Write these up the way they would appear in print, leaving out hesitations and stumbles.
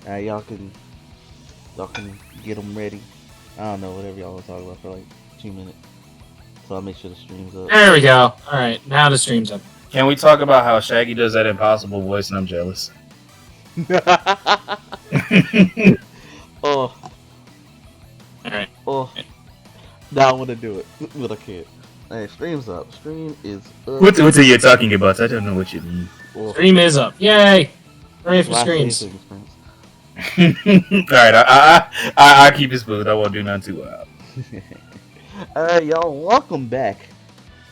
Y'all can get them ready. I don't know, whatever y'all want to talk about for like 2 minutes. So I'll make sure the stream's up. There we go. All right, now the stream's up. Can we talk about how Shaggy does that impossible voice and I'm jealous? Oh. Alright. Oh. Now I want to do it, but I can't. Hey, stream's up. Stream is up. What are you talking about? I don't know what you mean. Oh. Stream is up. Yay! Hooray for Last screens. day experience. Alright, I keep it smooth. I won't do nothing too wild. Alright, y'all, welcome back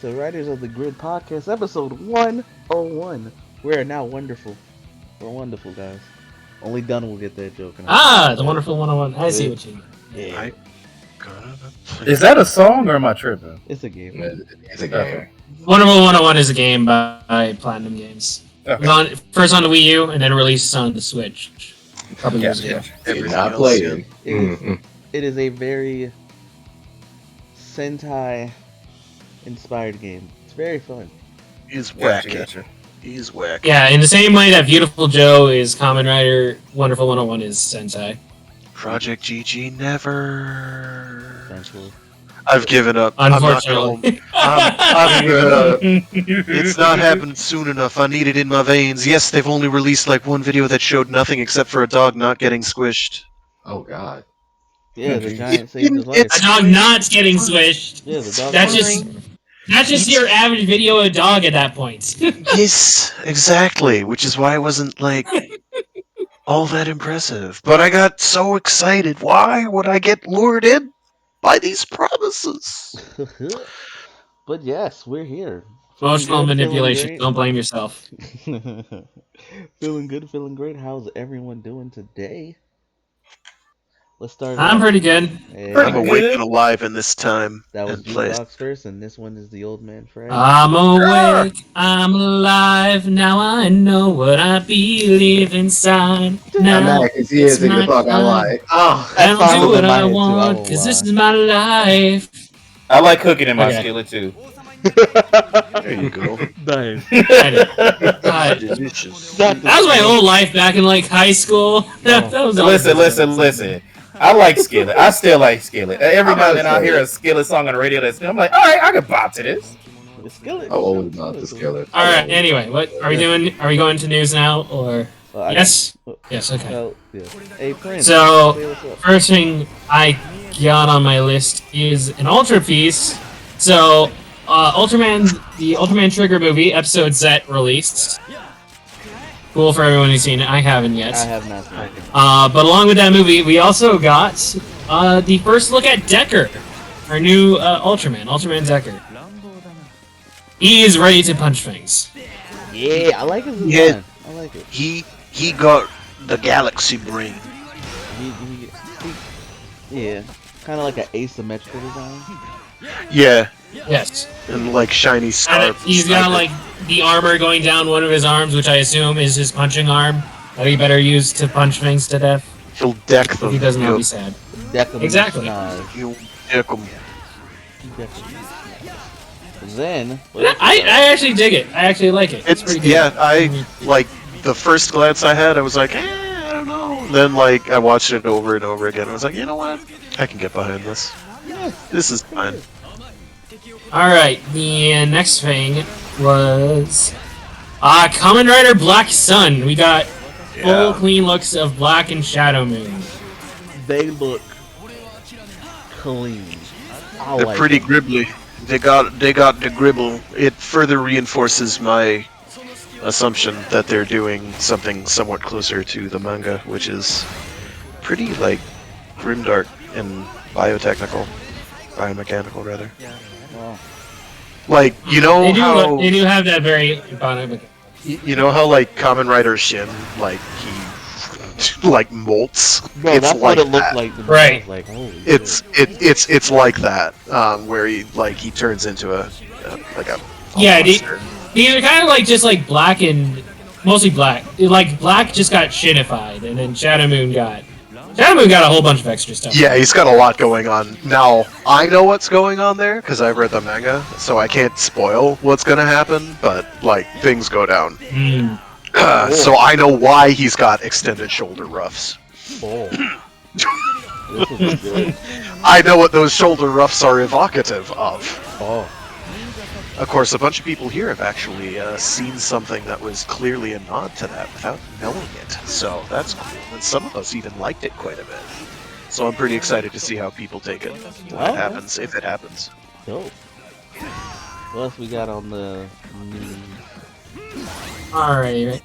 to Writers of the Grid Podcast, episode 101. We are now wonderful. We're wonderful, guys. Only Dunn will get that joke. The Wonderful 101. I see what you mean. Yeah. Is that a song or am I tripping? It's a game. It's a game. Okay. Wonderful 101 is a game by Platinum Games. Okay. It was first on the Wii U and then released on the Switch a couple years ago. Did not play it. It is a very Sentai inspired game. It's very fun. He's wacky. Gotcha. He's wacky. Yeah, in the same way that Beautiful Joe is Kamen Rider, Wonderful 101 is Sentai. Project GG never. Essentially. I've given up. Unfortunately. I've given up. It's not happened soon enough. I need it in my veins. Yes, they've only released like one video that showed nothing except for a dog not getting squished. Oh God. Yeah, the giant saved his life. A dog not getting swished. Yeah, the dog. That's just your average video of a dog at that point. Yes, exactly. Which is why it wasn't like all that impressive. But I got so excited. Why would I get lured in by these promises? But yes, we're here. Emotional Feeling good, manipulation. feeling Don't blame yourself. great. Feeling good, feeling great. How's everyone doing today? Let's start. I'm pretty good. Hey, I'm awake and alive in this time. that was and place. Jukebox first, and this one is the old man Fred. I'm awake, I'm alive, now I know what I believe inside. I'm Now mad because he is in your fuck. I'm like, oh, I'll song do was what in my I head, too, I want, won't cause this lie. is my life. I like cooking in my Okay. skillet too. There you go. Nice. God, Delicious. that was my whole life back in like high school. That was all- Listen. I like Skillet. I still like Skillet. Every I'm now and gonna then I'll say hear it. a Skillet song on the radio that's I'm like, alright, I can bop to this. The skillet. how old is not the skillet? All right. Anyway, what are we doing? Are we going to news now, or yes? Well, Yes. Okay. so, yeah. Hey, Prince. So- say what's up. First thing I got on my list is an Ultra piece. So, the Ultraman Trigger movie, episode Z released. Cool for everyone who's seen it. I haven't yet. I have not spoken. But along with that movie, we also got the first look at Decker, our new Ultraman Decker. He is ready to punch things. Yeah, I like his Yeah. design. I like it. He got the galaxy brain. Yeah, kind of like an asymmetrical design. Yeah, Yes. and like shiny And scarf. he's got like the armor going down one of his arms, which I assume is his punching arm that he better use to punch things to death. He'll deck them. If he doesn't, I'll be sad. Exactly. He'll deck them. Then I actually dig it. I actually like it. It's pretty good. Yeah, I like the first glance I had. I was like, I don't know. Then like I watched it over and over again. I was like, you know what? I can get behind this. This is fine. Alright, the next thing was Kamen Rider Black Sun. We got full clean looks of Black and Shadow Moon. they look clean. I They're like pretty them. gribbly. They got the gribble. It further reinforces my assumption that they're doing something somewhat closer to the manga, which is pretty like grimdark and biomechanical rather. Wow. Like you know They do have that very you know how like Kamen Rider Shin like he like molts. Bro, it's that's like what it looked that. like. Right. I was like, holy It's like that where he turns into a Yeah, monster. these are kind of like just like Black and mostly Black. Like Black just got shinified, and then Shadow Moon got a whole bunch of extra stuff. Yeah, he's got a lot going on. Now, I know what's going on there, because I've read the manga, so I can't spoil what's gonna happen, but, like, things go down. Mm. So I know why he's got extended shoulder ruffs. Oh. This was good. I know what those shoulder ruffs are evocative of. Oh. Of course, a bunch of people here have actually seen something that was clearly a nod to that without knowing it. So that's cool. And some of us even liked it quite a bit. So I'm pretty excited to see how people take it when it happens, if it happens. Dope. What else we got on the news? Alright,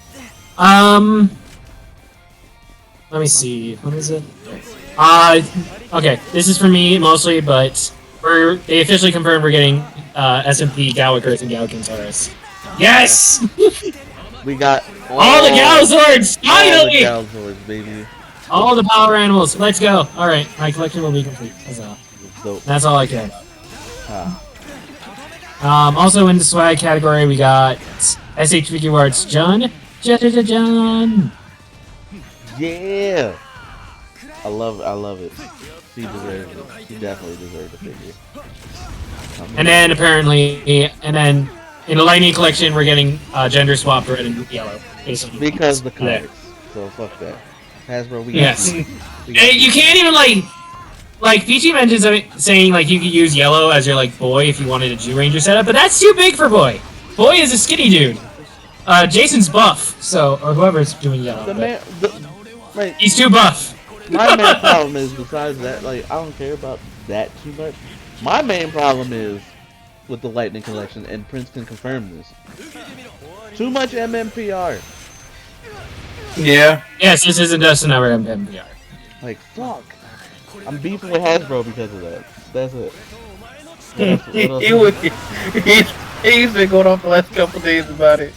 let me see. What is it? Okay, this is for me mostly, but they officially confirmed we're getting SMP Gallic Earth and Gallic Taurus. Yes! We got all the Galzords! Finally! All the Galzords, baby. All the power animals. Let's go. Alright, my collection will be complete. That's all I can. Also in the swag category, we got SHVQ Arts John. John. Yeah. I love it. She deserves it. She definitely deserves the figure. And then apparently, in the Lightning collection, we're getting gender swapped red and yellow. Basically. Because the cards. So fuck that. Hasbro, we got yes. you. You can't even like Peachy mentioned saying like you could use yellow as your like boy if you wanted a Jew Ranger setup, but that's too big for boy. Boy is a skinny dude. Jason's buff, so or whoever's doing yellow. Right. He's too buff. My main problem is, besides that, like, I don't care about that too much. My main problem is with the Lightning Collection, and Prince can confirm this. Too much MMPR. Yeah. Yes, this isn't just another MMPR. Like, fuck. I'm beefing with Hasbro because of that. That's it. He's been going off the last couple days about it.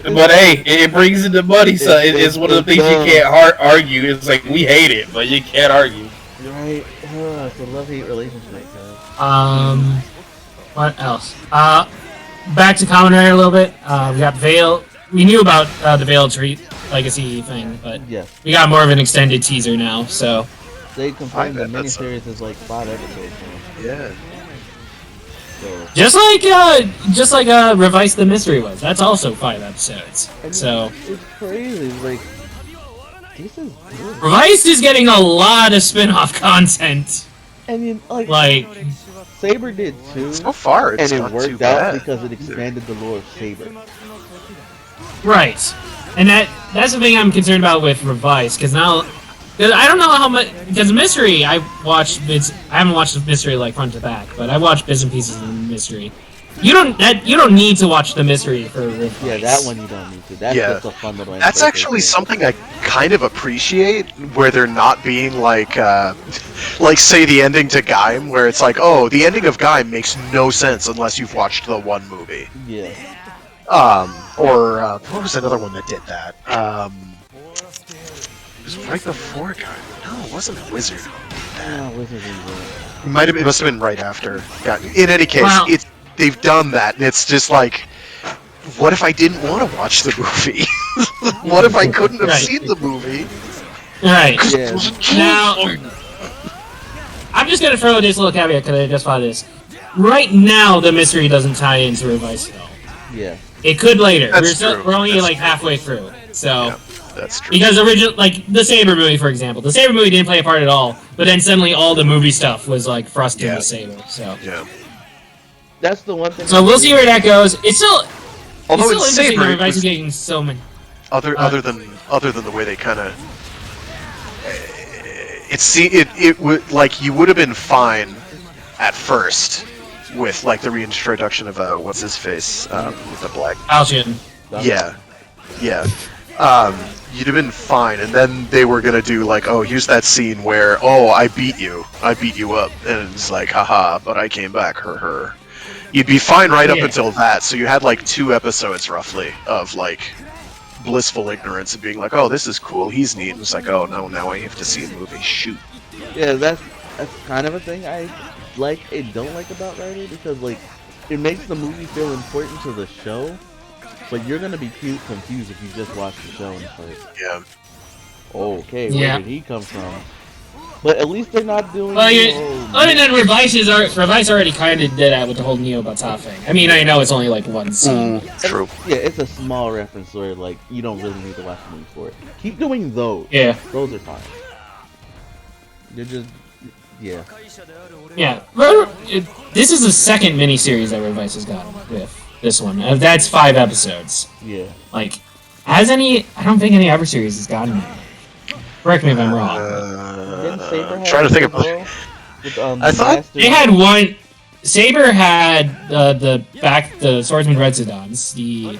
But hey, it brings in the money, so it's one of the things you can't argue. It's like, we hate it, but you can't argue. You're right. It's a love-hate relationship, guys. What else? Back to Common Rare a little bit. We got Veil. We knew about the Veil Treat Legacy thing, but we got more of an extended teaser now, so... They confirmed the miniseries is like 5 episodes now. Yeah. So. Just like Revise the Mystery was. That's also 5 episodes. So it's crazy. Like, this is good. Revise is getting a lot of spin-off content. And you, like Saber did too. So far, it's and not it worked too out bad. because it expanded the lore of Saber. Right, and that's the thing I'm concerned about with Revise, because now. Because I don't know how much. Because Mystery, I haven't watched the Mystery like front to back, but I watched bits and pieces of the Mystery. You don't need to watch the Mystery for Revise. Yeah, that one you don't need to. That's just a fun little. That's actually something I kind of appreciate, where they're not being like say the ending to Gaim, where it's like, oh, the ending of Gaim makes no sense unless you've watched the one movie. Yeah. Or what was another one that did that? It was right before Gaim. No, it wasn't Wizard. No, Wizard is It must have been right after Gaim. In any case, wow. They've done that, and it's just like, what if I didn't want to watch the movie? What if I couldn't have seen the movie? Right. Yeah. Now, I'm just gonna throw this little caveat because I just thought of this. Right now, the Mystery doesn't tie into Revise at all. Yeah. It could later. That's We're only like halfway through, so. Yeah, that's true. Because like the Saber movie, for example, the Saber movie didn't play a part at all, but then suddenly all the movie stuff was like thrust into Saber. So. Yeah. That's the one thing. So we'll see where that goes. It's still. Although it's still interesting Saber, that Revise is getting so many. Other than the way they kind of. It would like you would have been fine at first with like the reintroduction of what's his face with the black Alcian. yeah you'd have been fine, and then they were gonna do like, oh, here's that scene where, oh, I beat you up, and it's like, haha, but I came back, her. You'd be fine right up until that, so you had like 2 episodes roughly of like blissful ignorance and being like, oh, this is cool, he's neat, and it's like, oh no, now I have to see a movie, shoot. Yeah, that's kind of a thing I like and don't like about writing, because like it makes the movie feel important to the show, but you're gonna be confused if you just watch the show and it's like, Yeah. okay, where did he come from? But at least they're not doing. Well, I mean, then Revice already kind of did that with the whole Neo Bata thing. I mean, I know it's only like one scene. True. Yeah, it's a small reference where like you don't really need to watch the movie for it. Keep doing those. Yeah. Those are fine. They're just yeah. Yeah. This is the second miniseries that Revice has gotten with this one. That's 5 episodes. Yeah. Like, I don't think any other series has gotten it. Correct me if I'm wrong. Didn't Saber have Trying to think it of. as well? With, I thought Master- They had one. Saber had the Swordsman Red Sedans, the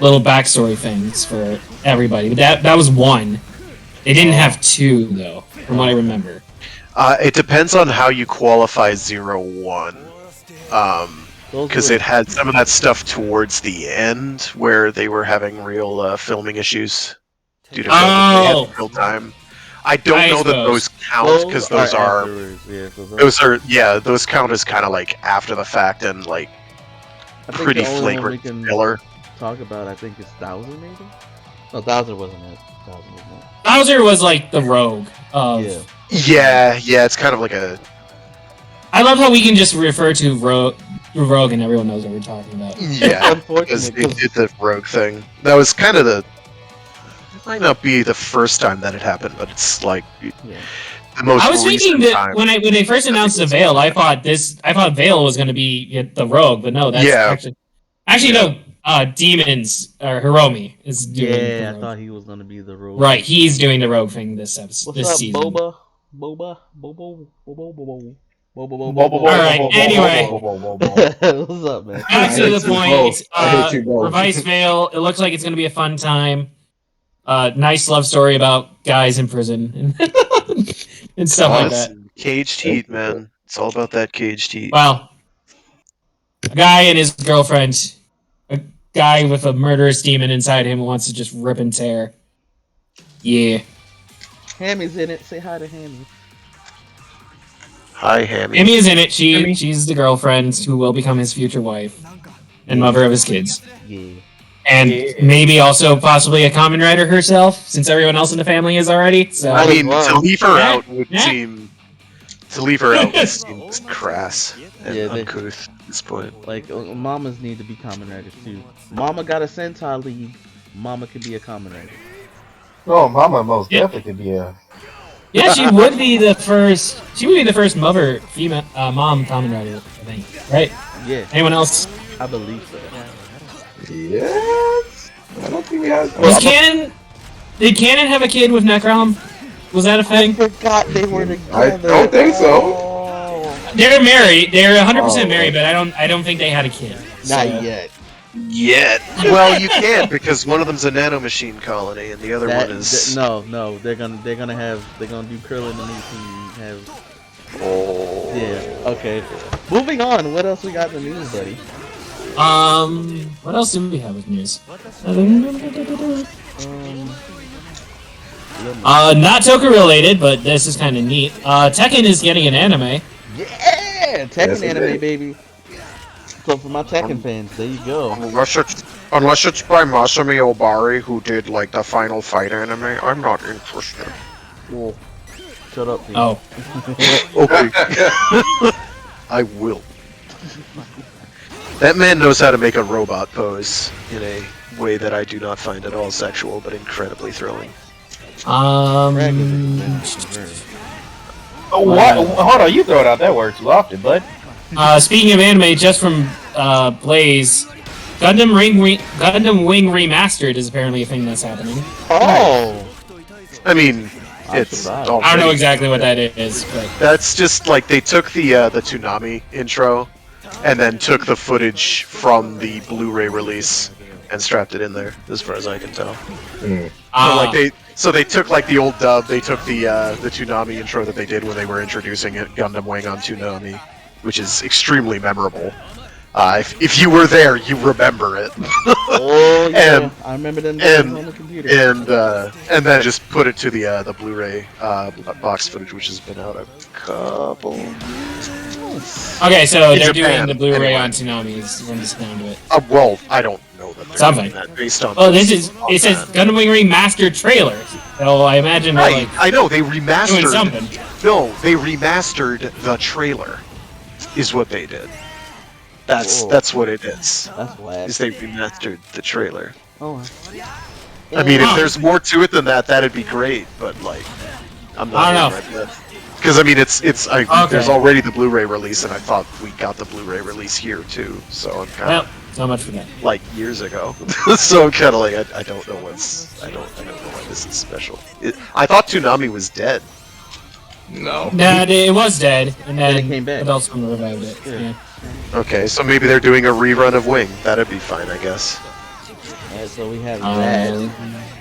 little backstory things for everybody. But that was one. They didn't have 2 though, from what I remember. It depends on how you qualify 0-1. Because it had some of that stuff towards the end where they were having real filming issues due to real time. I don't know that those count because those are those count as kind of like after the fact and like pretty flagrant filler. Talk about I think it's 1000 maybe. No, 1000 wasn't it. 1000 was not. Bowser was like the rogue. Yeah, it's kind of like a. I love how we can just refer to Rogue and everyone knows what we're talking about. Yeah, because it did the rogue thing. That was kind of the. It might not be the first time that it happened, but it's like the most. I was thinking that time. when they first announced the Veil, I thought Veil was going to be the Rogue, but no, that's actually no. Demons or Hiromi is doing. Yeah, I thought he was going to be the Rogue. Right, he's doing the Rogue thing this episode, What's up, season. Boba. Alright, anyway. What's up, man? Back to the point. I hate you both. Revice Veil, it looks like it's going to be a fun time. Nice love story about guys in prison and stuff like that. Caged heat, man. It's all about that caged heat. Well, a guy and his girlfriend, a guy with a murderous demon inside him who wants to just rip and tear. Yeah. Hammy's in it. Say hi to Hammy. Hi, Hammy. Amy is in it. She's the girlfriend who will become his future wife and mother of his kids. Yeah. And maybe also possibly a common writer herself, since everyone else in the family is already. So I mean, to leave her out would seem crass and uncouth at this point. Like, mamas need to be common writers too. Mama got a Sentai lead. Mama could be a common writer. Oh, Mama most definitely could be a. yeah, she would be the first. She would be the first female mom common writer, I think. Right? Yeah. Anyone else? I believe so. Yes. I don't think we have. Did Canon have a kid with Necrom? Was that a thing? I forgot they were together. I don't think so. Oh. They're married. They're 100% married, but I don't think they had a kid. Not yet. Well, you can't because one of them's a nanomachine colony and the other one is no. They're gonna do curling and have. Oh. Yeah. Okay. Moving on. What else we got in the news, buddy? What else do we have with news? Not Toku related, but this is kind of neat. Tekken is getting an anime. Yeah, Tekken anime, baby. So for my Tekken fans, there you go. Unless it's by Masami Obari who did like the Final Fight anime, I'm not interested. Well, shut up. Dude. Oh. Okay. I will. That man knows how to make a robot pose in a way that I do not find at all sexual, but incredibly thrilling. Oh, what? Hold on, you throw it out that word too often, bud. Speaking of anime, just from Blaze, Gundam Wing Remastered is apparently a thing that's happening. Oh. I mean, it's. I don't know exactly what that is, but that's just like they took the Toonami intro, and then took the footage from the Blu-ray release and strapped it in there, as far as I can tell. So they took like the old dub, they took the Toonami intro that they did when they were introducing it, Gundam Wing on Toonami, which is extremely memorable. If you were there, you remember it. Oh yeah, I remember them on the computer. And then just put it to the Blu-ray box footage, which has been out a couple. Nice. Okay, so In they're Japan, doing the Blu-ray anyway. on Toonami from the sound of it. Well, I don't know that they're Something. doing that based on. Oh, this- this is on it says that. Gundam Wing Remastered trailer. So I imagine they're Right, like I know they doing remastered. something. No, they remastered the trailer. Is what they did. Whoa. That's what it is. That's whack. Is they remastered the trailer. Oh. I mean, if Huh. there's more to it than that, that'd be great. But like, I'm I not. don't know. Because I mean, Okay. there's already the Blu-ray release, and I thought we got the Blu-ray release here too. So I'm kind Well, of so much for that. like years ago. So I'm kind of like, I don't know I don't know why this is special. I thought Toonami was dead. No. Nah, it was dead, and then it came back. Adult Swim revived it. Yeah. Yeah. Okay, so maybe they're doing a rerun of Wing. That'd be fine, I guess. Alright, so we have that.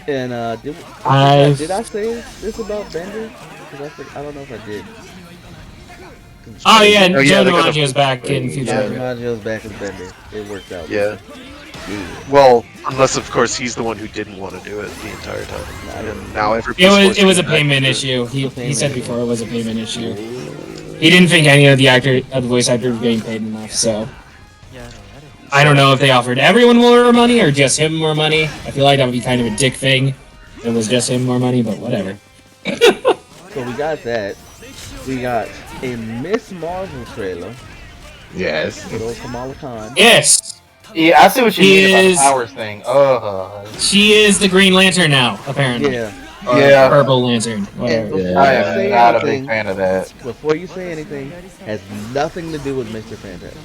And I've- did I say this about Bender? Because I don't know if I did. Oh yeah, Oh, yeah, Joe they're gonna- DiMaggio's back in Yeah, Future. DiMaggio's back as Bender. It worked out. Yeah. Yeah. Well, unless of course he's the one who didn't want to do it the entire time. And now everybody's It forced was to a do that. payment issue. He Payment said issue. before it was a payment issue. He didn't think any of the voice actors were getting paid enough. So I don't know if they offered everyone more money or just him more money. I feel like that would be kind of a dick thing. If it was just him more money, but whatever. So we got that. We got a Miss Marvel trailer Yes. with old Kamala Khan. Yes, Yeah, I see what you He mean is- about the powers thing. she is the Green Lantern now, apparently. Yeah. Yeah. Purple Lantern, whatever. And before I you am say not a big anything, fan of that. before you say anything, has nothing to do with Mr. Fantastic.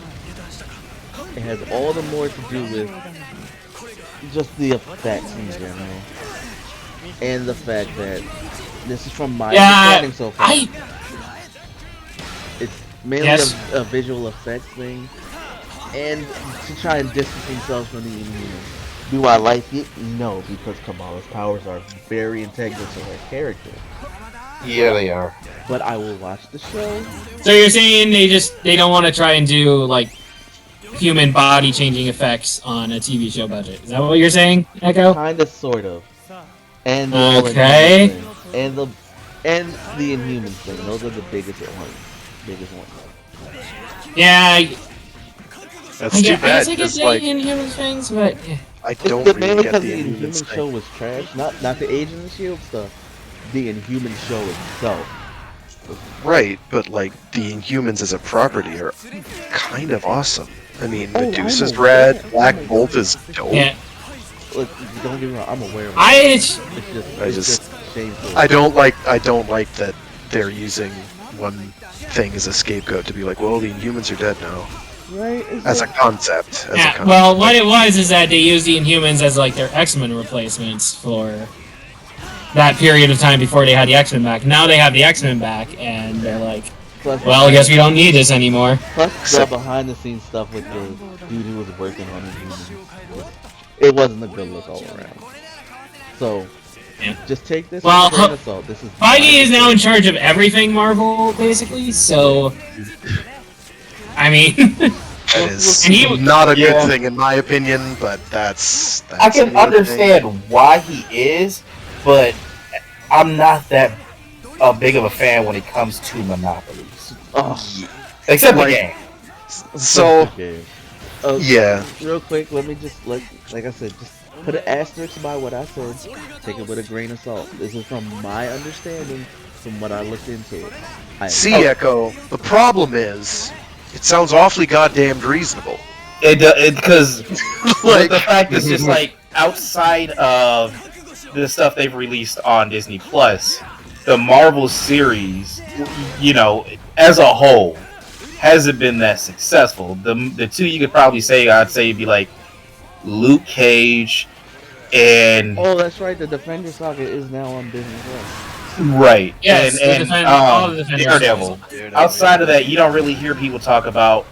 It has all the more to do with just the effects in general, and the fact that this is from my understanding so far. It's mainly Yes. a visual effects thing, and to try and distance themselves from the Inhumans. Do I like it? No, because Kamala's powers are very integral to her character. Yeah, they are. But I will watch the show. So you're saying they don't want to try and do like human body changing effects on a TV show budget? Is that what you're saying, Echo? Kinda, sort of. And the Okay. Inhumans thing. And the Inhumans thing. Those are the biggest ones. Yeah, That's I too guess bad. I could 'cause, say like, Inhuman things, but yeah. I It's don't the really mainly get because the the Inhuman Inhumans show thing. was trash. Not the Agents of Shield stuff. The Inhuman show itself. Right, but like the Inhumans as a property are kind of awesome. I mean, Oh, I Medusa's know. rad, Yeah, Black oh my Bolt God. is dope. Yeah, Look, don't get me wrong. I'm aware of it. I It's I just just- shameful. I don't like that they're using one thing as a scapegoat to be like, well, the Inhumans are dead now. Right? It's As a like- concept. yeah. Well, what it was is that they used the Inhumans as like their X-Men replacements for that period of time before they had the X-Men back. Now they have the X-Men back, and they're like, plus, well, I guess we don't need this anymore. plus the behind the scenes stuff with the dude who was working on Inhumans. It wasn't a good look all around. So, Yeah. just take this Well, with a grain of salt. This is Feige is now in charge of everything Marvel, basically. So, I mean, That is And he- not a good Yeah. thing in my opinion, but that's I can your understand thing. why he is, but I'm not that big of a fan when it comes to monopolies. Oh, Except Like- the game. So, okay. yeah. Real quick, let me just like I said, just put an asterisk by what I said. Take it with a grain of salt. This is from my understanding, from what I looked into it. See, Echo, the problem is, it sounds awfully goddamn reasonable. Because Like, the fact is just like outside of the stuff they've released on Disney Plus, the Marvel series, you know, as a whole, hasn't been that successful. The two you could probably say, I'd say, would be like Luke Cage and Oh, that's right. The Defender saga is now on Disney Plus. right, yes, and all the Defenders. Daredevil. Outside of that, you don't really hear people talk about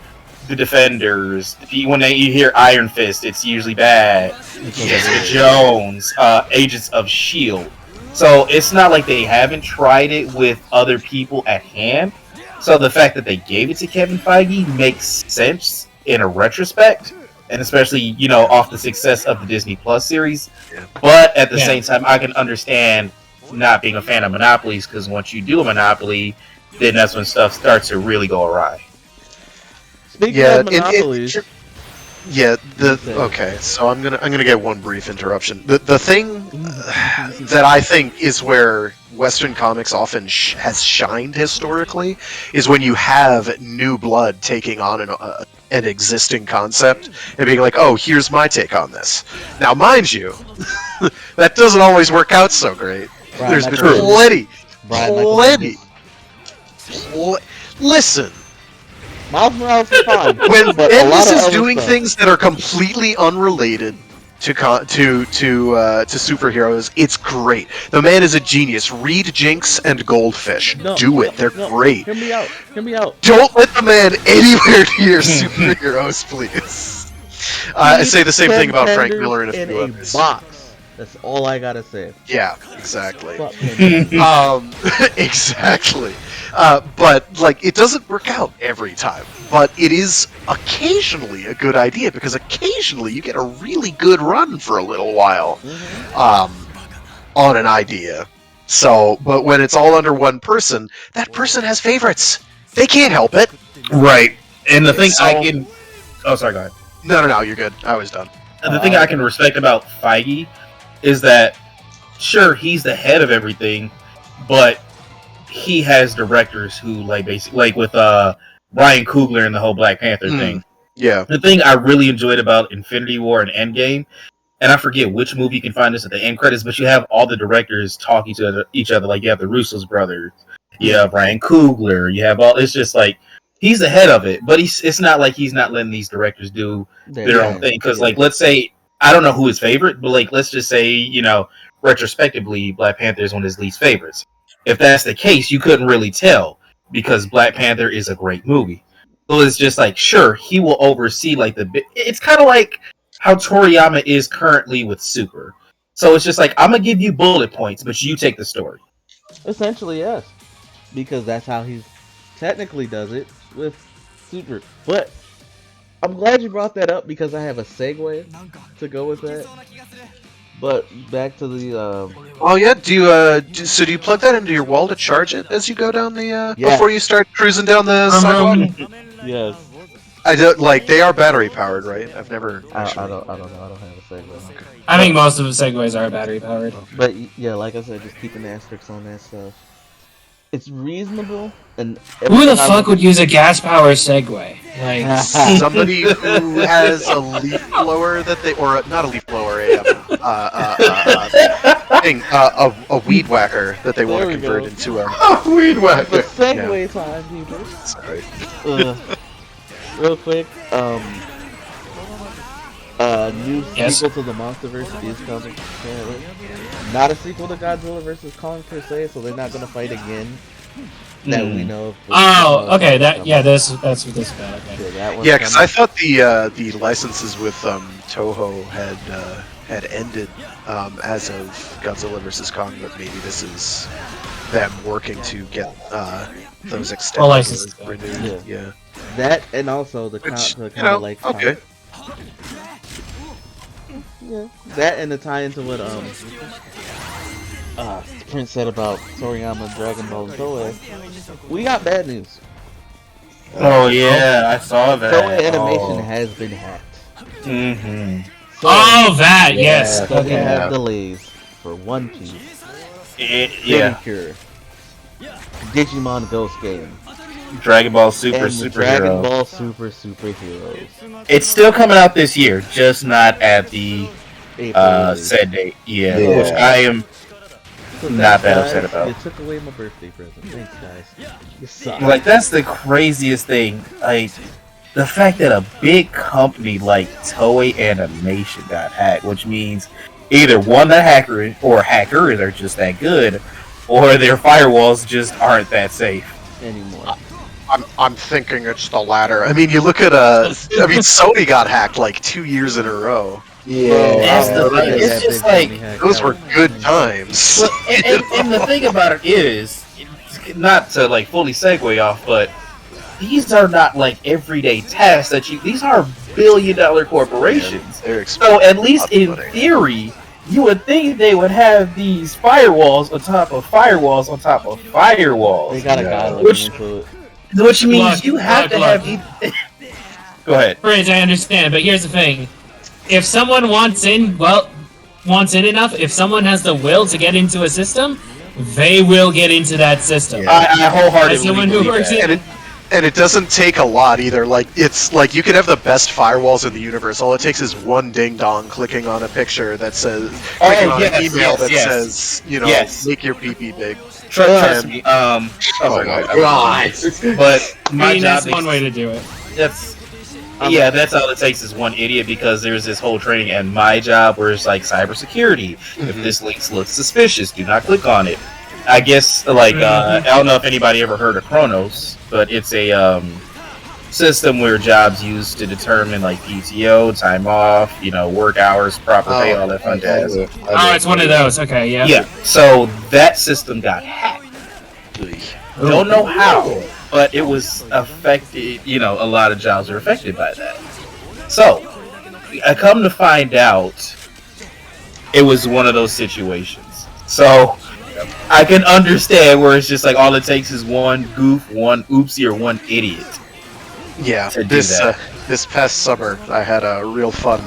the Defenders. When you hear Iron Fist, it's usually bad. Jessica Jones, Agents of S.H.I.E.L.D. So it's not like they haven't tried it with other people at hand. So the fact that they gave it to Kevin Feige makes sense in a retrospect, and especially, you know, off the success of the Disney Plus series. Yeah. But at the Yeah. same time, I can understand not being a fan of monopolies, because once you do a monopoly, then that's when stuff starts to really go awry. Speaking Yeah, of monopolies, Yeah, okay, so I'm gonna get one brief interruption. The thing that I think is where Western comics often has shined historically is when you have new blood taking on an existing concept and being like, oh, here's my take on this. Now, mind you, that doesn't always work out so great. Brian There's been Michael plenty. Brian Listen. Miles Morales is fine. When but a lot Bendis of is other doing stuff. things that are completely unrelated to superheroes, it's great. The man is a genius. Read Jinx and Goldfish. Do it. They're great. Hear me out. Hear me out. Don't let the man anywhere near superheroes, please. I say the same thing about Frank Miller and a few others. Box. That's all I gotta say. Yeah, exactly. Fuck him. Exactly. But like, it doesn't work out every time. But it is occasionally a good idea because occasionally you get a really good run for a little while on an idea. So, but when it's all under one person, that person has favorites. They can't help it. Right. And the thing So- I can... Oh, sorry, go ahead. No, you're good. I was done. The thing I can respect about Feige is that, sure, he's the head of everything, but he has directors who, like, basically, like with Ryan Coogler and the whole Black Panther thing. Yeah. The thing I really enjoyed about Infinity War and Endgame, and I forget which movie you can find this at the end credits, but you have all the directors talking to each other. Like, you have the Russo's brothers, you have Ryan Coogler, you have all... It's just like, he's the head of it, but it's not like he's not letting these directors do their own thing. Because, like, let's say, I don't know who his favorite, but, like, let's just say, you know, retrospectively, Black Panther is one of his least favorites. If that's the case, you couldn't really tell, because Black Panther is a great movie. So it's just like, sure, he will oversee, like, it's kind of like how Toriyama is currently with Super. So it's just like, I'm going to give you bullet points, but you take the story. Essentially, yes. Because that's how he technically does it with Super. But I'm glad you brought that up because I have a segue to go with that. But back to the Oh yeah. Do you plug that into your wall to charge it as you go down the Yeah. before you start cruising down the sidewalk? yes. I don't like they are battery powered, right? I've never. I Actually... don't know. I don't have a segue. I think most of the segways are battery powered. But yeah, like I said, just keeping asterisks on that stuff. It's reasonable, and Who the fuck would use a gas powered Segway? Like, Somebody who has a leaf blower that they, or not a leaf blower, a weed whacker that they want There to we convert go. into a Weed The whacker. segue time, people. Sorry. Real quick, new Yes. sequel to the MonsterVerse is coming. Apparently, not a sequel to Godzilla vs Kong per se, so they're not gonna fight again. That we know of. oh, okay, that's what this is about. Okay. Yeah, that one's Yeah, because coming. I thought the licenses with Toho had ended as of Godzilla vs Kong, but maybe this is them working to get those extended licenses or back. renewed. Yeah. That and also the Which, kind you know, of like okay. Yeah, that and the tie into what Prince said about Toriyama, Dragon Ball, and Toei. We got bad news. Oh, yeah, I saw that. Toei Animation has been hacked. Mm-hmm. So, Oh, that, yes. so we Okay. have delays for One Piece, Yeah. Cure, Digimon Ghost Game, Dragon Ball Super and Superhero. Dragon Ball Super Superheroes. It's still coming out this year, just not at the April release. said date. Yeah, Yeah. which I am So not thanks, that guys. upset about. You took away my birthday present. Thanks, guys. You suck. Like, that's the craziest thing. Like, the fact that a big company like Toei Animation got hacked, which means either one, the hacker or hackers are just that good, or their firewalls just aren't that safe. Anymore. I'm thinking it's the latter. I mean, you look at Sony got hacked like 2 years in a row. That's the Look thing. at It's that just big like, company hack. Those That were was good crazy. times. Well, and the thing about it is, not to like fully segue off, but these are not like everyday tasks that these are billion-dollar corporations. They're So at least Lots of in money. theory, you would think they would have these firewalls on top of firewalls on top of firewalls. They got a guy looking Which- into it. Which means Look, you have to look. have Go ahead. Bridge, I understand, but here's the thing: if someone wants in enough, if someone has the will to get into a system, they will get into that system. Yeah. I wholeheartedly As someone who believe works that. in, And it doesn't take a lot either. Like, it's like you can have the best firewalls in the universe. All it takes is one ding dong clicking on a picture that says, clicking on an email that says, make your PP big. Trust me. Oh my god. But my I mean, job that's one way to do it. That's all it takes is one idiot, because there's this whole training at my job where it's like cybersecurity. If this link looks suspicious, do not click on it. I guess I don't know if anybody ever heard of Chronos, but it's a system where jobs use to determine like PTO, time off, work hours, proper pay, all that fun jazz. Oh, it's one of those. Okay, yeah. Yeah. So that system got hacked. Don't know how, but it was affected. A lot of jobs are affected by that. So I come to find out it was one of those situations. So I can understand where it's just like all it takes is one goof, one oopsie, or one idiot. Yeah, to do this that. this past summer I had a real fun,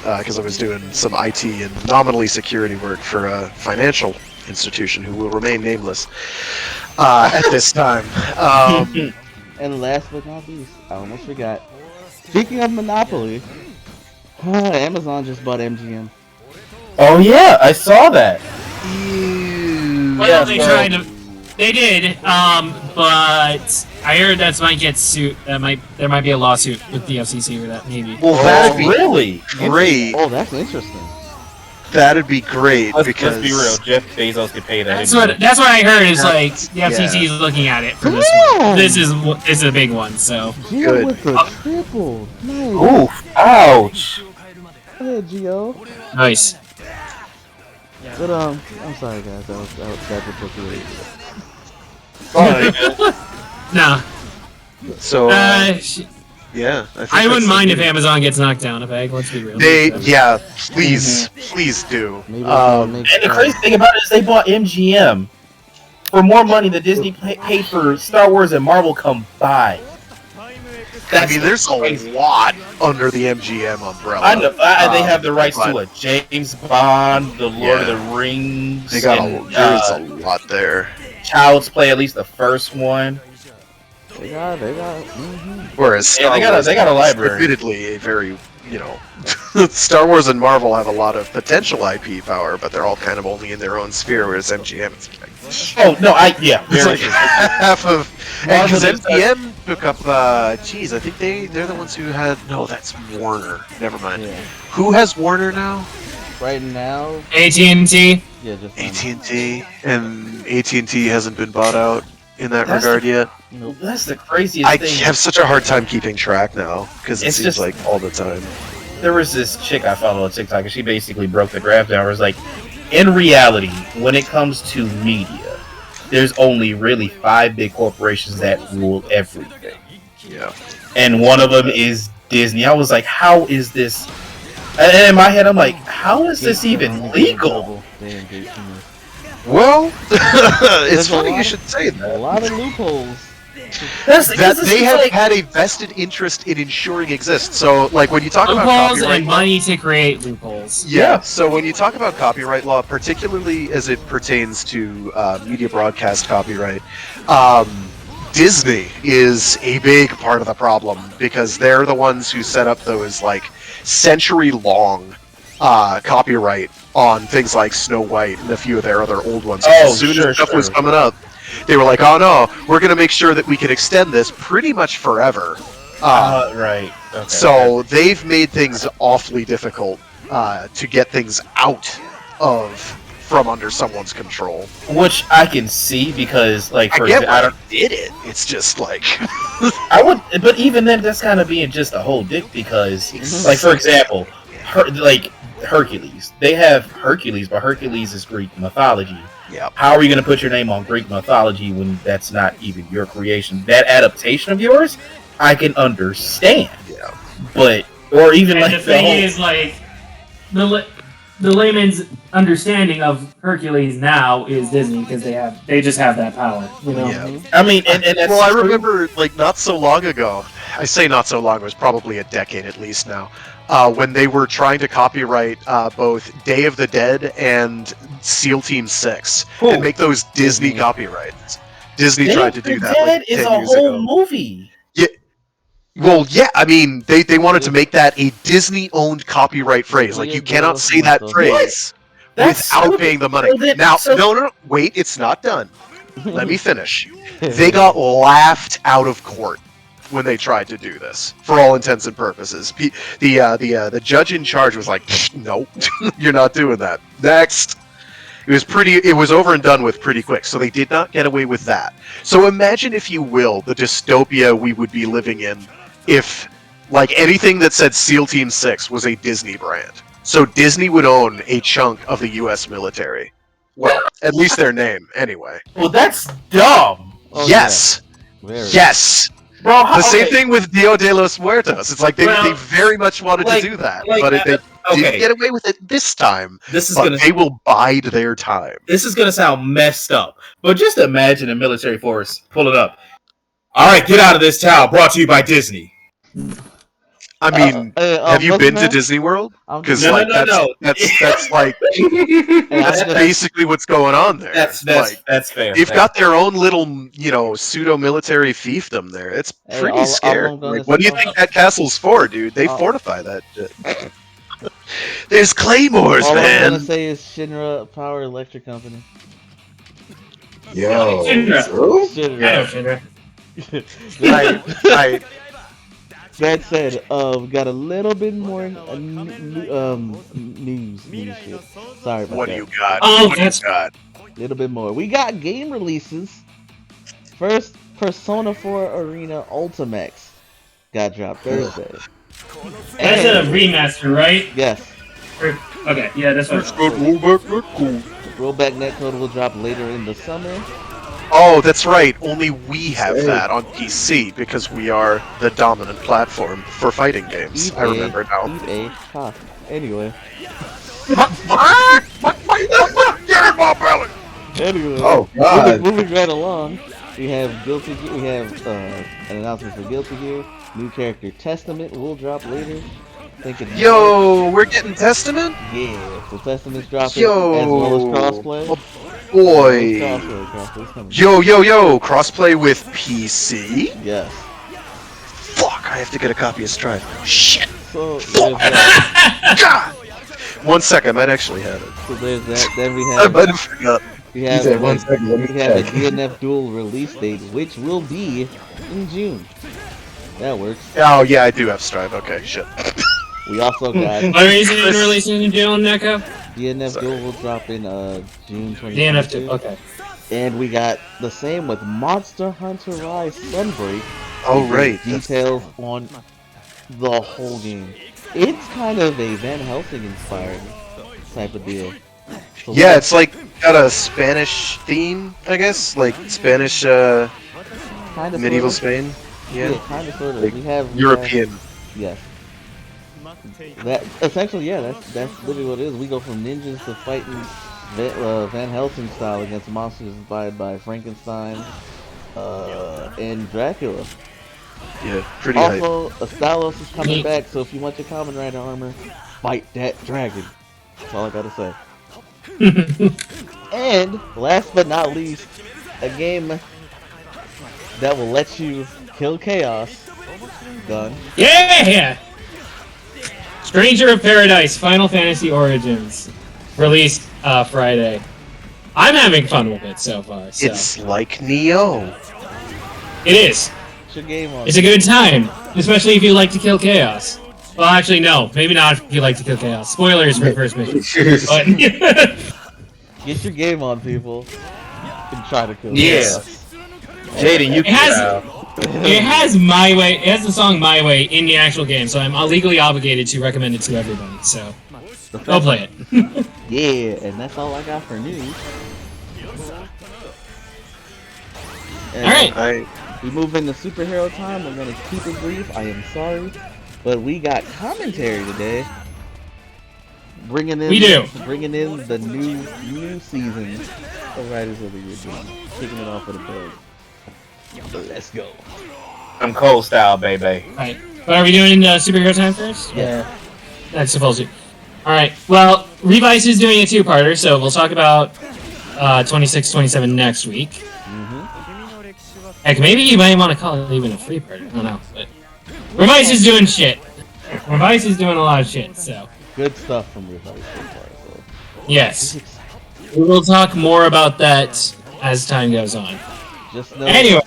because I was doing some IT and nominally security work for a financial institution who will remain nameless at this time. And last but not least, I almost forgot. Speaking of Monopoly, Amazon just bought MGM. Oh yeah, I saw that. Well, they did, but I heard that might get sued. There might be a lawsuit with the FCC for that, maybe. Well, that'd be really great. Oh, that's interesting. That'd be great because let's be real. Jeff Bezos could pay that. That's what I heard. Is like the FCC is looking at it for this one. This is a big one. So Gio Good. with the triple. Nice. Oof! Ouch! Go ahead, Gio. nice. But I'm sorry guys, that was Nah. so Uh, yeah. think I wouldn't that's mind a if good- Amazon gets knocked down a peg. Let's be real. Please do. Maybe And the crazy thing about it is they bought MGM for more money than Disney paid for Star Wars and Marvel combined. I mean, there's a lot under the MGM umbrella. I know they have the rights to a James Bond, the Lord of Yeah. the Rings. They got and, there's a lot there. Child's Play, at least the first one. They got. Mm-hmm. Whereas Star Wars they got a is library. admittedly a very, Star Wars and Marvel have a lot of potential IP power, but they're all kind of only in their own sphere. Whereas MGM, it's like, Oh no, it's very like true. half of. And because Marvel MGM took up, I think they're the ones who had. No, that's Warner. Never mind. Yeah. Who has Warner now? Right now, AT&T. yeah, just AT&T, and AT&T hasn't been bought out in that That's regard yet. Nope. That's the craziest I thing. have such a hard time keeping track now because it It's seems just- like all the time. There was this chick I follow on TikTok, and she basically broke the graph down. It was like, in reality, when it comes to media, there's only really 5 big corporations that rule everything. Yeah. And one of them is Disney. I was like, how is this? And in my head, I'm like, how is this even legal? Well, it's There's a funny lot you of- should say A that. lot of loopholes. That's That they have like, had a vested interest in ensuring exists. So, like when you talk about Loopholes copyright and law, money to create loopholes. yeah. So when you talk about copyright law, particularly as it pertains to media broadcast copyright, Disney is a big part of the problem because they're the ones who set up those like century-long copyright on things like Snow White and a few of their other old ones. Oh, As soon sure, as stuff was sure. coming up, they were like, "Oh no, we're going to make sure that we can extend this pretty much forever." right. Okay. So they've made things awfully difficult to get things out of from under someone's control. Which I can see because, like, for I get exa- I why don't. they did it. It's just like, I would, but even then, that's kind of being just a whole dick because, like, for example, Hercules. They have Hercules, but Hercules is Greek mythology. yeah, How are you going to put your name on Greek mythology when that's not even your creation? That adaptation of yours, I can understand. Yeah. But, or even And like the the thing whole, is, like, the layman's understanding of Hercules now is Disney because they just have that power. You know. Yeah. I mean, and that's Well, I true. remember like not so long ago, I say not so long, it was probably a decade at least now, when they were trying to copyright both Day of the Dead and SEAL Team 6 and make those Disney copyrights. Disney tried to do that like 10 is a years whole ago. movie. Yeah. Well, yeah, I mean, they wanted to make that a Disney-owned copyright phrase. Like, you cannot say that phrase without paying the money. Now, no, wait, it's not done. Let me finish. They got laughed out of court when they tried to do this, for all intents and purposes. The judge in charge was like, "Nope, you're not doing that." Next. It was over and done with pretty quick, so they did not get away with that. So imagine, if you will, the dystopia we would be living in if, like, anything that said SEAL Team 6 was a Disney brand. So Disney would own a chunk of the U.S. military. Well, at least their name, anyway. Well, that's dumb. Oh, Yes! yeah. Yes! Bro, The same thing with Dia de los Muertos. It's like they very much wanted to do that, but they didn't get away with it this time. They will bide their time. This is gonna sound messed up, but just imagine a military force pulling up. All right, get out of this town. Brought to you by Disney. I mean, have you been to Disney World? Because no. That's like that's basically what's going on there. That's fair. They've got their own little, pseudo-military fiefdom there. It's pretty scary. Like, what do you think that castle's for, dude? They fortify that shit. There's claymores, man. All I'm gonna say is Shinra Power Electric Company. Yo. Shinra. Right. That said, we got a little bit more news shit. Sorry about that. What do you got? Oh, A little bit more. We got game releases. First, Persona 4 Arena Ultimax got dropped Thursday. That's a remaster, right? Yes. Okay, yeah, that's what. Rollback netcode will drop later in the summer. Oh, that's right. Only we have that on PC because we are the dominant platform for fighting games. I remember now. Anyway. Get in my belly! Anyway. Oh, God. Moving right along, we have Guilty Gear. We have an announcement for Guilty Gear. New character Testament will drop later. Yo, we're getting Testament? Yeah, so Testament's dropping Yo. as well as crossplay. Oh, boy. Crossplay's coming. Yo, crossplay with PC? Yes. Fuck, I have to get a copy of Strive. Shit. So there's that. God! 1 second, I might actually have it. So there's that. Then we I have might have forgot. we have, said 1 second, let me we have a check. DNF dual release date, which will be in June. That works. Oh, yeah, I do have Strive. Okay, shit. We also got What reason in releasing in June, Neko? DNF dual will drop in June 2022. DNF 2, okay. And we got the same with Monster Hunter Rise Sunbreak. Oh, right. Details on the whole game. It's kind of a Van Helsing inspired type of deal. So Yeah, it's like got a Spanish theme, I guess. Like Spanish, kind of medieval sort of, Spain. Yeah, Yeah. kind of sort of. Like we have European. Yes. That essentially, yeah, that's literally what it is. We go from ninjas to fighting Van Helsing style against monsters inspired by Frankenstein and Dracula. Yeah, pretty hype. Also, Astalos is coming back, so if you want your Kamen Rider armor, fight that dragon. That's all I gotta say. And last but not least, a game that will let you kill chaos. Done. Yeah! Stranger of Paradise, Final Fantasy Origins. Released Friday. I'm having fun with it so far. So. It's like Neo. It is. It's your game on. It's a good time, especially if you like to kill chaos. Well, actually, no. Maybe not if you like to kill chaos. Spoilers for the first mission. But Get your game on, people. And try to kill chaos. Jaden, you can. It has My Way. It has the song My Way in the actual game, so I'm legally obligated to recommend it to everybody. So go play it. Yeah, and that's all I got for news. And Alright. we move into superhero time. We're gonna keep it brief. I am sorry, but we got commentary today. Bringing in the new season of Riders of the Year. Kicking it off with a buzz. Let's go. I'm cold style, baby. Alright. But are we doing superhero time first? Yeah. That's supposed to. Alright, well, Revice is doing a two-parter, so we'll talk about 26, 27 next week. Heck, maybe you might want to call it even a three-parter. I don't know, but Revice is doing shit. Revice is doing a lot of shit, so. Good stuff from Revice so far. So. Yes. We will talk more about that as time goes on. Just know, Anyway.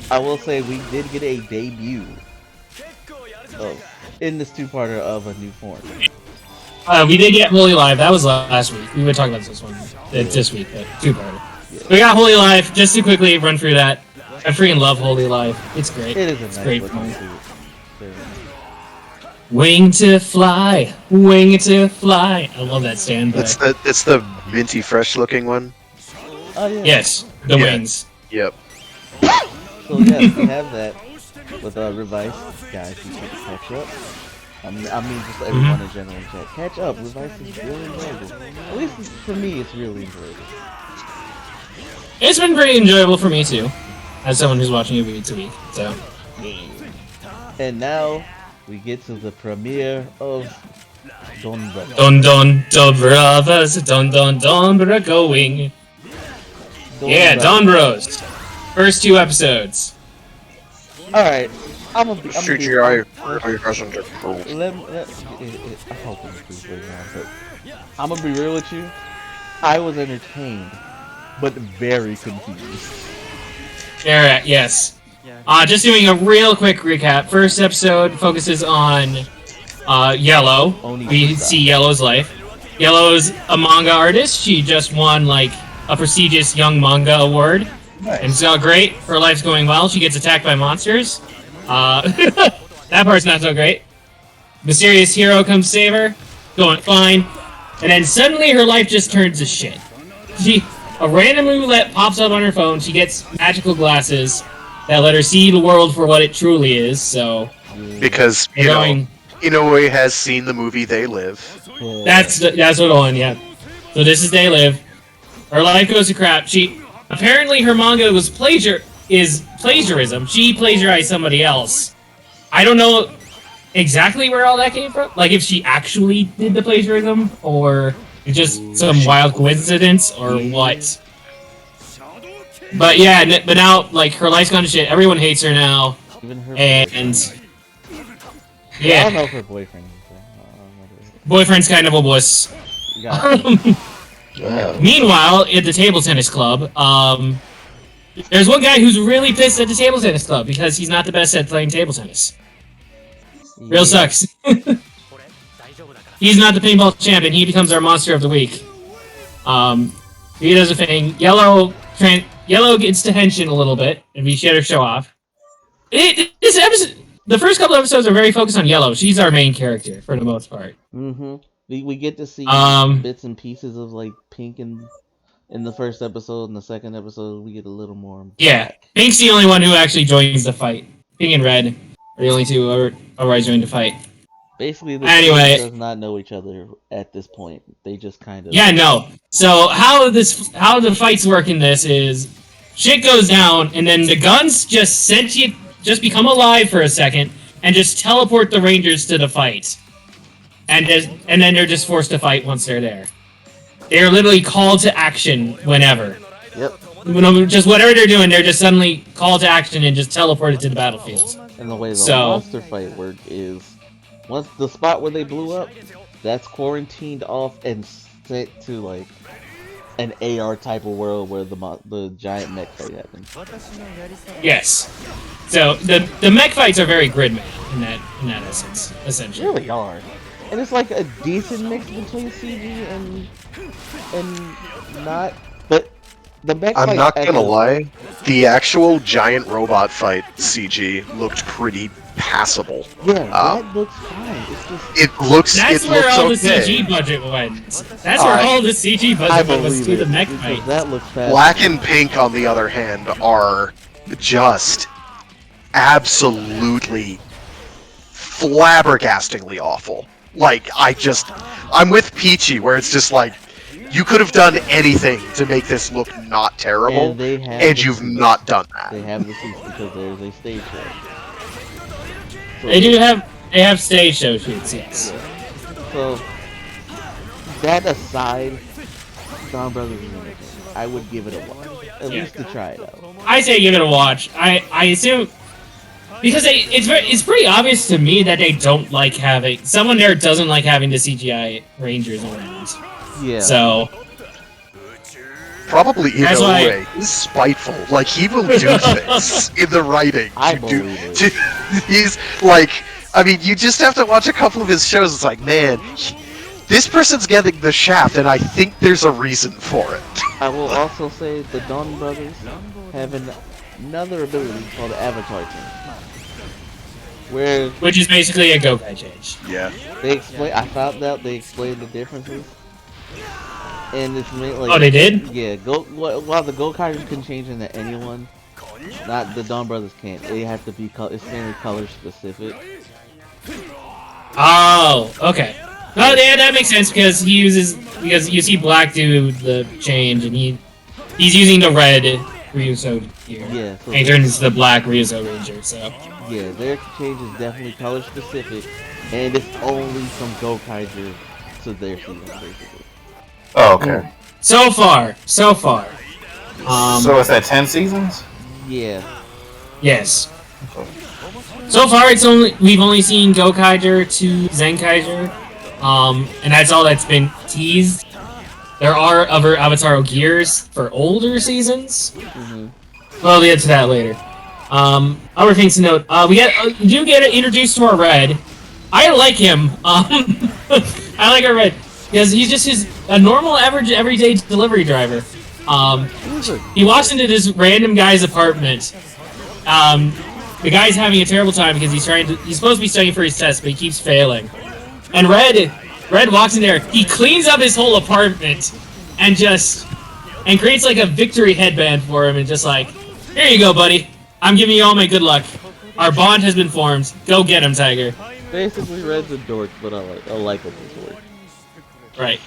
I will say we did get a debut in this two-parter of a new form. We did get Holy Live. That was last week. We would talk about this one this week, but two-parter. Yeah. We got Holy Live. Just to quickly run through that. I freaking love Holy Live. It's great. It is a It's nice great. looking suit. Wing to fly, wing to fly. I love that standby. It's the minty fresh looking one. Oh yeah. Yes, the Yeah. wings. Yep. So yes, we have that with Revice. Guys, you should catch up. I mean just everyone in general in chat. Catch up. Revice is really enjoyable. At least for me, it's really enjoyable. It's been pretty enjoyable for me too, as someone who's watching it week to week. So. And now we get to the premiere of Don Brothers. Don brothers, don we're going. Yeah, Don Bros. First two episodes. Alright, I'm gonna be. CGI doesn't get cool. I'm hoping it's pretty now, but I'm gonna be real with you. I was entertained, but very confused. Alright, yes. Just doing a real quick recap. First episode focuses on Yellow. We see Yellow's life. Yellow's a manga artist. She just won like a prestigious young manga award. Nice. And it's all great. Her life's going well. She gets attacked by monsters. That part's not so great. Mysterious hero comes save her. Going fine. And then suddenly her life just turns to shit. A random roulette pops up on her phone. She gets magical glasses that let her see the world for what it truly is. So Because Inoue has seen the movie They Live. that's what on, yeah. So this is They Live. Her life goes to crap. Apparently her manga was plagiarism. She plagiarized somebody else. I don't know exactly where all that came from. Like if she actually did the plagiarism, or it's just some wild coincidence, or what. But yeah, but now like her life's gone to shit. Everyone hates her now, Even her and I don't yeah, know if her boyfriend is there. boyfriend's kind of a wuss. Meanwhile, at the table tennis club, there's one guy who's really pissed at the table tennis club because he's not the best at playing table tennis. Real sucks. He's not the paintball champion. He becomes our monster of the week. He does a thing. Yellow gets to henshin a little bit, and we should show off. This episode, the first couple episodes are very focused on Yellow. She's our main character for the most part. Mm-hmm. We get to see bits and pieces of like Pink in the first episode. In the second episode, we get a little more. Yeah, Pink's the only one who actually joins the fight. Pink and Red are the only two who are always joined the fight. Basically, the Anyway, team does not know each other at this point. They just kind of. Yeah, no. So how the fights work in this is shit goes down, and then the guns just become alive for a second and just teleport the Rangers to the fight, and then they're just forced to fight once they're there. They're literally called to action whenever. Yep. Just whatever they're doing, they're just suddenly called to action and just teleported to the battlefield. And the way the monster fight work is, once the spot where they blew up, that's quarantined off and sent to like an AR type of world where the giant mech fight happens. Yes. So the mech fights are very Gridman in that essence, essentially. They really are. And it's like a decent mix between CG and not. But the mech I'm fight not gonna lie, the actual giant robot fight CG looked pretty passable. Yeah, that looks fine. It's just That's it where looks all okay. the CG budget went. That's where all the CG budget went, was to the mech fight. That looks fast. Black and Pink, on the other hand, are just absolutely flabbergastingly awful. Like, I'm with Peachy, where it's just like, you could have done anything to make this look not terrible, and you've not done that. They have the seats because there's a stage show. So, They have stage show shoots, yes. So that aside, Dawn Brothers is amazing. I would give it a watch, at least to try it out. I say give it a watch. I assume because it's pretty obvious to me that they don't like having someone there doesn't like having the CGI Rangers around. Yeah. So Probably in That's a why- way spiteful. Like he will do things in the writing. I to do, believe it. to- he's like, I mean, you just have to watch a couple of his shows. It's like, man, this person's getting the shaft, and I think there's a reason for it. I will also say the Dawn Brothers have another ability called Avatar Change, where which is basically a Gokai change. Yeah. they explain. I found out they explained the differences, and it's made like. Oh, they did? Yeah. While the Gokais can change into anyone, not the Dawn Brothers can't. They have to be it's mainly color specific. Oh, okay. Oh, yeah, that makes sense because because you see Black do the change and he's using the red Ryuso gear. Yeah. So And he turns into the black Ryuso Ranger, so. yeah, their change is definitely color specific, and it's only from Gokaiger to their season basically. Oh, okay. So far. So So it's at 10 seasons? Yeah. yes. So far, we've only seen Gokaiger to Zenkaiger, and that's all that's been teased. There are other Avatar gears for older seasons. Well, we'll get to that later. Other things to note: we do get introduced to our Red. I like him. I like our Red because he's just a normal, average, everyday delivery driver. He walks into this random guy's apartment. The guy's having a terrible time because he's supposed to be studying for his test, but he keeps failing. And Red walks in there, he cleans up his whole apartment, and creates like a victory headband for him, and just like, here you go, buddy. I'm giving you all my good luck. Our bond has been formed. Go get him, Tiger. Basically, Red's a dork, but a likable dork. Right.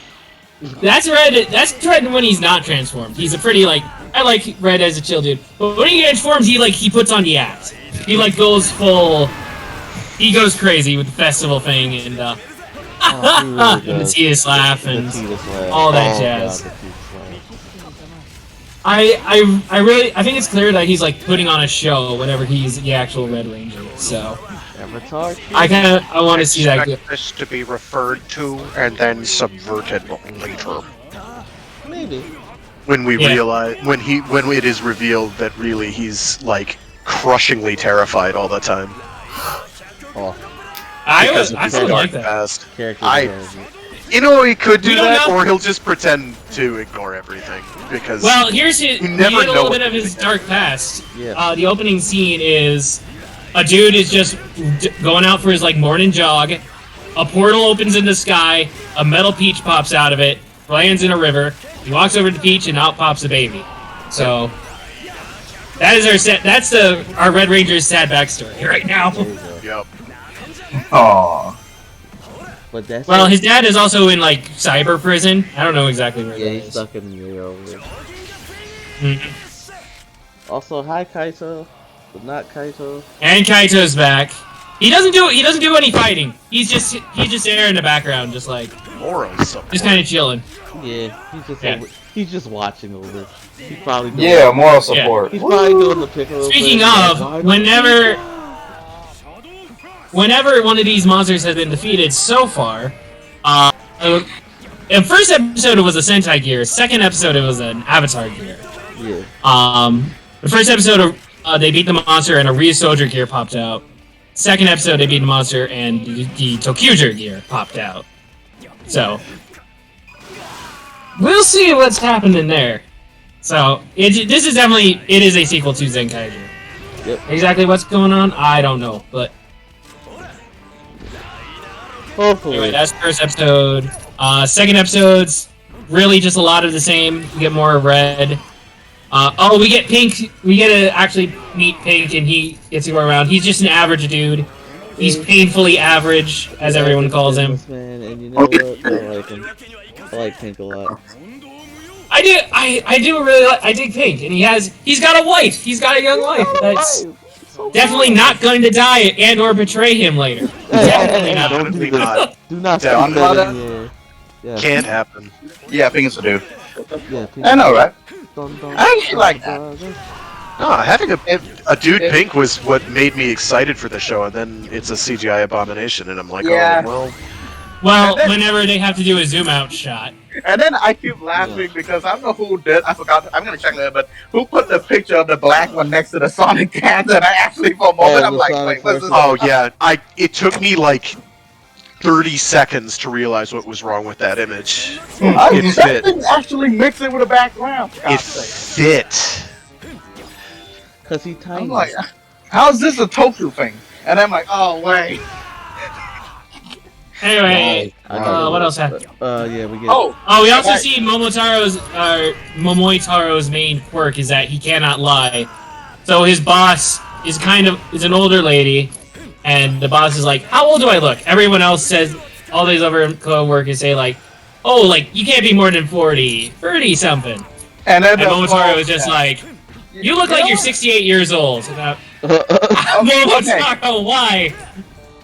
That's Red when he's not transformed. He's a pretty I like Red as a chill dude. But when he transforms, he puts on the act. He goes full. He goes crazy with the festival thing and Really the Titus laugh and The Titus laugh. all that Oh, jazz. God, the Titus laugh. I think it's clear that he's putting on a show whenever he's the actual Red Ranger. So Avatar. I want to see that. Expect this to be referred to and then subverted later. Maybe. When we Yeah. realize when it is revealed that really he's crushingly terrified all the time. Oh, I Because of I his still dark like that. past. character I- development. You know, he could We do don't that, know. or he'll just pretend to ignore everything because. Well, here's his. You We never get a know little what bit of to his think. dark past. Yeah. The opening scene is a dude is just going out for his morning jog. A portal opens in the sky. A metal peach pops out of it. Lands in a river. He walks over to the peach, and out pops a baby. So that is our set. That's our Red Ranger's sad backstory right now. There you go. Yep. Aww. But that's Well, his dad is also in cyber prison. I don't know exactly where yeah, that he's is. stuck in the air over there. Mhm. Also, hi Kaito, but not Kaito. And Kaito's back. He doesn't do any fighting. He's just there in the background, just Moral support. just kind of chilling. Yeah, Yeah. he's just watching over. He's probably doing, Yeah, moral support. He's probably doing the Piccolo Speaking thing, of, like, whenever one of these monsters has been defeated so far, in first episode it was a Sentai gear. Second episode it was an Avatar gear. yeah, The first episode they beat the monster and a Ryu Soldier gear popped out. Second episode they beat the monster and the Tokyuger gear popped out. So we'll see what's happening there. So this is definitely it is a sequel to Zenkaiger. Yep. Exactly what's going on, I don't know, but hopefully. anyway, that's the first episode. Second episode's really just a lot of the same. We get more Red. We get Pink. We get to actually meet Pink, and he gets to go around. He's just an average dude. He's painfully average, as everyone calls him. Man, and you know what? I like him. I like Pink a lot. I do really like. I dig Pink, and he's got a wife. He's got a young wife. That's So definitely not going to die and or betray him later. Definitely not. Don't do Definitely that. not. Do not speak Don't that bother. in the air. Yeah. Can't happen. Yeah, Pink dude. Yeah, I know, right? Don't, I actually like that. No, having a dude pink was what made me excited for the show, and then it's a CGI abomination, and I'm like, Yeah. oh, well. Well, whenever they have to do a zoom out shot. And then I keep laughing because I don't know who did. I forgot. I'm gonna check later. But who put the picture of the black one next to the Sonic cans? And I actually, for a moment, I'm the like, Sonic wait, what's this? Oh, yeah. It took me like 30 seconds to realize what was wrong with that image. It That fit. thing actually mixed it with a background. It God's sake. fit. Cause he tiny. I'm like, how's this a Toku thing? And I'm like, oh wait. Anyway, I know. what else happened? Yeah, we get. Oh, we also see Momotaro's main quirk is that he cannot lie. So his boss is an older lady, and the boss is like, "How old do I look?" Everyone else says, all these other co-workers say like, "Oh, like you can't be more than 40 something." And then And Momotaro is just like, "You look like you're 68 years old." And Momotaro, why?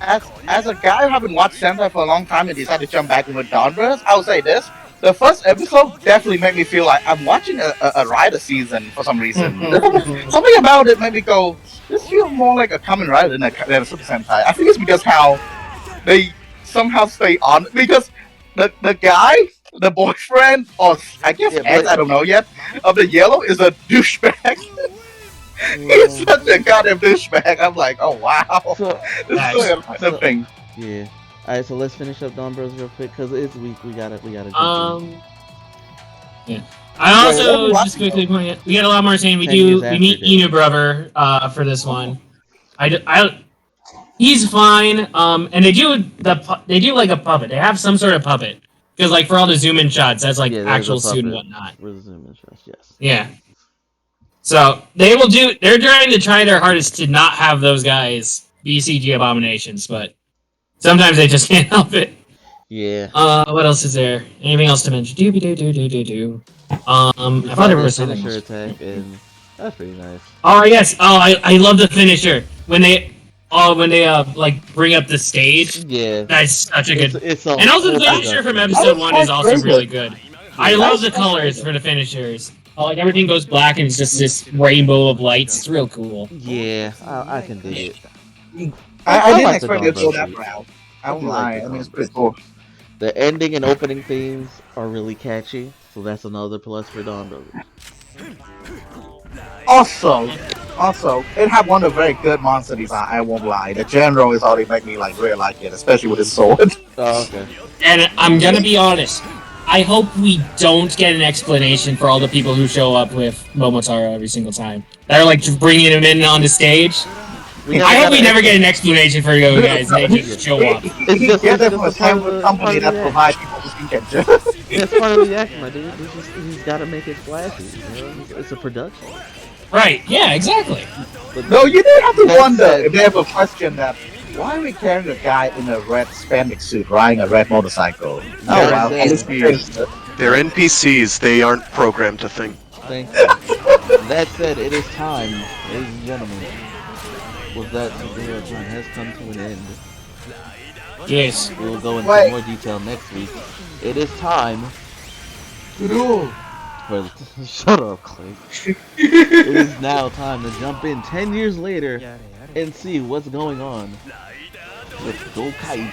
As a guy who haven't watched Sentai for a long time and decided to jump back in with Donbras, I would say this. The first episode definitely made me feel like I'm watching a Rider season for some reason. Something about it made me go, this feels more like a Kamen Rider than a Super Sentai. I think it's because how they somehow stay on, because the guy, the boyfriend, or I guess ex, I don't know yet, of the yellow is a douchebag. He's such a goddamn douchebag. I'm like, oh wow. So, This is a random thing. yeah. Alright, so let's finish up Don Bros real quick because it's week. We gotta. Yeah. I also just quickly point out, we got a lot more saying. We meet Inu Brother for this one. He's fine. And they do like a puppet. They have some sort of puppet because like for all the zoom in shots, that's like actual suit and whatnot. For the zoom in shots, yes. Yeah. So they're trying their hardest to not have those guys be CG abominations, but sometimes they just can't help it. Yeah. What else is there? Anything else to mention? I thought there was something finisher else. attack, and that's pretty nice. Oh yes. Oh, I love the finisher when they like bring up the stage. Yeah. That's such a good. And also the finisher from episode 1 is also really good. I love the colors for the finishers. Like everything goes black and it's just this rainbow of lights. It's real cool. Yeah, I can dig it. I didn't like expect the it to go Don that Bros. route. I won't I lie. like I the mean, it's Don pretty Bros. cool. The ending and opening themes are really catchy, so that's another plus for Don Brothers. Also, it had one of the very good monster design. I won't lie. The general is already making me like really like it, especially with his sword. Oh, okay. And I'm gonna be honest. I hope we don't get an explanation for all the people who show up with Momotaro every single time. That are like just bringing him in on the stage. I hope we never get an explanation for those guys. They just show up. It's just Yeah, it's that's just a a part of the company that act. provides people with Pikachu. Yeah, it's part of the act, my dude. He's got to make it flashy. You know? It's a production. Right? Yeah, exactly. But No, you do have to that wonder said- if they have a question that why are we carrying a guy in a red spandex suit riding a red motorcycle? Oh wow, That it's said- They're NPCs. They aren't programmed to think. Thank you. That said, it is time, ladies and gentlemen. With that superhero time has come to an end. Yes. We will go into Wait. more detail next week. It is time Ooh. for shut up, Clay. It is now time to jump in 10 years later and see what's going on with Gokaijo.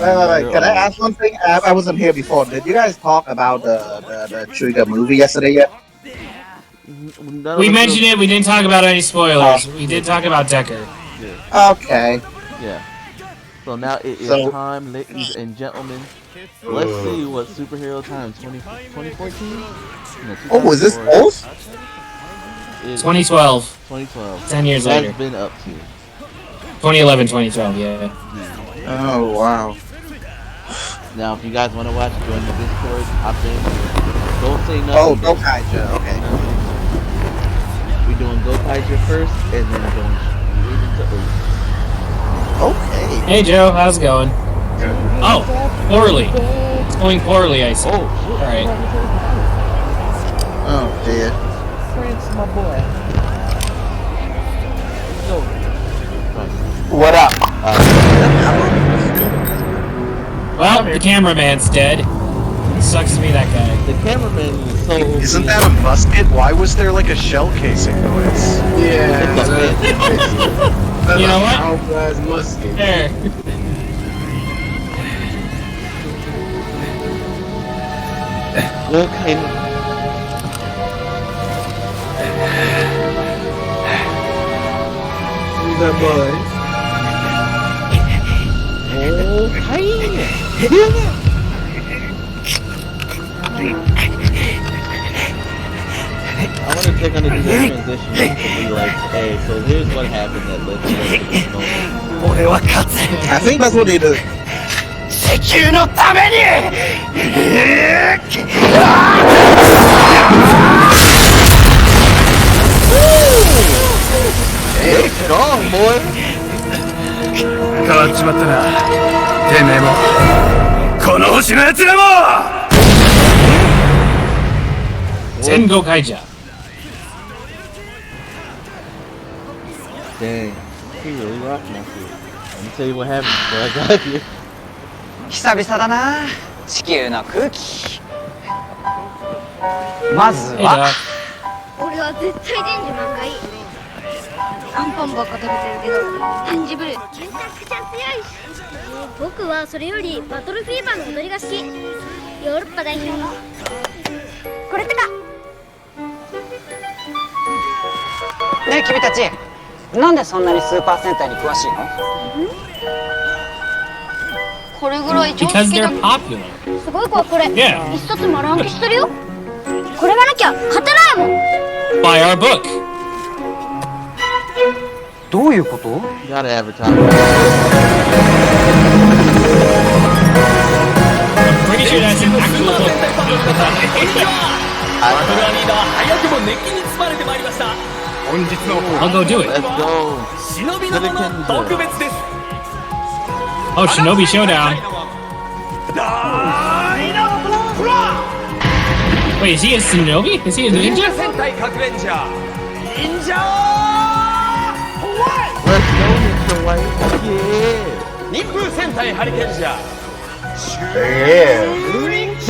Wait. Can I ask one thing? I wasn't here before. Did you guys talk about the Trigger movie yesterday yet? We mentioned it. We didn't talk about any spoilers. We did talk about Decker. Okay. Yeah. So now it is So- time, ladies and gentlemen. Let's see what superhero time 2014? No, Oh, is this 2004 old? is 2012. 2012. 10 years Has later. been up to. 2011, 2012. Yeah. Oh wow. Now, if you guys want to watch, join the Discord. Hop in. Don't say nothing. Oh, Gokaiger. Okay. We're doing Gokaiger first, and then going straight into Earth. Okay. Hey Joe, how's it going? Oh, poorly. It's going poorly, I see. Oh, shit. Alright. Oh dear. Prince, my boy. Yo, What up? Well, the cameraman's dead. Sucks to be that guy. The cameraman is so. Isn't that a musket? Why was there like a shell casing noise? Yeah, You know what? Outlast musket. There. Okay. Who's that boy? I want to take on the transition to be like, hey, so here's what happened that led to this moment. I think that's what they do. Hey, strong boy. 変わっちまったな。てめえもこの星の奴らも。Sengo Kaija. Dang, he really rocking that shit. Let me tell you what happened before I got here. 久々だな地球の空気まず Hey, は Doc. 俺は絶対デンジマンがいいアンパンばっか食べてるけどデンジブルめちゃくちゃ強いし僕はそれよりバトルフィーバーの踊りが好きヨーロッパ代表のこれとかねえ君たちなんでそんなにスーパー戦隊に詳しいのこれぐらい常 Because 識だ they're もん popular. すごい子これ Yeah. 一冊丸暗記してるよこれがなきゃ勝てないもん Buy our book. どういうこと You gotta advertise. I'm pretty sure that's an actual book. 本日の I'll go do it. Let's go. 忍びの者特別です。 Oh, Shinobi Showdown. Wait, is he a Shinobi? Is he a 忍者 ninja? 戦隊核レンジャー忍者 Let's go, Mr. White. Yeah. 忍風戦隊ハリケンジャー Yeah. 手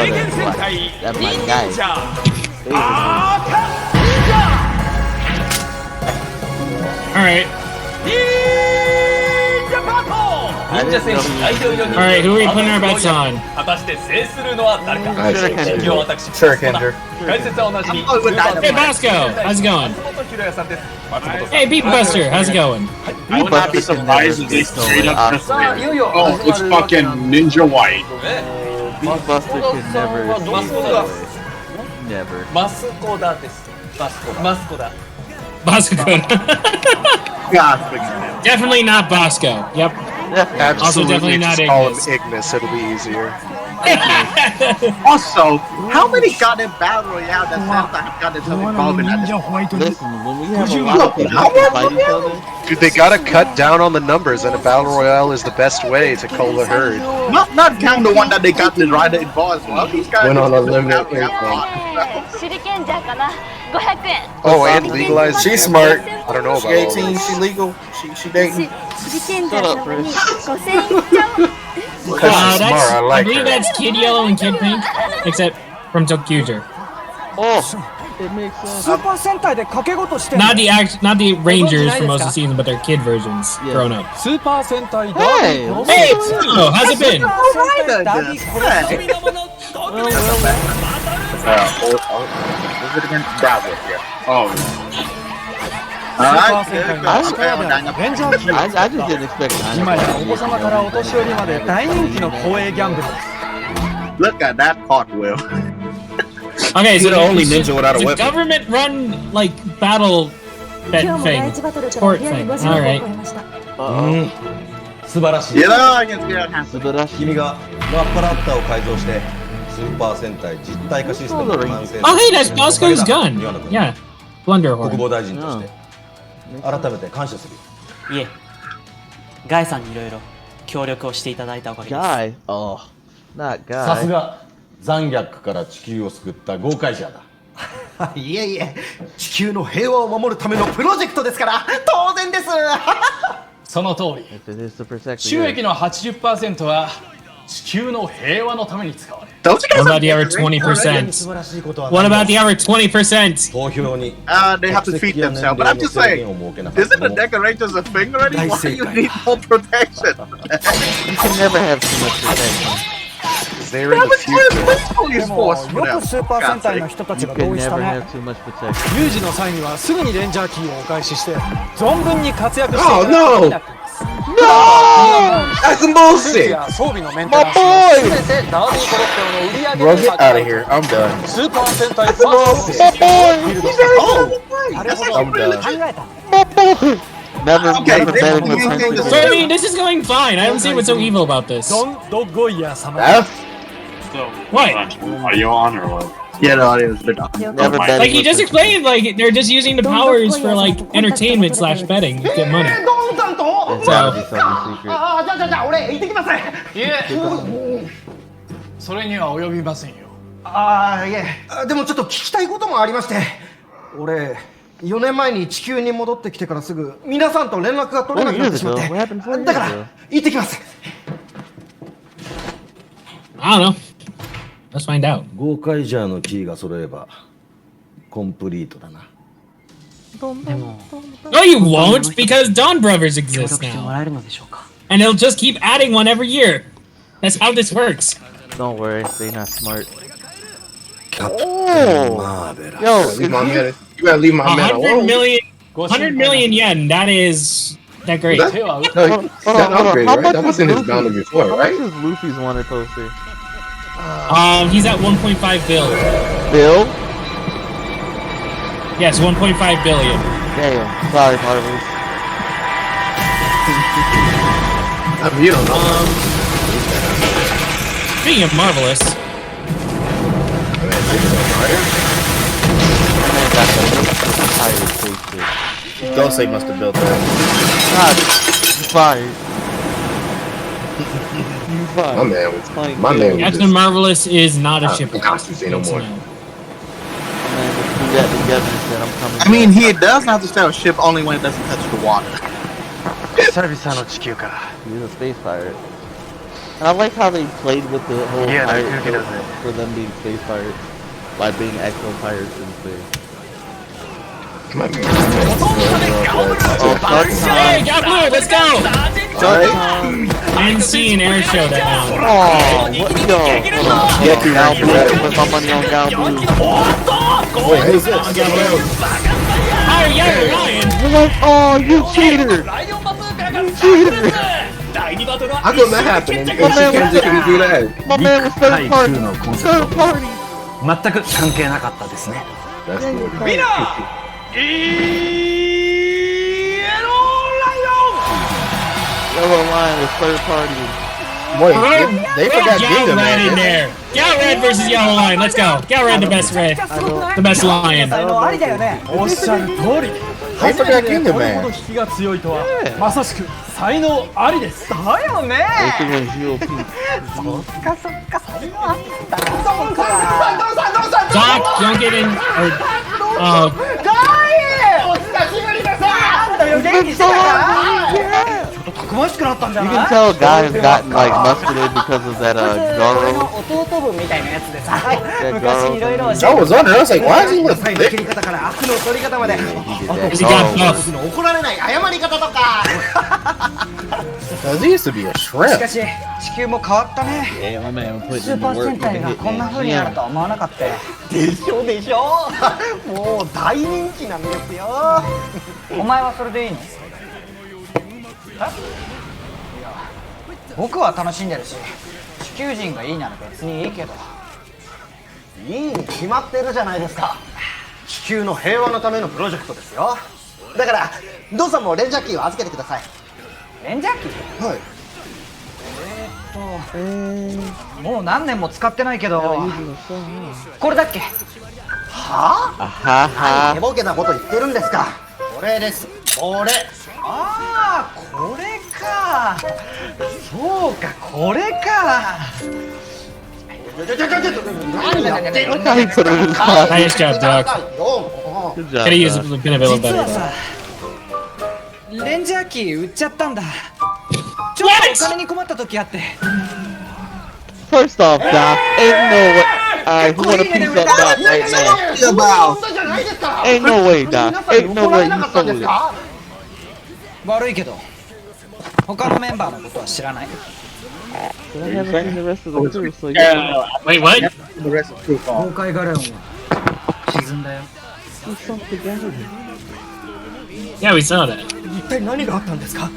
裏剣戦隊忍 That's my guy. 者 Favorite. 赤忍 Alright. 者パート忍者戦士大量4人 Alright, who are we putting our bets on? 果たして制するのは誰か Shuriken. 実況は私 Shuriken. 解説はおなじみ Hey, Bosco! How's it going? 松本ひろやさんです松本さん Hey, Beatbuster! How's it going? I would not be surprised if they straight up just さあいよいよ oh, it's fucking Ninja White. Beatbuster could never. マスコダ Never. マスコダですマスコダ Bosco good. Definitely not Bosco. Yep. Also definitely Absolutely, not just call him Ignis. Ignis. It'll be easier. Also, how many goddamn battle royale that Santa have got themselves involved in at this Listen, when we have a lot of people who fight each other, Dude, they gotta cut down on the numbers, and a battle royale is the best way to cull the herd. Not count the one that they got the rider involved. Well, these guys Went on a just limit battle royale. anything. 手裏剣じゃかな500円 Oh, and legalize. She's smart. I don't know She about all 18. this. She legal. She dating. 手裏剣じゃかなに5000円いっちゃう Because she's smart, I I like believe her. that's Kid Yellow and Kid Pink, except from Tokyuger. oh, it makes sense. スーパー戦隊で賭け事して Not the Rangers for most of the season, but their kid versions Yeah. grown up. スーパー戦隊 Hey, Hey, Tsuno, how's it been? Was it against Bravo? Yeah. Oh, Alright. I just didn't expect that. 今やお子様からお年寄りまで大人気の公営ギャンブル Look at that cartwheel. Okay, so You're the only it's ninja without a a weapon. government-run like battle bet thing, sport thing. All right. 素晴らしい You know, I can see that happen. 素晴らしい。君がマッパラッターを改造してスーパー戦隊実体化システムを完成 Oh, hey, that's Bosco's gun. Yeah, 国 Blunderhorn. 防大臣として改めて感謝する。いえガイさんにいろいろ協力をしていただいたおかげです Guy. Oh, not guy. さすが残虐から地球を救った豪快者だ。いえいえ、地球の平和を守るためのプロジェクトですから当然です。その通り。 If it is to protect the 収 Earth. 益の 80% は地球の平和のために使われる。 Don't you What guys about the other 20%? What about the other 20%? 投票に they have to feed themselves. But I'm just saying, isn't the decorators a thing already? Why do you need more protection? You can never have too much protection. They're in the future. Police force for よ them. くスーパー戦隊の人たち You が can 同意した never ね have too much protection. 有事の際にはすぐにレンジャーキーをお返しして存分に活躍して Oh いただくことに no! なっています No! That's some 施設 bullshit! や装備のメンテナンスも全てダービーコロッセオの売り上げ Bro, に get 賄 out う of here. I'm done. スーパー戦隊ファースト I'm done. 考えたの Never, Okay, never they- bet in the they- country. So I mean, this is going fine. I don't see what's so evil about this. ドン・ドッゴイヤー様 What? Are you on or what? Yeah, no, it is. But Never bet Like in he the just country. explained, like they're just using the powers for like entertainment slash betting to get money. ドンさんと It's gotta be something secret. じゃあ俺行ってきます。いえそれには及びませんよいえ、でもちょっと聞きたいこともありまして、俺4年前に地球に戻ってきてからすぐ皆さんと連絡が取れなくなってしまって、 What happened 4 years だから ago? 行ってきます。 I don't know. Let's find out. ゴーカイジャーのキーが揃えばコンプリートだな。 No, you won't, because Dawn Brothers exist 協力しても now, らえるのでしょうか and they'll just keep adding one every year. That's how this works. Don't worry, they not smart. キャプテンマーベラ。 Yo, Leave my man. You gotta leave my man 100 alone. million, 100 million yen. That is that great. That- 手は打っ No, he got an upgrade, How right? much That is wasn't his Luffy? bounty before, How right? much is Luffy's wanted poster? He's at 1.5 bill. Bill? Yes, 1.5 billion. Damn. Sorry, Marvelous. I mean, you don't know. Speaking of marvelous, Don't say must have built that. God, you fired. You fired. My man was. Like, My man was. Captain Marvelous is not a ship. Costume say no more. Man, let's do that together and said I'm coming I mean, back. he does have to stay on ship only when it doesn't touch the water. 久々の地球か。 He's a space pirate. And I like how they played with the whole Yeah, pirate they thing does it. for them being space pirates by being actual pirates in space. My man. Oh, Shark Hey, Time. got blue. Let's go. Shark Time. NC and air show that now. Oh, what? Yo, hold on. Yeah, dude, Gal Blue. Put my money on Gal Blue. Wait, who's this? Oh yeah, Ryan. What? Oh, you cheater! You cheater! How come that happened? And she can't just do that. My man was third party. Third party. 全く関係なかったですね。 That's what. Yellow Lion was third party. Wait, they forgot Gal Ginga, Red in man. there. Gal Red versus Yellow Lion. Let's go. Gal Red, the best red, the best lion. 才能ありだよねおっしゃる通り They forgot これ Ginga, ほど man. 引きが強いとはまさしく才能ありですだよね Basically when GOP. そっかそっか才能あったか Doc, don't get in. Or, たくましくなったんじゃ You ない can tell Guy has gotten like muscular because of that 俺 Garo. の弟分みたいなやつでさ That 昔いろいろ I was wondering. I was like, why is he 野 look 菜の thick? 切り方から悪の取り方まで He did that He got Garo. buff. の怒られない謝り方とか Cause he used to be a し shrimp. かし地球も変わったね Yeah, my man was ス putting ー in パ the ー work 戦隊 like a がこんな hitman. 風になるとは思わなかったよでしょでしょもう大人気なんですよお前はそれでいいの僕は楽しんでるし地球人がいいなら別にいいけどいいに決まってるじゃないですか地球の平和のためのプロジェクトですよだからドンさんもレンジャーキーを預けてくださいレンジャーキーはいもう何年も使ってないけどこれだっけはあ Ha 寝 ha. ぼけなこと言ってるんですかこれですこれああこれかそうかこれか何やってるんだ He put it in his pocket. Nice job, Doc. Good job. Could have used Doc. a bit of a little 実は better. さレンジャーキー売っちゃったんだちょっとお金に困った時あって First off, Doc, ain't no way. Alright, who wanna piece up Doc right now? Ain't no way, Doc. Ain't no way you sold it. 悪いけど他のメンバーのことは知らない But I haven't seen the rest of the crew, so you Wait, what? The rest of the crew 崩 phone. 壊ガレオンは沈んだよ we sunk together. Yeah, we saw that. 一体何があったんですか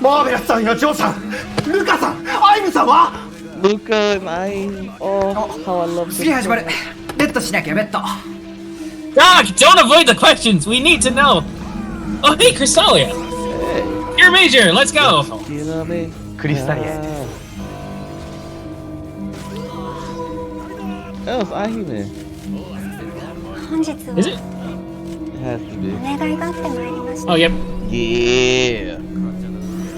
マーベラスさんやジョーさんルカさんアイムさんは Luca and I, oh, how I love 次始まる them. ベッドしなきゃベッド Doc, don't avoid the questions. We need to know. Oh, hey, Crystalia. You're major. Let's go. You know what I mean? クリスタリエ That was Ahiman. 本日 Is は it? It has to be. お願いがあってまいりました Oh, yep. Yeah.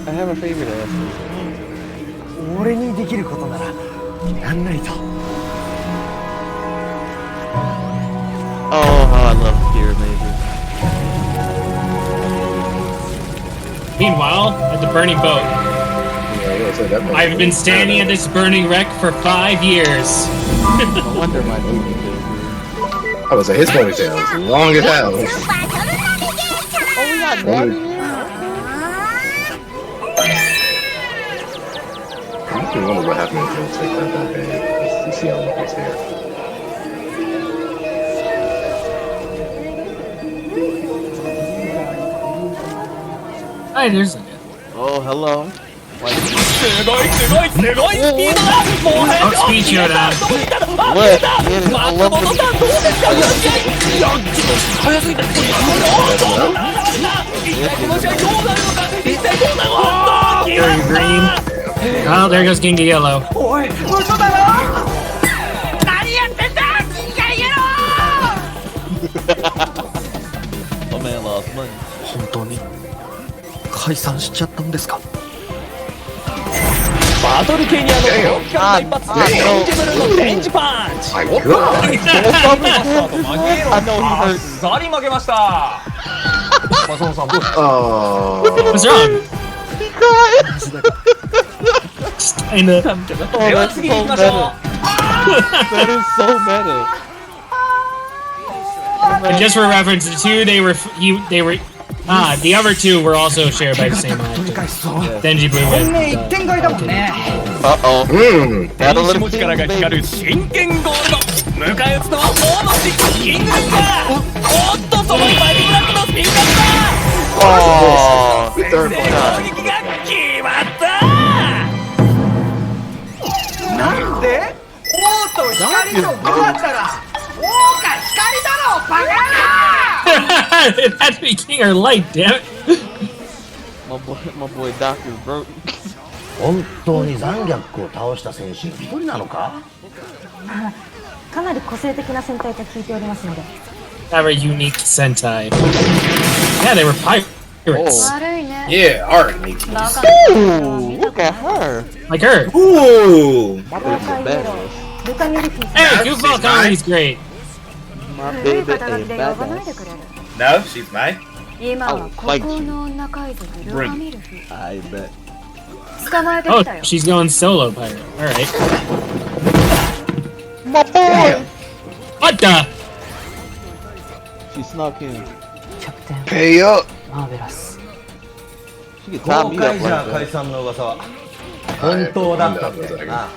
I have a favorite ass. 俺にできることならやんないと Oh, how I love Spirit Major. Meanwhile, at the burning boat, I've been standing at this burning wreck for 5 years. No wonder my baby did. I was like, his ponytail is long as hell. Oh, we got Daddy here? I actually wonder what happened to him take that bad. You see how long his hair. Hi, there's. Oh, hello. Like, Oh, speed showdown. what? Yeah, I love Very green. Oh, there goes King Yellow. おい嘘だろ何やってんだ金が言えろ My man lost money. 本当に解散しちゃったんですかバトル系にAh, 一発インジブルのレンジパンチ My God. I know he hurt. ザリ負けましたマソンさんどうした Oh. What's wrong? He cried. Kinda. Oh, that's so meta. That is so meta. And just for reference, the two they were the other two were also shared by the same actor. Denji Blue 本命 and 一点買いだもんね Uh-oh. Mm. That'll let him 力が光る真剣ゴールド迎え撃つのは大野シキングですかおっとそのファイブブラックのスピンカッ Oh. ー Third タ one. ー攻撃が決まったなんで王と光と5だったら王か光だろバカ It had to be King or Light, damn it. My boy Doc is broke. 本当に残虐を倒した戦士が一人なのかかなり個性的な戦隊と聞いておりますので Have a unique Sentai. Yeah, they were pirates. Yeah, alright, me too. Ooh, look at her. Like her. Ooh. My baby's a badass. Hey, Goofball Comedy's great. My baby is badass. No, she's mine. 今は孤高の女海賊ルカミルフ I bet. 捕まえて Oh, きたよ she's going solo pirate. Alright. My boy! What the? She snuck in. Pay up. マーベラス She could tie 公 me 開 up じゃ like 解 that. 散の噂は本当だったんだよな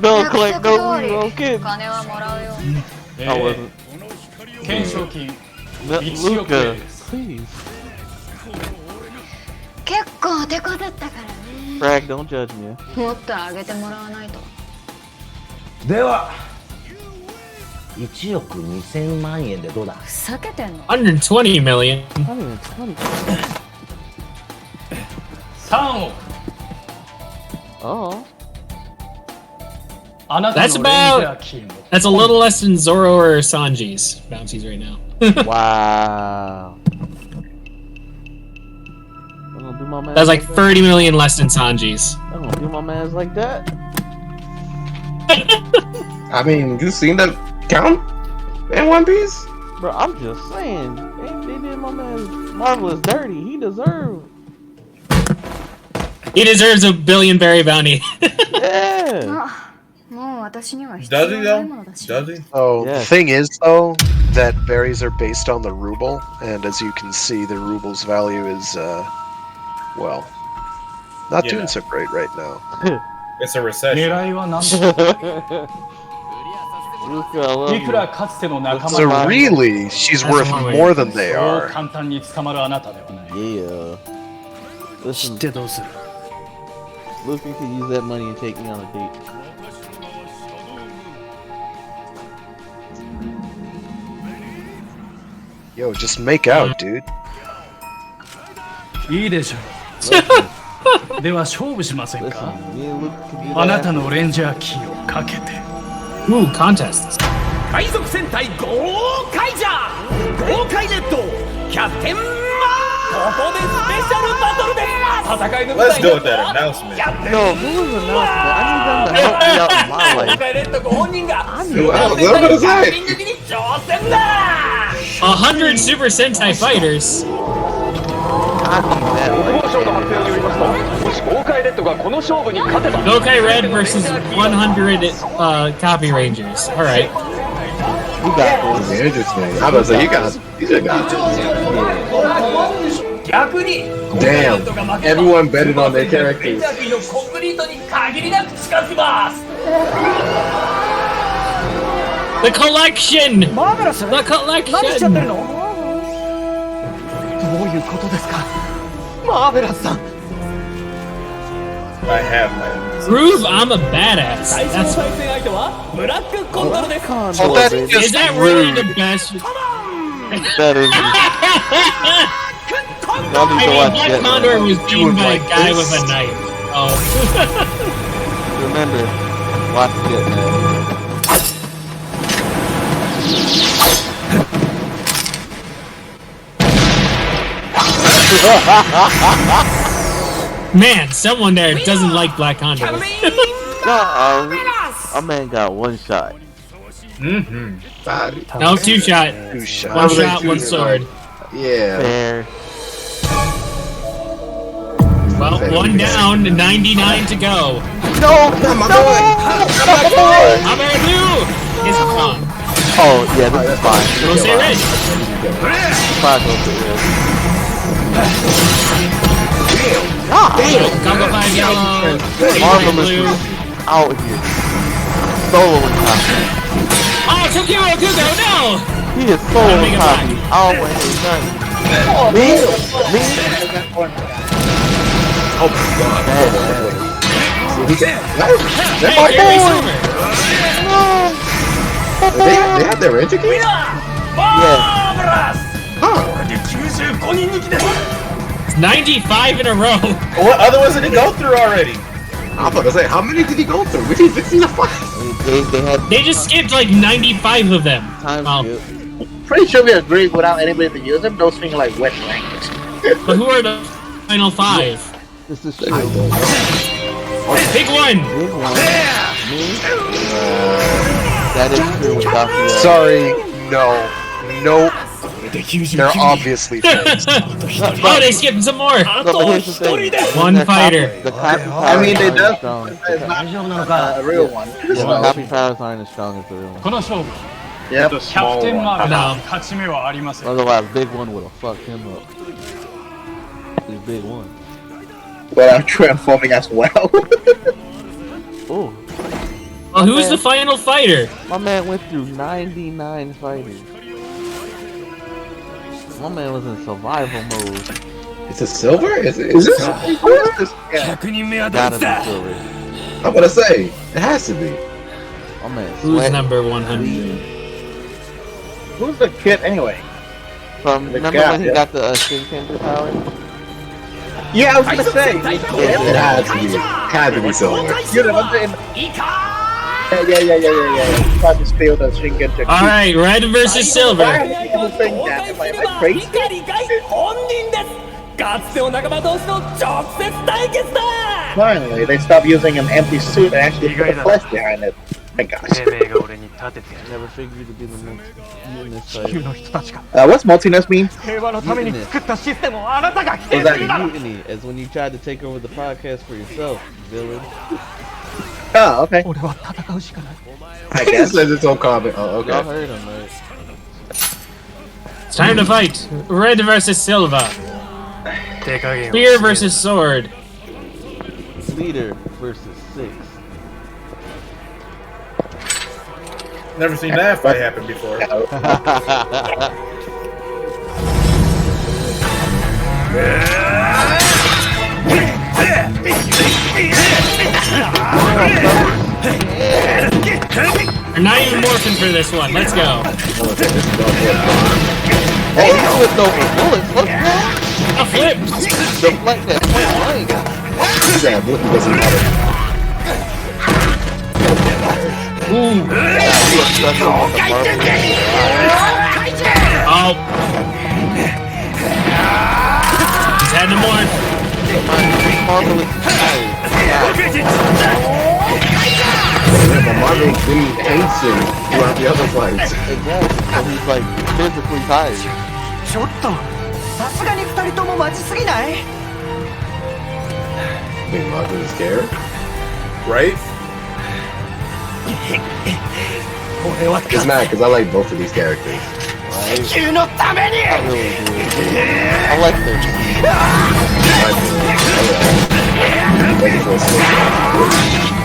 No, Click, no, we were kids. 金はもらうよ I wasn't. 懸賞金 Luca, please. 結構手こずったからね Frag, don't judge me. もっと上げてもらわないとでは1億2000万円でどうだふざけてんの120 million. 3億 Oh. あなた That's のレンジャ about. ーキーの That's a little less than Zoro or Sanji's bounties right now. Wow. I'm gonna do my man. That's like 30 million less than Sanji's. I'm gonna do my man's like that. I mean, you seen that count in One Piece? Bro, I'm just saying. They did my man Marvelous dirty. He deserved. He deserves a billion berry bounty. Yeah. Does he though? Does he? Oh, Yes. the thing is, though, that berries are based on the ruble, and as you can see, the ruble's value is, well, not Yeah. doing so great right now. It's a recession. Luffy, I love you. So really, she's That's worth one way. more than they are. Yeah. Listen, Luffy could use that money and take me on a date. Yo, just make out, dude. いいでしょう。では勝負しませんか Me and Luffy could do あな that. たのレンジャーキーをかけて Ooh, contests. 海賊戦隊豪快じゃ豪快ネットキャプテンマーここでスペシャルバトルです戦いの舞 Let's 台 go with that announcement. キャプテン Yo, who was announcing that? I need them to help me out in my 豪 life. 快ネットご本人が Well, what am I gonna say? 人抜きに挑戦だ 100 Super Sentai fighters. I need that. 国防省の発表によりますともし豪快ネットがこの勝負に勝てば Gokai Red versus 100 Copy Rangers. All right. You got this. Interesting. I was like, you just got this. 逆に Damn. Everyone betted on their characters. レンジャーキーのコンプリートに限りなく近づきます The collection. マーベラス The 何しちゃってる collection. のどういうことですかマーベラスさん I have my. Prove I'm a badass. 最初の That's 対戦相手はブラックコントロです Condor, Oh, that's baby. just is that really the rude. best? That is. Y'all I need to mean, watch Black that. Condor was beaten by a like guy this. with a knife. Oh. Remember, watch it, man. Man, someone there doesn't like Black Condor. A man got one shot. Mm-hmm. No, two shot. Two shots. One shot, one sword. Yeah. Fair. Well, one down, 99 to go. No, Not my boy. Not my boy. Amerdu is gone. Oh, yeah, this is fine. Go say red. Fine, go say red. Congo 5 yellow. Marvelous Blue. is out here. Soloing copy. Oh, Tokyo Kugo, no! He is soloing copy. Oh, my God. Me? Oh my god. That's Hey, my Gary boy. Silver. They have their entity? Yeah. Huh. 95人抜きです It's 95 in a row. What other ones did he go through already? I'm about to say, how many did he go through? We didn't even see the fight. They had They just skipped like 95 of them. time Oh. skip. Pretty sure we agree without anybody to use them. Those things like wet blankets. But who are the final 5? This is true. Big one! Big one. Me? That is true with Kakuya. Sorry, no. Nope. They're obviously friends. Oh, they skipped some more. No, but here's the thing. One The fighter. The copy I mean, they powers aren't does. as strong. It's not a real one. Yeah, the copy powers aren't as strong as the real one. この勝負 Yep. キャプテンマーベラ No. ス勝ち目はありません Otherwise, Big One would have fucked him up. He's Big One. But I'm transforming as well. Oh, Well, who's the final fighter? my man went through 99 fighters. My man was in survival mode. It's a silver? Is this? Who is this? 100人目はどい Gotta つ be だ silver. I'm gonna say, it has to be. My man Who's sweat. number 100? Who's the kid anyway? From The remember guy, when he yeah. got the Shinkansen power? Yeah, I was gonna say. It has to be. Had to be silver. You remember in? Yeah. Tried to steal the Shinkansen. Alright, red versus silver. Why are people saying that? Am I crazy? 理解本人ですかつての仲間同士の直接対決だ Finally, they stopped using an empty suit and actually put a flesh behind it. My gosh. Never figured you to be the mutinous type. What's multiness mean? Mutiny, as when you tried to take over the podcast for yourself, villain. Oh, okay. I guess says its own comment. Oh, okay. Y'all heard him, right? It's time to fight. Red versus Silva. Spear versus sword. Leader versus 6. Never seen that fight happen before. We're not even morphing for this one. Let's go. Hey, he flipped over bullets. Let's go. A flip. Deflect that point blank. That bullet doesn't matter. Ooh. Oh. He's had no more. Marvel didn't tension throughout the other fights. Exactly. So he's like physically tired. Wait, Marvel is scared? Right? It's mad because I like both of these characters. Right? I really do. I like them.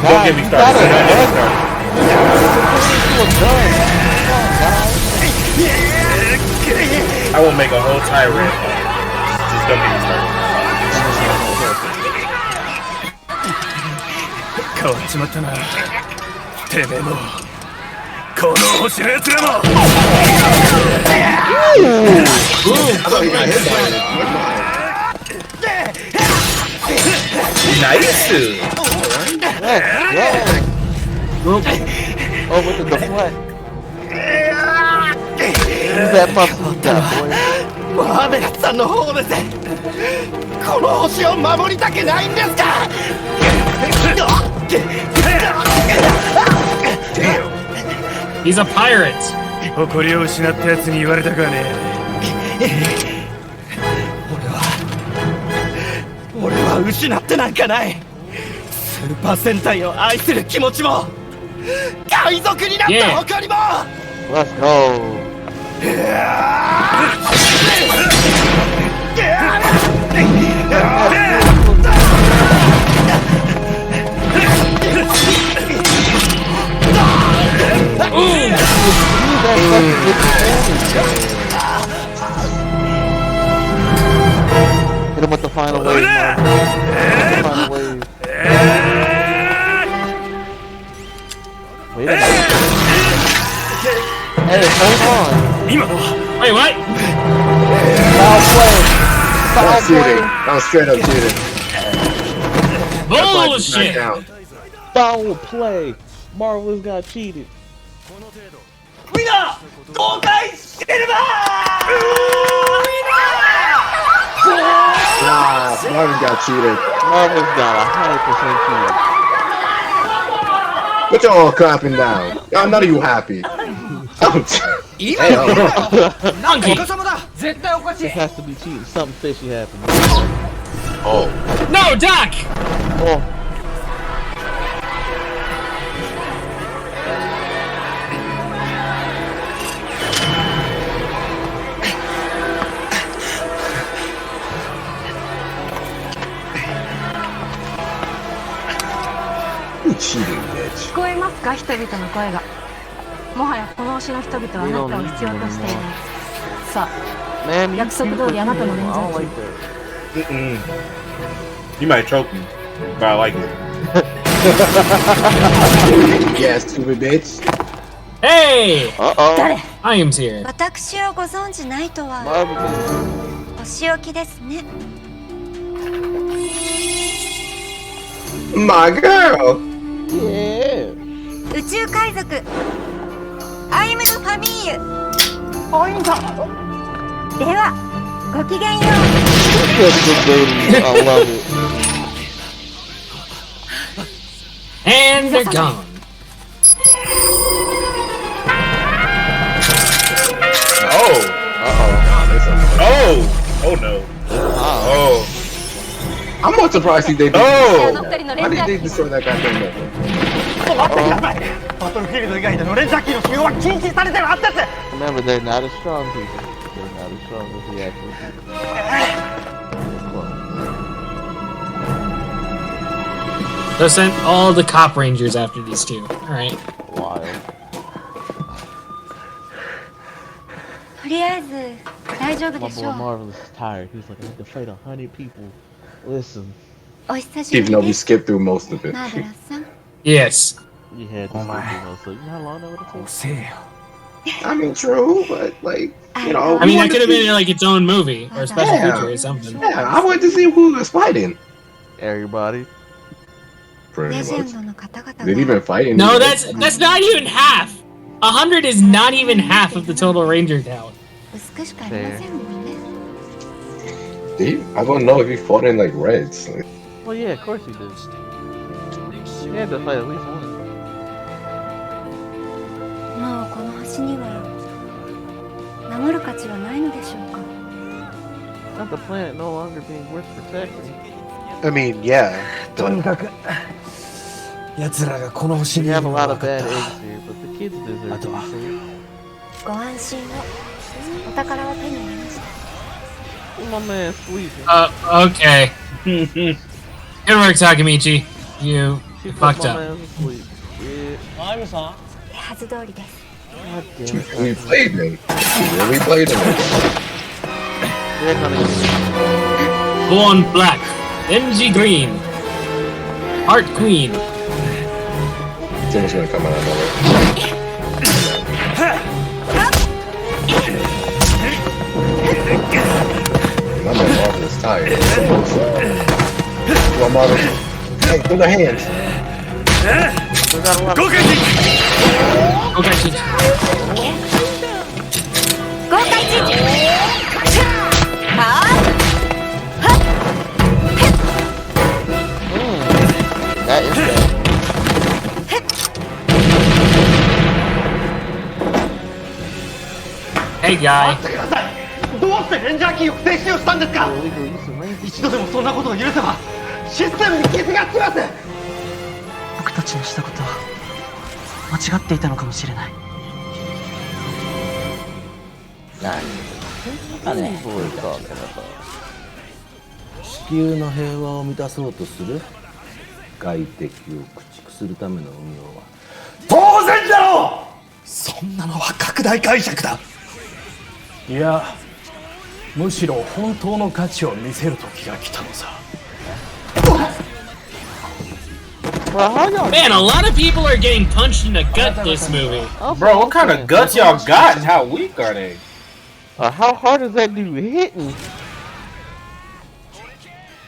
Don't get me started. I will make a whole tirade. Just don't get me started. 変わっちまったな。てめえもこの星のやつらも。Nice. Oh, with the deflect. Use that muscle you got, boy. マーベラスさんの方です。この星を守りたくないんですか。He's a pirate. 誇りを失ったやつに言われたかね。俺は失ってなんかない。スーパー戦隊を愛する気持ちも海賊になった誇りも。Let's go. Hit him with the final wave, man. Final wave. Wait a minute. Hey, hold on. Wait, what? Foul play. Foul play. That was straight up cheating. Bullshit. Foul play. Marvel's got cheated. みんな公開してるばNah, Marvin got cheated. Marvel's got 100% cheated. But y'all clapping down. Y'all, none of you happy. It has to be cheating. Something fishy happened. Oh. No, Doc! Oh. Cheating, bitch. 聞こえますか、人々の声が。もはやこの星の人々はあなたを必要としていない。さあ、約束通りあなたの連続。You might choke me, but I like it. Yes, stupid bitch. Hey! Uh-oh. I am's here. 私をご存知ないとはお仕置きですね。 My girl. Yeah. 宇宙海賊アイムのファミーユ。おいんだ。ではごきげんよう。 I love it. And they're gone. Oh no. Oh. I'm more surprised they did. Oh! Why did they destroy that goddamn level? バトルフィールド以外でのレンジャーキーの使用は禁止されてるはずです。 Remember, they're not as strong people. They're not as strong as the actual people. So send all the cop rangers after these two. Alright. Wild. とりあえず大丈夫 My でし boy ょう。 Marvel is tired. He's like, I had to fight 100 people. Listen. お久しぶ Even り though we です。 skipped through most of it. マーベラスさん。 Yes. You had to so you know how long that would have taken? I mean, true, but like, you know. I mean, that could have been like its own movie or a special feature or something. Yeah, I wanted to see who was fighting. Everybody. Pretty レジェン much. ドの方々 Did he が even fight in No, this? that's not even half. 100 is not even half of the total ranger count. 美しくありませんもんね。 Did he? I don't know if he fought in like Reds. Like, Well, yeah, of course he did. He had to fight at least one. もうこの星には守る価値はないのでしょうか。 Not the planet no longer being worth protecting. I mean, yeah. と But にかく奴らがこの星 We にい have る a のは lot 分 of かっ bad た。 eggs here, but the kids deserve to be safe. ご安心を。お宝は手に入れました。 My man sleeping. Okay. Good work, Takemichi. You She put fucked my up. man to sleep. Yeah. 手はず通りです。 God damn it. we played him. We really played him. They're gonna get Born Black. Enji Green. Heart Queen. Someone's gonna come out of nowhere. My man Marvel is tired. Come on, Marvel. Hey, put the hands. We got a lot Go of get it! Go get it! 豪快チーズ。は That is bad. Hey, guy. どうしてレンジャーキーを不正使用したんですか。 Illegal use of range. 一度でもそんなことを許せばシステムに傷がつきます。僕たちのしたことは間違っていたのかもしれない。あね People are talking about. 地球の平和を満たそうとする外敵を駆逐するための運用は当然だろう。そんなのは拡大解釈だ。いや、むしろ本当の価値を見せる時が来たのさ。 Well, how y'all? Man, a lot of people are getting punched in the gut this movie. Bro, what kind of guts y'all got and how weak are they? How hard is that dude hitting?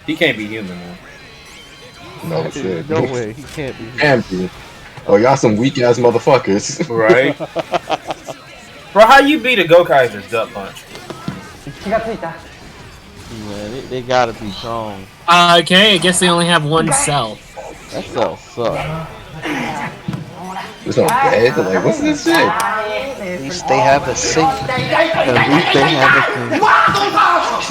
He can't be human, man. No shit. No way, he can't be. Can't be. Oh, y'all some weak ass motherfuckers. Right? Bro, how you beat a Gokaiser's gut punch? 気がついた。 Man, they gotta be strong. Okay, I guess they only have one cell. That cell sucks. There's no bed. Like, what's this shit? at least they have a safe. At least they have a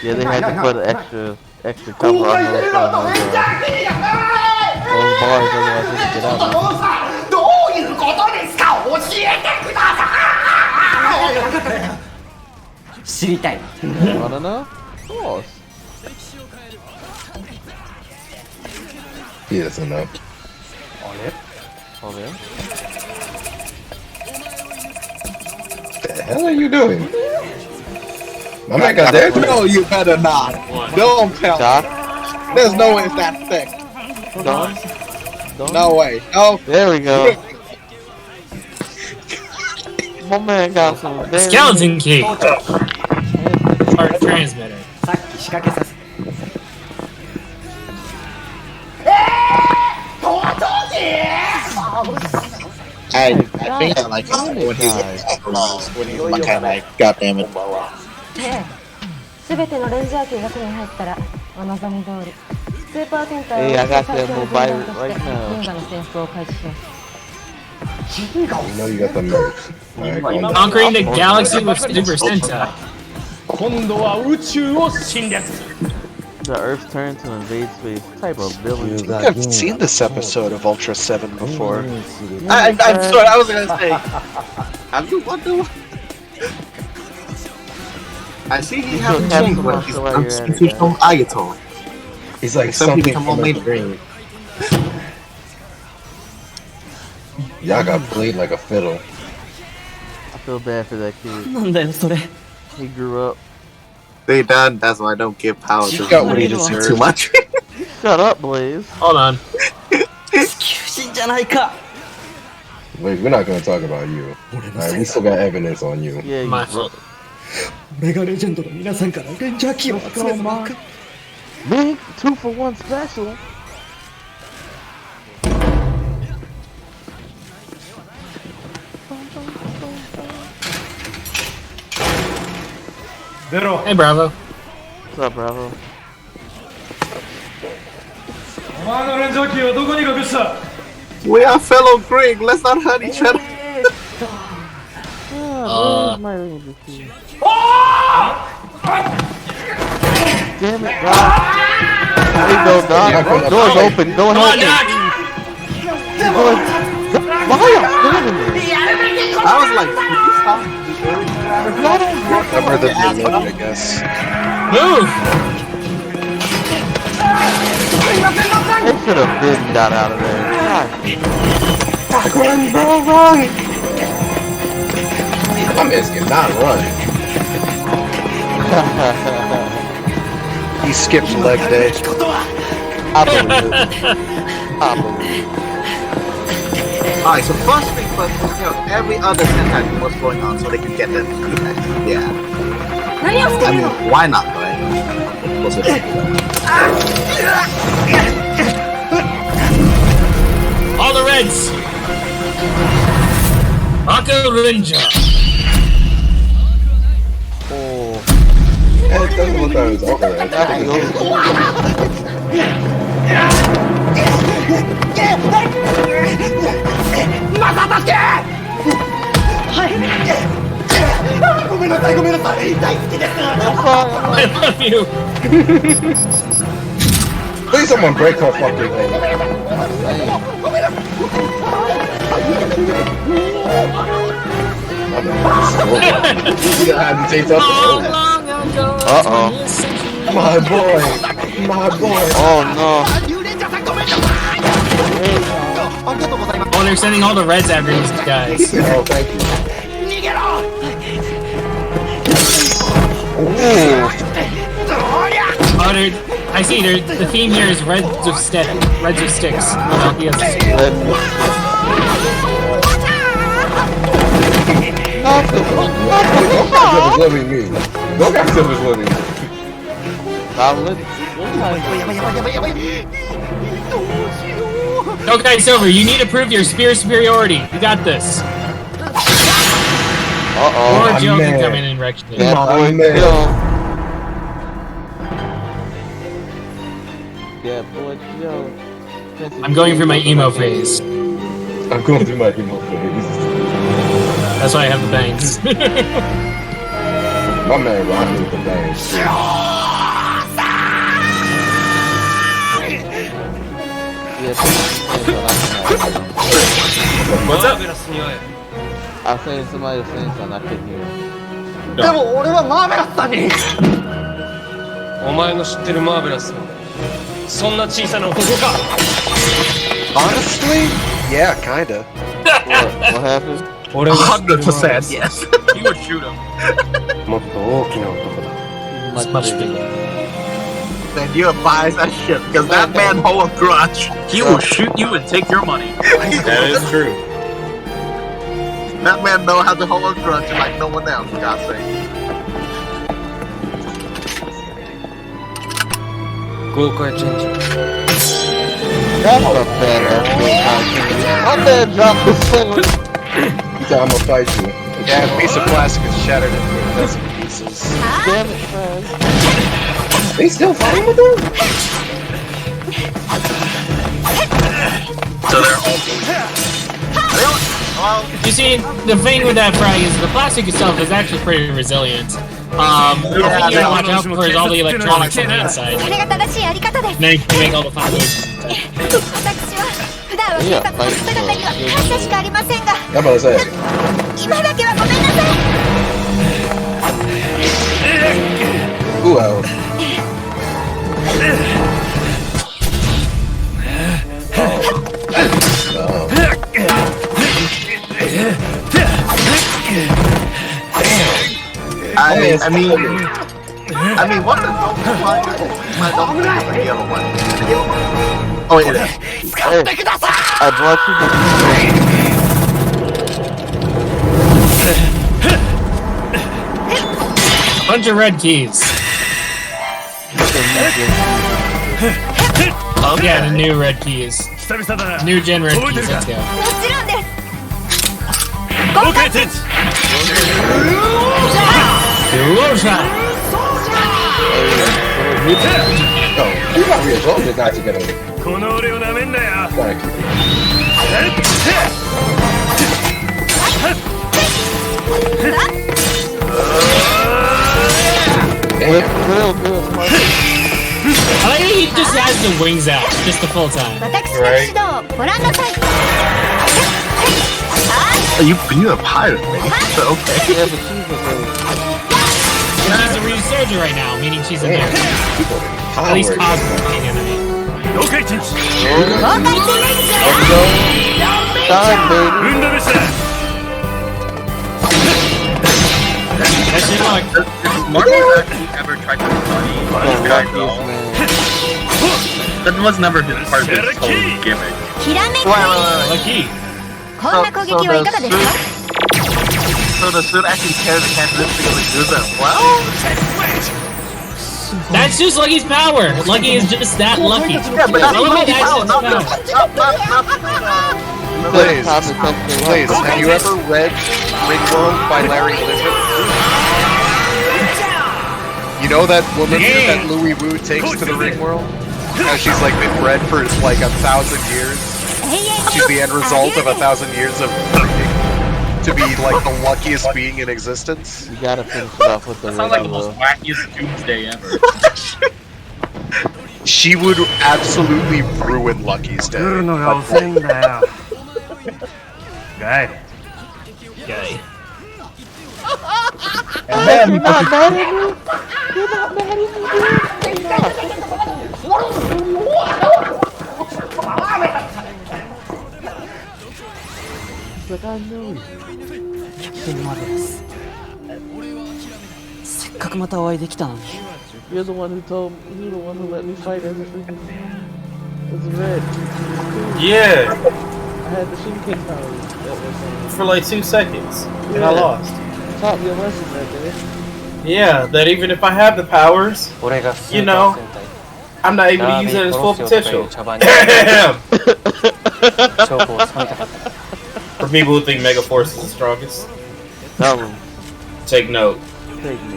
Yeah, they had to put extra cover on those bars, otherwise they could get out. どういうことですか、教えてください。知りたい。 Wanna know? Of course. He doesn't know. Oh yeah. The hell are you doing? My man got there. No, you better not. Don't tell me. There's no way it's that thick. Done? No way. No. There we go. My man got some damn Skeleton key. Heart transmitter. さっき仕掛けさせ。I think I like it when he was like, God damn it. すべてのレンジャーキーが手に入ったらお望み通りスーパー戦隊 Hey, を I got 最 that 強の mobile 軍団として right now. 銀河の征服を開始しよう You know you got the merch. Alright, calm down. Conquering the galaxy with Super Sentai. 今度は宇宙を侵略する The Earth's turn to invade space. What type of villain? I think I've seen this episode of Ultra 7 before. I'm sorry, I was gonna say. Have you wonder? I see he has a change when he's constitutional Ayato. He's like Something something come from on a later. dream. Y'all got played like a fiddle. I feel bad for that kid. なんだよそれ He grew up. They done. That's why I don't give power He to got what he too deserved. much. Shut up, Blaze. Hold on. 死んじゃないか Wait, we're not gonna talk about you. Alright, we still got evidence on you. Yeah, you My broke. 俺がレジェンドの皆さんからレンジャーキーを集めるなんか Big 2 for 1 special. Hey, Bravo. What's up, Bravo? お前のレンジャーキーはどこに隠した We are fellow Greg. Let's not hurt each other. Where's my ranger key? Damn it, Doc. There you go, Doc. Door's open. Go ahead. Why are you standing there? I was like, could you stop? Cover the villain, I guess. Move! They should have been got out of there. God. Run, bro, run! My man's cannot run. He skipped leg day. I believe it. I believe it. Alright, so first thing first, every other Sentai knew what's going on so they can get them. Yeah. 何をしてるの I mean, why not, right? All the Reds! Aka Ranger! Oh. It doesn't look like it was over there. I love you! Please someone break her fucking leg. You had to take something. Uh-oh. My boy. My boy. Oh, no. Oh, they're sending all the Reds after these guys. Oh, thank you. Oh, I see, the theme here is Reds of Sticks. Oh, no, he has Go back to the living me. Go back to the living me. Okay, Silver, you need to prove your spear superiority. You got this. Uh-oh. Or Joe can man. come in and wreck you. That boy man. Joe. Yeah, boy Joe. I'm going through my emo phase. I'm going through my emo phase. That's why I have the bangs. My man rocking with the bangs. What's up? I was saying somebody was saying something I couldn't hear. でも俺はマーベラスさんにお前の知ってるマーベラスはそんな小さな男か Honestly? Yeah, kinda. What happened? 俺の知ってるマーベラス 100%, yes. He would shoot him. もっと大きな男だ Much bigger. Then you advise that shit, because that man hold a grudge. He will shoot you and take your money. That is true. That man know how to hold a grudge like no one else, for God's sake. 豪快チェンジ That's a badass My man dropped the sword. He said, I'm gonna fight you. Yeah, a piece of plastic is shattered into a dozen pieces. Damn it, man. They still fighting with him? So they're all. You see, the thing with that frag is the plastic itself is actually pretty resilient. The thing you gotta watch out for is all the electronics on the inside. それが正しいやり方です Then you can make all the fun noises. 私は普段は警察の方々には感謝しかありませんが How about that? 今だけはごめんなさい Ooh, out. I mean, what the dog my dog is the yellow one. Oh, it is. Hey, I brought you A bunch of red keys. Oh yeah, the new red keys. New gen red keys, let's go. もちろんです Dual shot! Oh, you got real well, they got together. Thank you. I like that he just has the wings out, just the full time. 私の指導をご覧なさい You a pirate, man. So, okay. Yeah, but she's She's a Ryusoja right now, meaning she's a nerd. At least cosplaying anime. That's your luck. Marvel actually ever tried to be funny? That was never his part of his whole gimmick. ひらめき Lucky. こんな攻撃はいかがですか So the suit actually characteristically do that well? That's just Lucky's power. Lucky is just that lucky. Yeah, but that's Lucky, Lucky's power, not Blaze, Blaze, have you ever read Ringworld by Larry Niven? You know that woman that Louis Wu takes to the Ringworld? How she's like been bred for like 1,000 years? She's the end result of 1,000 years of breeding to be like the luckiest being in existence. You gotta finish it off with the Sounds like the most wackiest doomsday ever. She would absolutely ruin Lucky's day. Guy. Guy. And then you're not mad at me? You're not mad at me, dude? You're Like, I know you. 100点までですせっかくまたお会いできたのに You're the one who told me, you're the one who let me fight as a freaking as red. Yeah, I had the Shinken powers. for like 2 seconds, and I Yeah. lost. Taught me a lesson that day. Yeah, that even if I have the powers, you know, I'm not able to use it at its full potential. Damn! For people who think Mega Force is the strongest, Tell him. take note. Take me.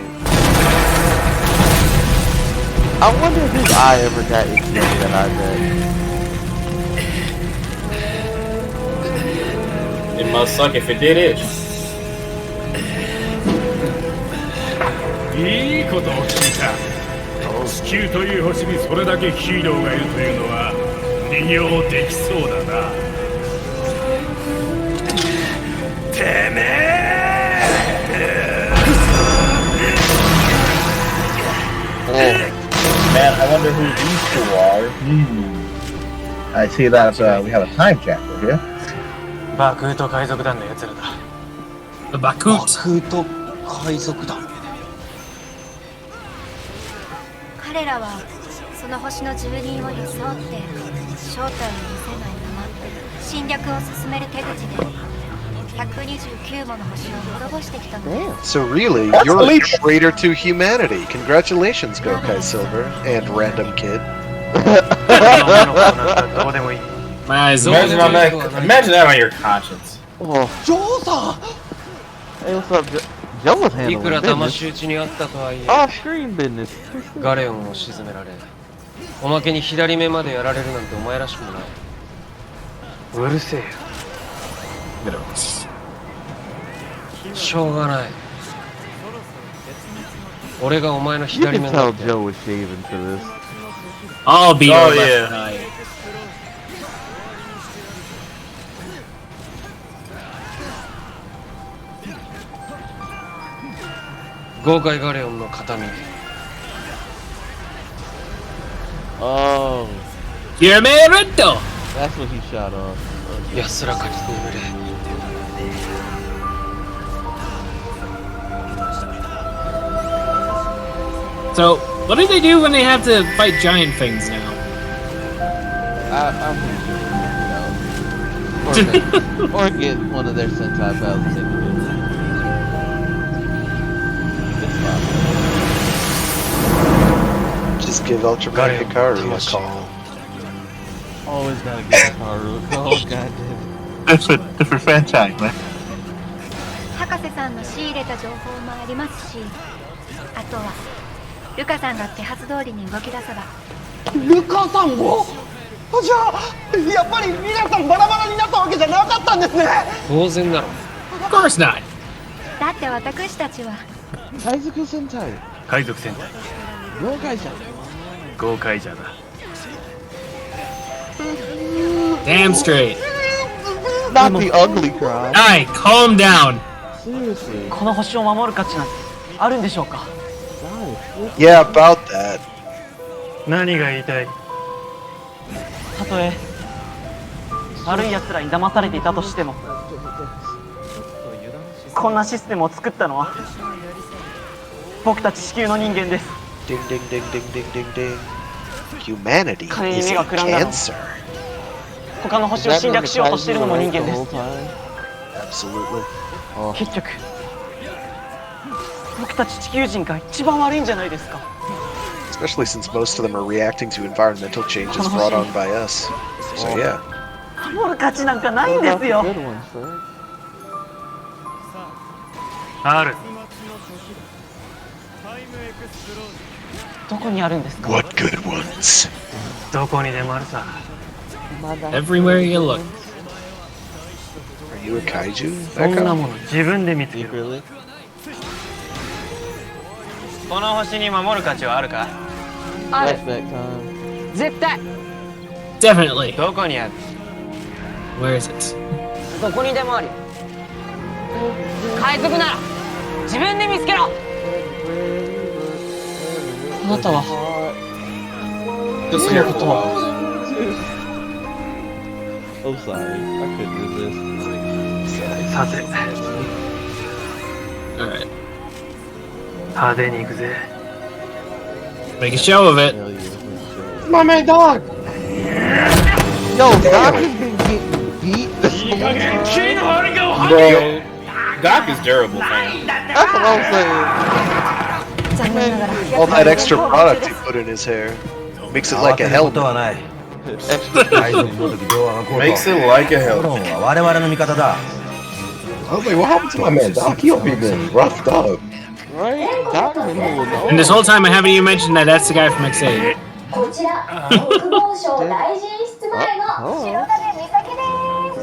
I wonder if his eye ever got into that eye bag. It must suck if it did itch. いいことを聞いた地球という星にそれだけヒーローがいるというのは利用できそうだなてめえ Man, I wonder who these two are. I see that we have a time chapter here. バクート海賊団のやつらだ The Bakut. バクート海賊団彼らはその星の住人を装って正体を見せないまま侵略を進める手口で129もの星を滅ぼしてきたのです So really, you're a traitor to humanity. Congratulations, Gokai Silver and Random Kid. My eyes Imagine, on that, imagine that on your conscience. Oh. Joe-san! Hey, what's up, Joe was いく handling ら騙 business. し討ちにあったとはいえ Off-screen business. ガレオンを沈められおまけに左目までやられるなんてお前らしくもないうるせえよ。しょうがない。俺がお前の You 左 can 目 tell なんだ Joe was shaving for this. I'll be Oh, your yeah. left eye. 豪快ガレオンの形見。Oh, You're my Rento! that's what he shot off. 安らかに眠れ。So, what do they do when they have to fight giant things now? I'm pretty sure, you know, or get one of their Sentai battles individually. Just give Ultraman Hikaru a call. Always gotta get Hikaru a call. Goddamn. That's a different franchise, man. 博士さんの仕入れた情報もありますし、あとはルカさんが手はず通りに動き出せば。ルカさんも？じゃあやっぱり皆さんバラバラになったわけじゃなかったんですね。当然だろ。Of course not! だって私たちは海賊戦隊。海賊戦隊豪快じゃん。豪快じゃだ。 Damn straight. Not the ugly cry. Alright, calm down. Seriously. この星を守る価値なんてあるんでしょうか。 Yeah, about that. 何が言いたい？たとえ悪い奴らに騙されていたとしても、こんなシステムを作ったのは僕たち地球の人間です。 Ding ding ding ding ding ding ding. Humanity 金に is 目 a がくらんだのも cancer. 他の星を侵略しようとしているのも人間です。 Absolutely. 結局僕たち地球人が一番悪いんじゃないですか。 Especially since most of them are reacting to environmental changes brought on by us. So yeah. 守る価値なんかないんですよ。ある。どこにあるんですか？ What good ones? どこにでもあるさ。 Everywhere you look. Are you a kaiju? そんなもの自分で見つけろ。この星に守る価値はあるか？ある。 Flashback time. 絶対。 Definitely. どこにある？ Where is it? どこにでもある。海賊なら自分で見つけろ。あなたはそのことは。 Oh, sorry. I couldn't resist. さて、 Alright. 派手に行くぜ。 Make a show of it. Hell yeah. My man, dog. Yo, Doc has been getting beat this whole time. Bro, Doc is durable, man. That's what I'm saying. All that extra product he put in his hair makes it like a helmet. Makes it like a hell. I was like, what happened to my man, Doc? He be been roughed up. Right? Doc been holding on. And this whole time I haven't even mentioned that that's the guy from X8. こちら国防省大臣室前の白金美咲です。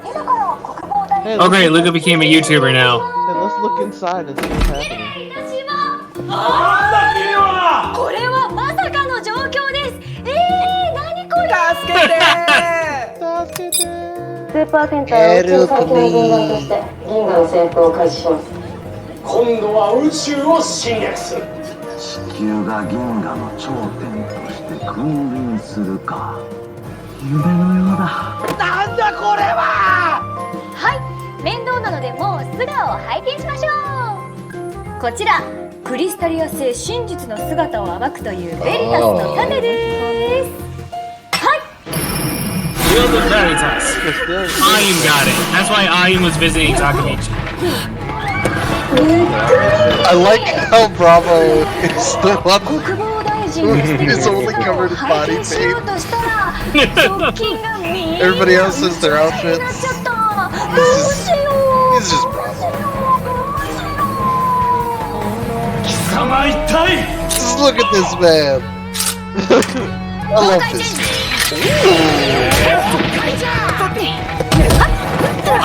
今から国防大臣 Oh great, Luca became a YouTuber now. Hey, let's look inside and see what's happening. これはまさかの状況です。何これ。助けて助けてスーパーセンター宇宙最強の軍団として銀河の旋風を開始します。今度は宇宙を侵略する。地球が銀河の頂点として君臨するか。夢のようだ。なんだこれは。はい、面倒なのでもう素顔を拝見しましょう。こちらクリスタリア星真実の姿を暴くというベリタスの盾です。はい。 Shield of Veritas. Ayum got it. That's why Ayum was visiting Takamichi. I like how Bravo is still up. 国防大臣の素敵な He's only 姿 covered を in 拝 body 見しよう paint. としたら側近が見え Everybody else has their なっ outfits. ちゃった。どうしよう。 He's just Bravo. 貴様一体。 Just look at this man. I love this.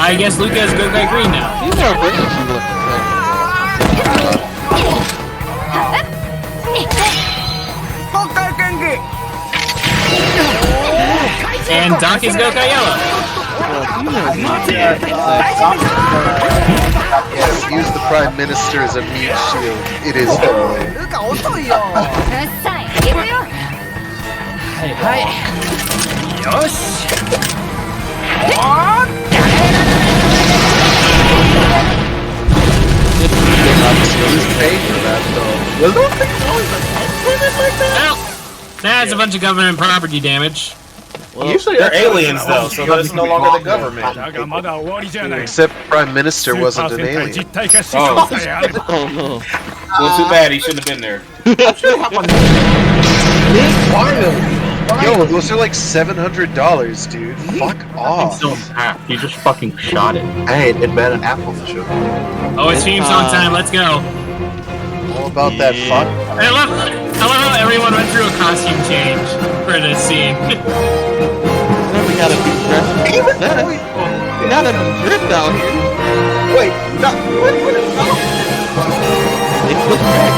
I guess Luca is Gokai Green now. And Doc is Gokai Yellow. Yes, use the Prime Minister as a meat shield. It is deadly. Well, that's a bunch of government property damage. Well, usually they're aliens though, so that's no longer the government. Except Prime Minister wasn't an alien. Oh no. Well, too bad he shouldn't have been there. Yo, those are like $700, dude. Fuck off. He just fucking shot it. Hey, it better an apple for sure. Oh, it's theme song time. Let's go. All about that fuck. I love how everyone went through a costume change for this scene. We gotta be dressed. Now that I'm drift out here. Wait, no, what They put back.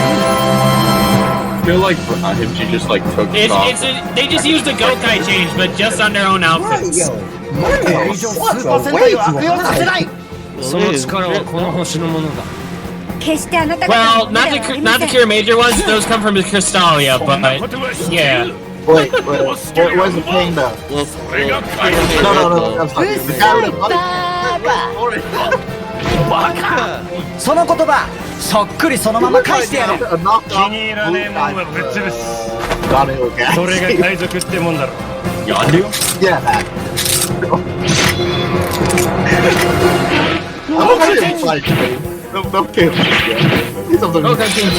I feel like he just like took it off. They just used the Gokai change, but just on their own outfits. Well, not the Cure Major ones. Those come from the Crystalia, but yeah. Wait, where's the thing though? No, that's fine. The guy with the money. その言葉そっくりそのまま返してやる。気に入らねえもんはぶっ潰す。それが海賊ってもんだろ。やるよ。Yeah, man. I'm okay with fight, man. I'm okay with it. He's on the Okay, King.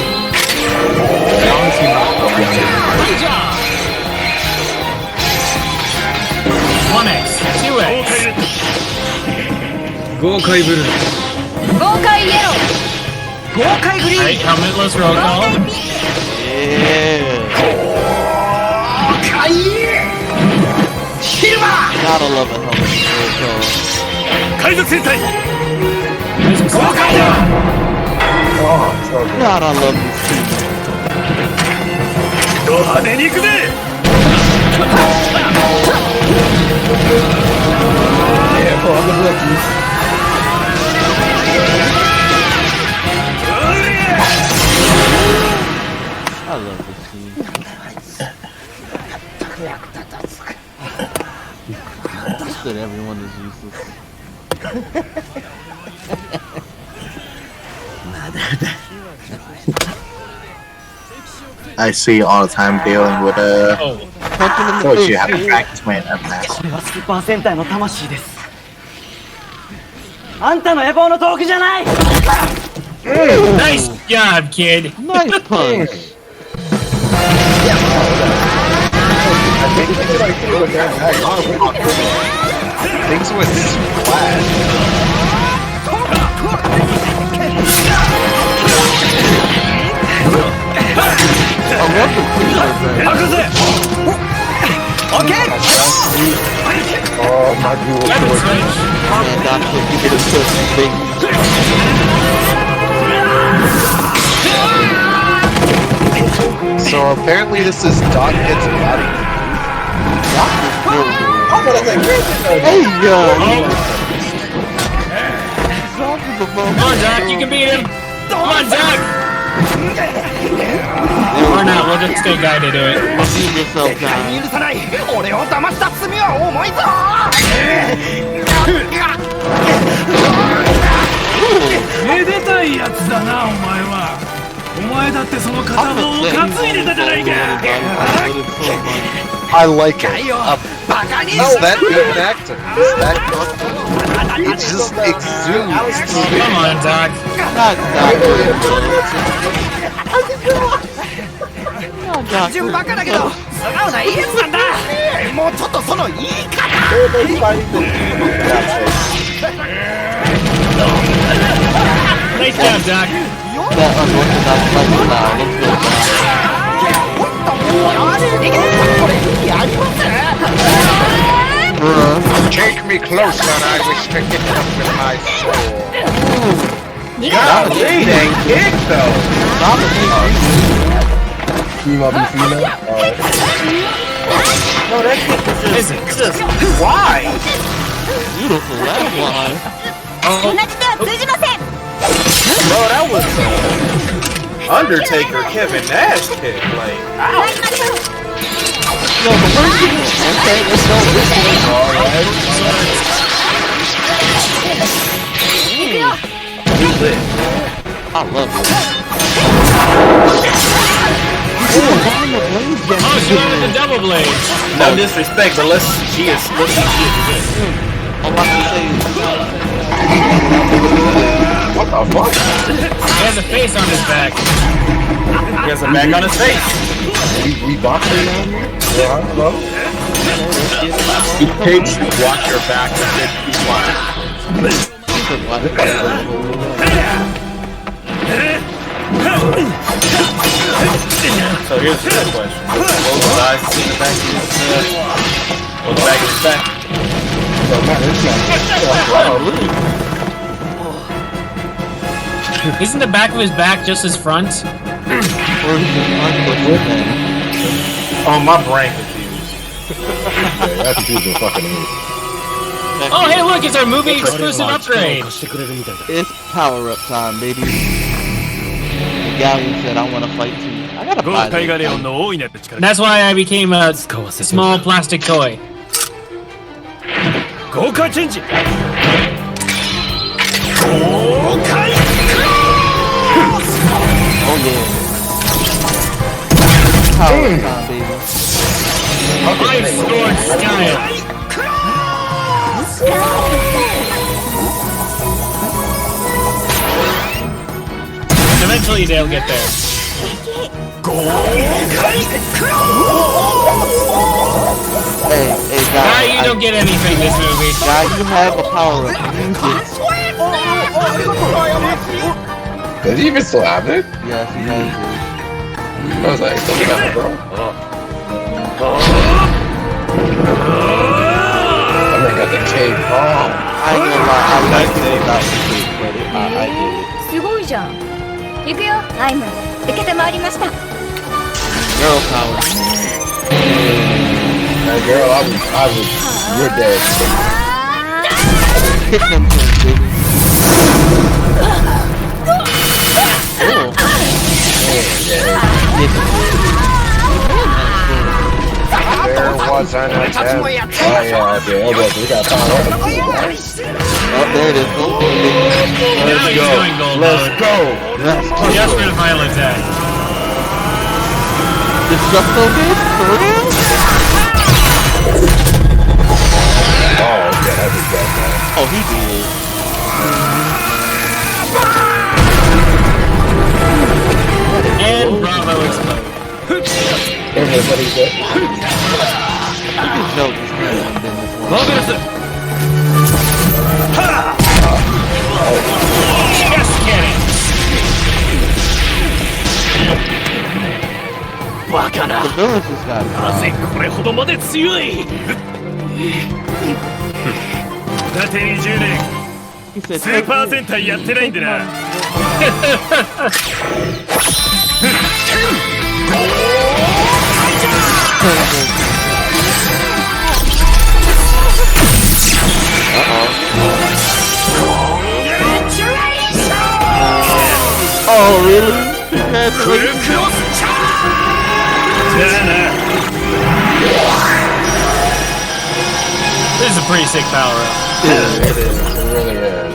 1x, 2x. 豪快ブルー。豪快イエロー。豪快グリーン。Right, helmetless roll call. Yeah. シルバー Gotta love a helmet roll call. 海賊戦隊豪快だ Gotta love this team. ド派手に行くぜ I love this team. Just that everyone is useless. I see you all the time dealing with coach, you have to practice my F これはスーパー戦隊の魂です。あんたの野望の道具じゃない。Nice job, kid. Nice punch. Things with splash. I love the Okay. Oh my god. Man, Doc, you get a pussy thing. So apparently this is Doc gets body. Hey, yo! Come on, Doc, you can beat him. Come on, Doc. Or not, we'll just stay guided to it. Use yourself down. 許さない。俺を騙した罪は重いぞ。めでたいやつだなお前は。お前だってその片棒を担いでたじゃないか。I like it. Is that good acting? Is that good? It just exudes. Come on, Doc.単純バカだけど素直ないいやつなんだ。もうちょっとその言い方。Nice job, Doc. That unorthodox lifestyle. Let's go, Doc. Take me closer and I restrict it with my sword. Golly, that kick though. Team up and female. Alright. No, that kick was just why? Beautiful left line. Bro, that was Undertaker Kevin Nash kick. Like, ow. Yo, the worst thing is, okay, let's go this way. Alright. I love it. Oh, she went with the double blade. No disrespect, but let's see she is good. I'm about to say, what the fuck? He has a face on his back. He has a back on his face. We boxing now? Yeah, hello? It takes to watch your back and then you fly. So here's the next question. What was the eyes in the back of his or the back of his back? Isn't the back of his back just his front? Oh, my brain confused. That's confusing fucking amazing. Oh, hey, look, it's our movie exclusive upgrade. it's power up time, baby. The galleon said, I want to fight too. I gotta buy that. That's why I became a small plastic toy. Oh yeah. Power up time, baby. Life scored style. Eventually they'll get there. Hey, guy. Guy, you don't get anything this movie. Guy, you have a power up. Use it. Does he even still have it? Yes, he has it. I was like, still got it, bro. I mean, got the cape. Oh. I ain't gonna lie, I like it without the cape, but I get it. すごいじゃん。行くよ、アイム。受けてまいりました。 Girl power. That girl, I was, you're dead. Hit them things, baby. Cool. There was an attempt. Oh yeah, the elbow. We got power up. Oh, there it is. Now he's going gold Let's mode. go. Just for the final attack. This stuff so good? For real? Oh, okay, that's his best man. Oh, he did. And Bravo explode. Everybody's dead. You can joke this man hasn't been this long. Just kidding. バカな。 The village just got なぜこれほどまで強い。だって20年 He said, スーパー戦隊やってないんでな。Oh, really? Congratulations. This is a pretty sick power up. It is. It really is.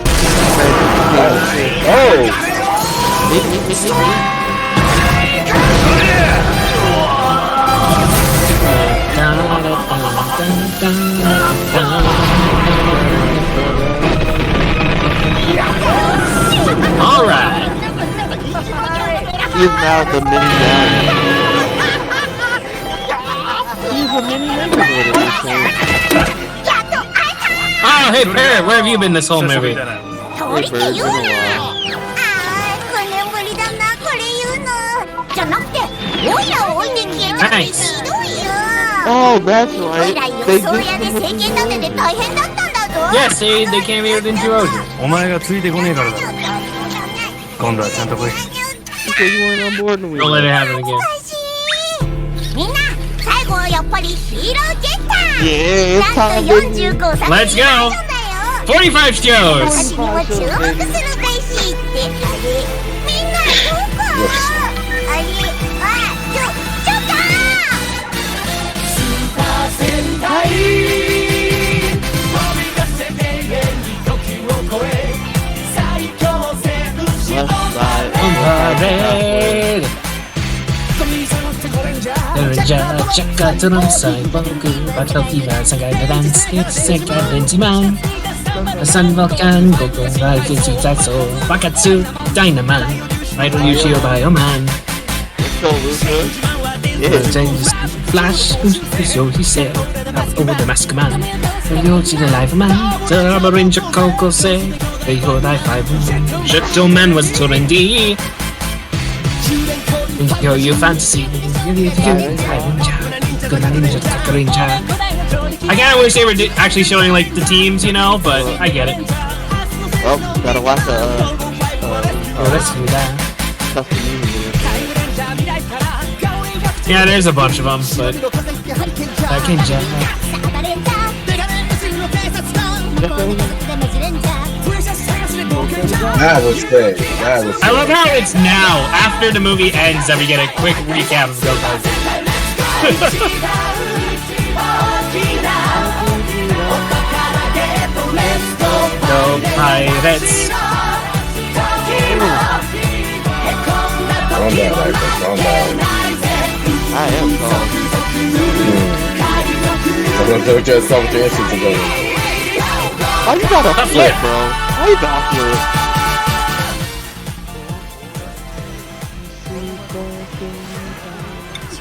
All right. He is now the mini guy. He's a mini neighborhood in this game. Oh, hey, Parrot, where have you been this whole movie? Hey, Bird, it's been a while. 9年ぶりだなこれ言うのじゃなくてオイラを置いて消えたってひどいよ Oh, that's オイ right. ラ予 They 想屋で did 政権立てて大変だったんだぞ Yes, they cameoed in Jiroji. お前がついてこねえからだ。今度はちゃんと来い。 Okay, you weren't on board when we Don't let it happen again. みんな最後はやっぱりヒーローゲッター Yeah, it's なん time, と baby. 45作 Let's 品 go! だよ 45 shows! 私にも注目するべしってあれみんなどこあれあちょっとSun Vulcan, Goku, Raiki, Tsutsu, Bakatsu, Dynamite, Idol Yushio Bioman. Flash, so he said, over the mask man. Yoshi the live man, the rubber ranger Coco say, they go die 5. Shuttle man was Torendi. Yo, you fantasy. I kinda wish they were actually showing like the teams, you know, but I get it. Well, gotta watch the let's do that. Yeah, there's a bunch of them, but I can jump. That was sick. That was sick. I love how it's now, after the movie ends, that we get a quick recap of Go Pirates. Calm down, Michael. Calm down. I am calm. I'm gonna tell you your instance ago. Why you got a flip, bro? Why you got a flip?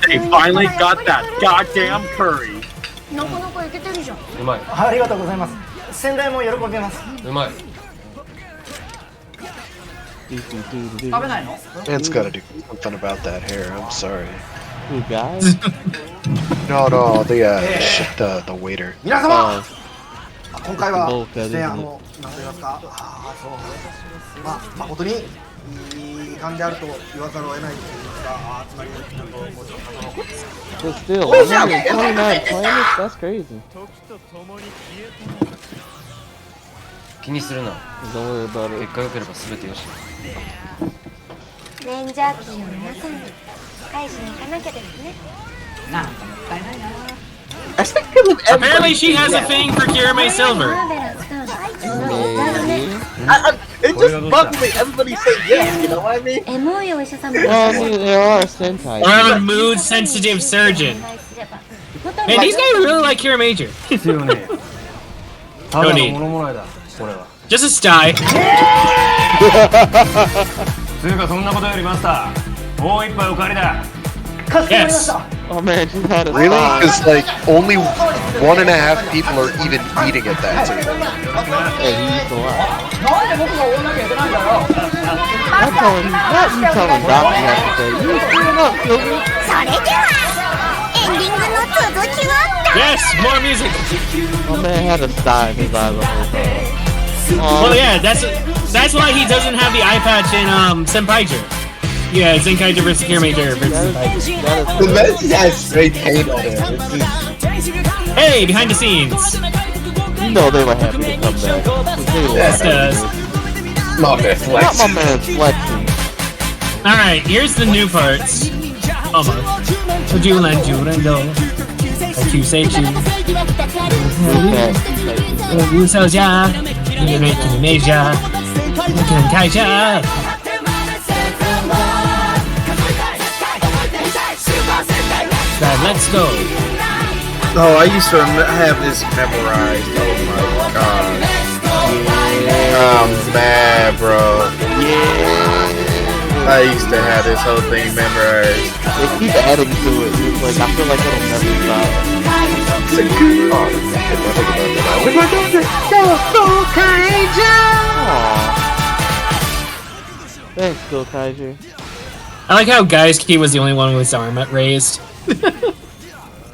They finally got that goddamn curry. なかなかいけてるじゃんうまい。ありがとうございます。先代も喜びます。うまい。食べないの？ Man's gotta do something about that hair. I'm sorry. Who, guys? No, the waiter. 皆様、今回はそうかですね、なんと言いますか、そうまあ誠にいい感じであると言わざるを得ないというか、つまりちょっともうちょっと But still, 129 planets? That's crazy. 気にするな。 Don't worry about it. 結果良ければ全てよし。レンジャー機の皆さん返しに行かなきゃですねなんかもったいないな。 Apparently she has a thing for Kirame Silver. It just bugs me. Everybody say yes, you know what I mean? Well, I mean, there are Sentai. Or I'm a mood-sensitive surgeon. Man, these guys really like Kiramager. No need. Just a sty. つうかそんなことよりマスター、もう一杯おかわりだ。 Yes. Oh man, she had a Really? Because like only 1.5 people are even eating at that table. Hey, he used to lie. なんで僕が終わんなきゃいけないんだよ。 Not you telling Doc you have to say. You up, Silver. それではエンディングの続きを Yes, more music. My man had a sty in his eye the whole time. Well, yeah, that's why he doesn't have the eye patch in Senpaiger. Yeah, Zenkaiger versus Kiramager versus Senpaiger. The man just has straight paint on him. Hey, behind the scenes. You know they were happy to come back. My man Not my man flexing. Alright, here's the new parts. Almost. Julan Jurando. Kyuseichu. Yusoja. Kimeja. Kankaija. Let's go. Oh, I used to have this memorized. Oh my god. I'm mad, bro. I used to have this whole thing memorized. They keep adding to it. It's like, I feel like it'll never stop. Thanks, Go Kaiju. I like how Gaiski was the only one with his arm raised.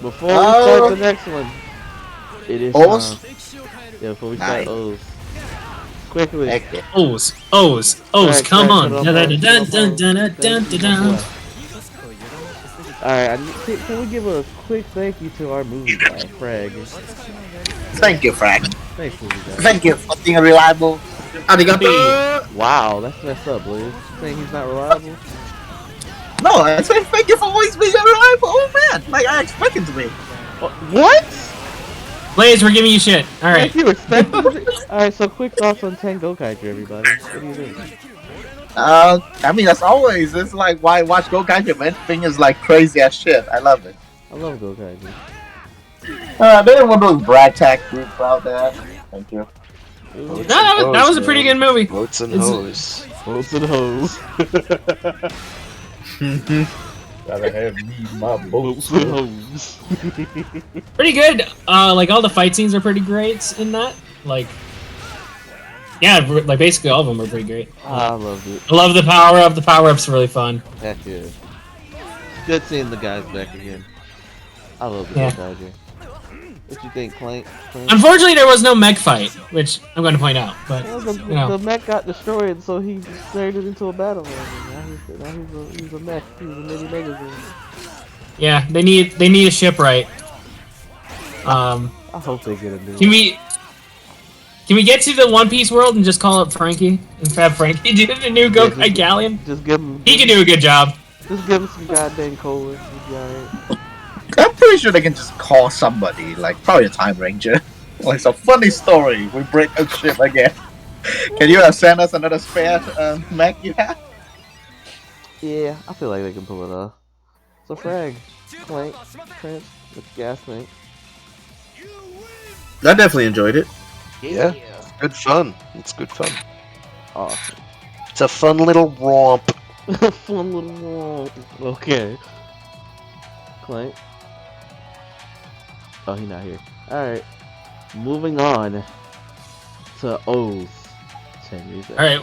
Before we start the next one, It is O's? Yeah, before we Nice. start O's. Quickly. O's, Alright, come Craig, on. put Dun, up dun, on, dun, put dun, up on. dun, dun, Thank you, dun, my dun. boy. Alright, can we give a quick thank you to our movie guy, Frag? Thank you, Frank. Thanks, movie guy. Thank you for being reliable. Arigato. Wow, that's messed up, Liz. Saying he's not reliable? No, I say thank you for always being a reliable old man, like I expect him to be. What? Blaze, we're giving you shit. Alright. Like you expect him to? Alright, so quick thoughts on Tango Kaiju, everybody. What do you think? I mean, as always, it's like why watch Go Kaiju, man. Thing is like crazy as shit. I love it. I love Go Kaiju. There were those ragtag groups out there. Thank you. No, that was a pretty good movie. Boats and It's- hoes. Boats and hoes. Gotta have me my Boats and hoes. Pretty good. Like all the fight scenes are pretty great in that. Like, yeah, like basically all of them are pretty great. I loved it. I love the power up. The power up's really fun. Heck yeah. Good seeing the guys back again. I love the Yeah. Go Kaiju. What you think, Clank? Unfortunately, there was no mech fight, which I'm going to point out. But Well, you know, the mech got destroyed, so he turned it into a battle man. Now he's a mech. He's a mini magazine. yeah, they need a shipwright. I hope they get a new Can we get to the One Piece world and just call up Frankie and have Frankie do the new Gokai Galleon? Just give him. He can do a good job. Just give him some goddamn cola. He'll be alright. I'm pretty sure they can just call somebody, like probably a Time Ranger. Like some funny story. We break a ship again. Can you send us another spare mech you have? Yeah, I feel like they can pull it off. So Frag, Clank, Prince, with gas tank. I definitely enjoyed it. Yeah, it's good fun. It's good fun. Awesome. It's a fun little romp. Fun little romp. Okay. Clank. Oh, he's not here. Alright. Moving on to O's. 10 years All right,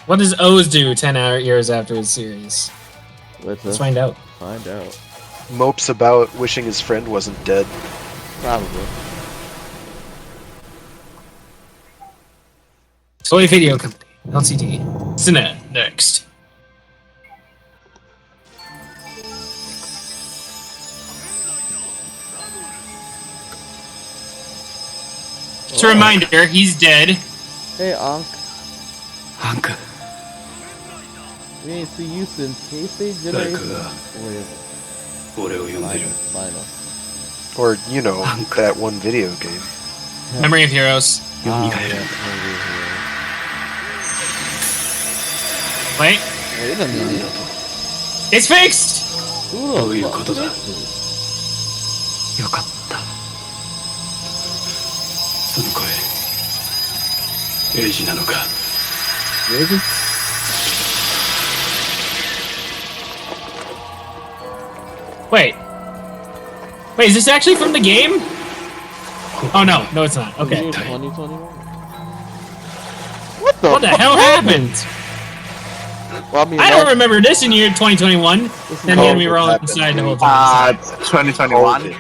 what does O's do 10 years after his series? Let's find out. Find out. Mopes about wishing his friend wasn't dead. Probably. Toy Video Company, LCD. Cine, next. Just a reminder, he's dead. Hey, Ankh. Ankh. We ain't see you since Heisei Generation. Final. Or, you know, that one video game. Memory of Heroes. Yeah. Wait. Wait a minute. It's fixed! Who the fuck da. fixed it? よかったその声エイジなのか Really? Wait. Wait, is this actually from the game? Oh no, no it's not. Okay. 2021? What the hell happened? Well, I mean, I don't remember this in year 2021. Then me and me were all inside the whole time. 2021.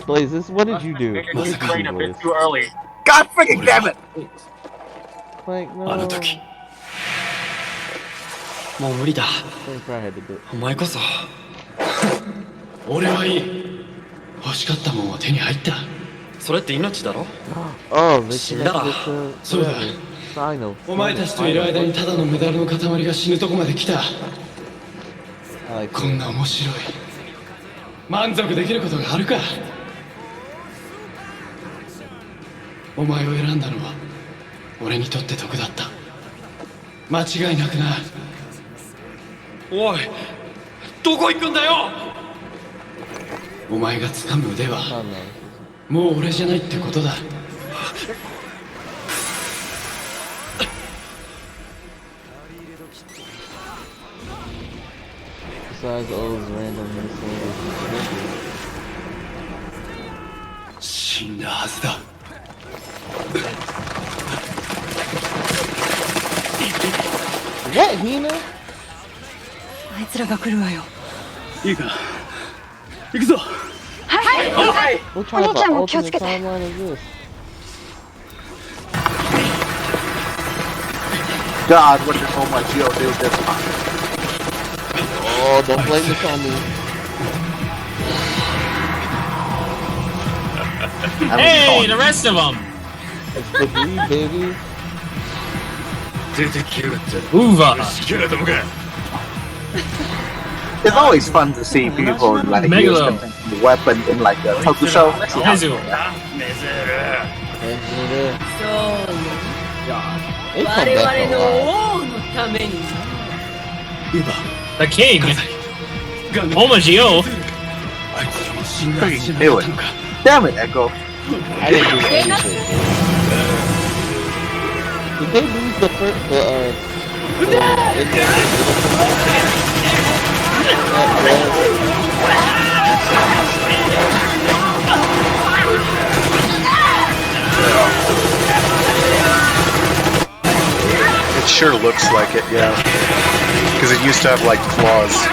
Blaze, what did you do? What did you do, Blaze? Too early. God freaking damn it! Clank, no. あの時もう無理だ Clank probably had to do it. お前こそ俺はいい欲しかったもんは手に入ったそれって命だろ Oh, they 死んだら connected it to そうだ Sino. お前たちといる間にただのメダルの塊が死ぬとこまで来たこんな面白い満足できることがあるかお前を選んだのは俺にとって得だった間違いなくなおいどこ行くんだよお前が掴む腕はもう俺じゃないってことだ Besides O's random miscellaneous. 死んだはずだ Is that Hina? あいつらが来るわよいいか行くぞはいはい What kind of お兄ちゃんも気をつ alternate けて。 timeline is this? God, what did Gio do this time? Oh, don't blame this on me. Hey, the rest of them. It's the Grid, baby. Uva. It's always fun to see people like use Megalo. the weapon in like a tokushow. Mizu. 我々の王のために The king. Omagio. Freaking knew it. Damn it, Echo. I didn't do anything. Did they lose the first It sure looks like it, yeah. Because it used to have like claws.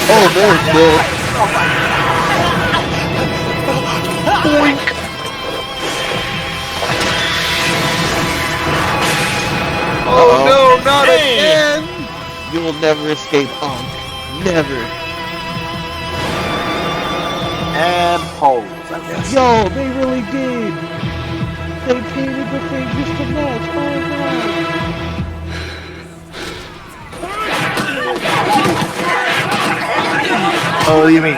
Oh, there's Bill. Boink. Oh no, not again! You will never escape, Never. And pose, I guess. Yo, they really did. They painted the thing just to match. Oh god. Oh, what do you mean?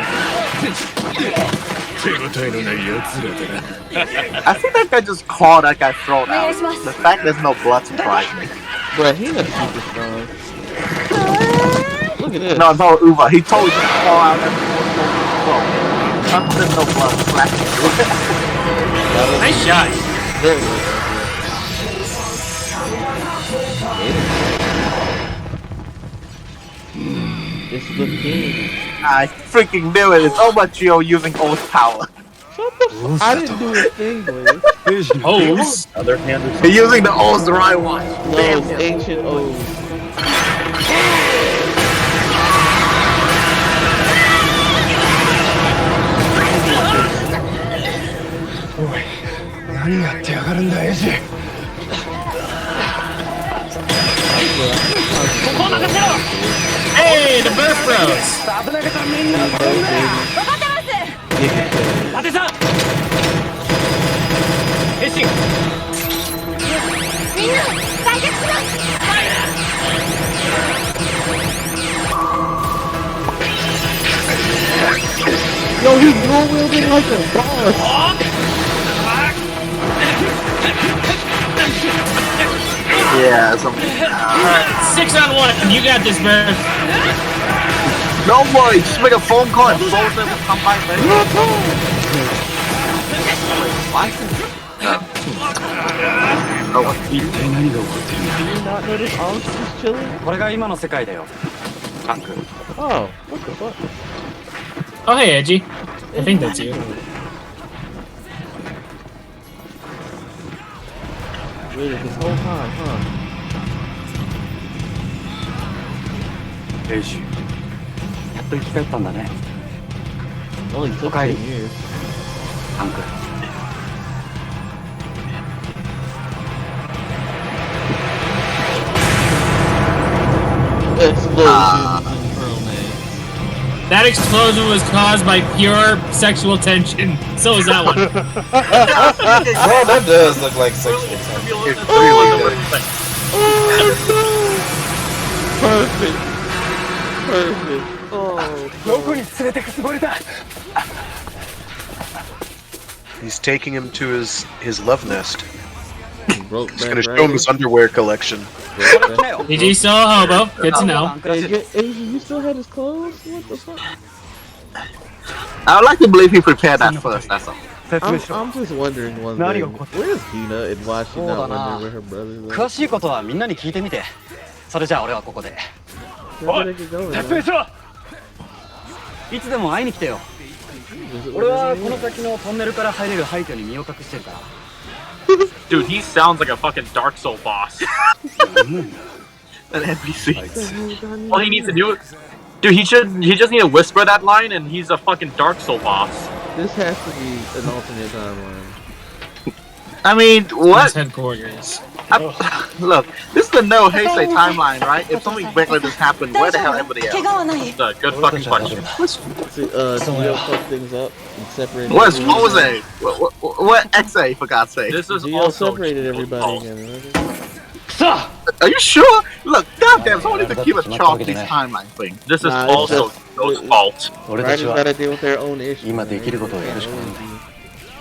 I think that guy just called that guy thrown out. The fact there's no blood surprised me. Bruh, he was super strong. Look at this. No, Uva. He totally just called out that throw. There's no blood splashing. Nice shot. There we go. It's the king. I freaking knew it. It's Omagio using O's power. I didn't do a thing, boy. O's? Other hand is He's using the O's the right one. No, it's ancient O's. Hey, the Birth Bros. 伊達さん変身みんな解決します Yo, he's dual wielding like a boss. Yeah, something. Alright, 6-on-1. You got this, Birth. No worry, just make a phone call and both of them will come by Do you not notice Alex is chilling? これが今の世界だよタンク Oh, what the fuck? Oh, hey, Edgy. I think that's you. Waited this whole time, huh? 兵士やっと生き返ったんだね Only took 10 years. タンク That explosion was caused by pure sexual tension. So is that one. Well, that does look like sexual tension. It really does. Perfect. Perfect. Oh. どこに連れてくつもりだ He's taking him to his love nest. Broke He's gonna show him his underwear collection. DG still a hobo. Good to know. Hey, you still had his clothes? What the fuck? I would like to believe he prepared that first, that's all. I'm just wondering one thing. Where's Hina and why she's not wondering where her brother's at? 詳しいことはみんなに聞いてみてそれじゃあ俺はここで Where they could go, 撤 man? 退しろいつでも会いに来てよ俺はこの先のトンネルから入れる廃墟に身を隠してるから Dude, he sounds like a fucking Dark Soul boss. An NPC. All he needs to do, dude, he just need to whisper that line, and he's a fucking Dark Soul boss. This has to be an alternate timeline. I mean, what? Headquarters. Look, this is the no Heisei timeline, right? If something big like this happened, where the hell everybody else? It's a good fucking question. Gio fucked things up and separated. What's Jose? What XA, for God's sake? This is Gio also separated everybody again, remember? Are you sure? Look, goddamn, someone needs to keep a chart of these timeline things. This is also Joe's fault. Writers gotta deal with their own issues.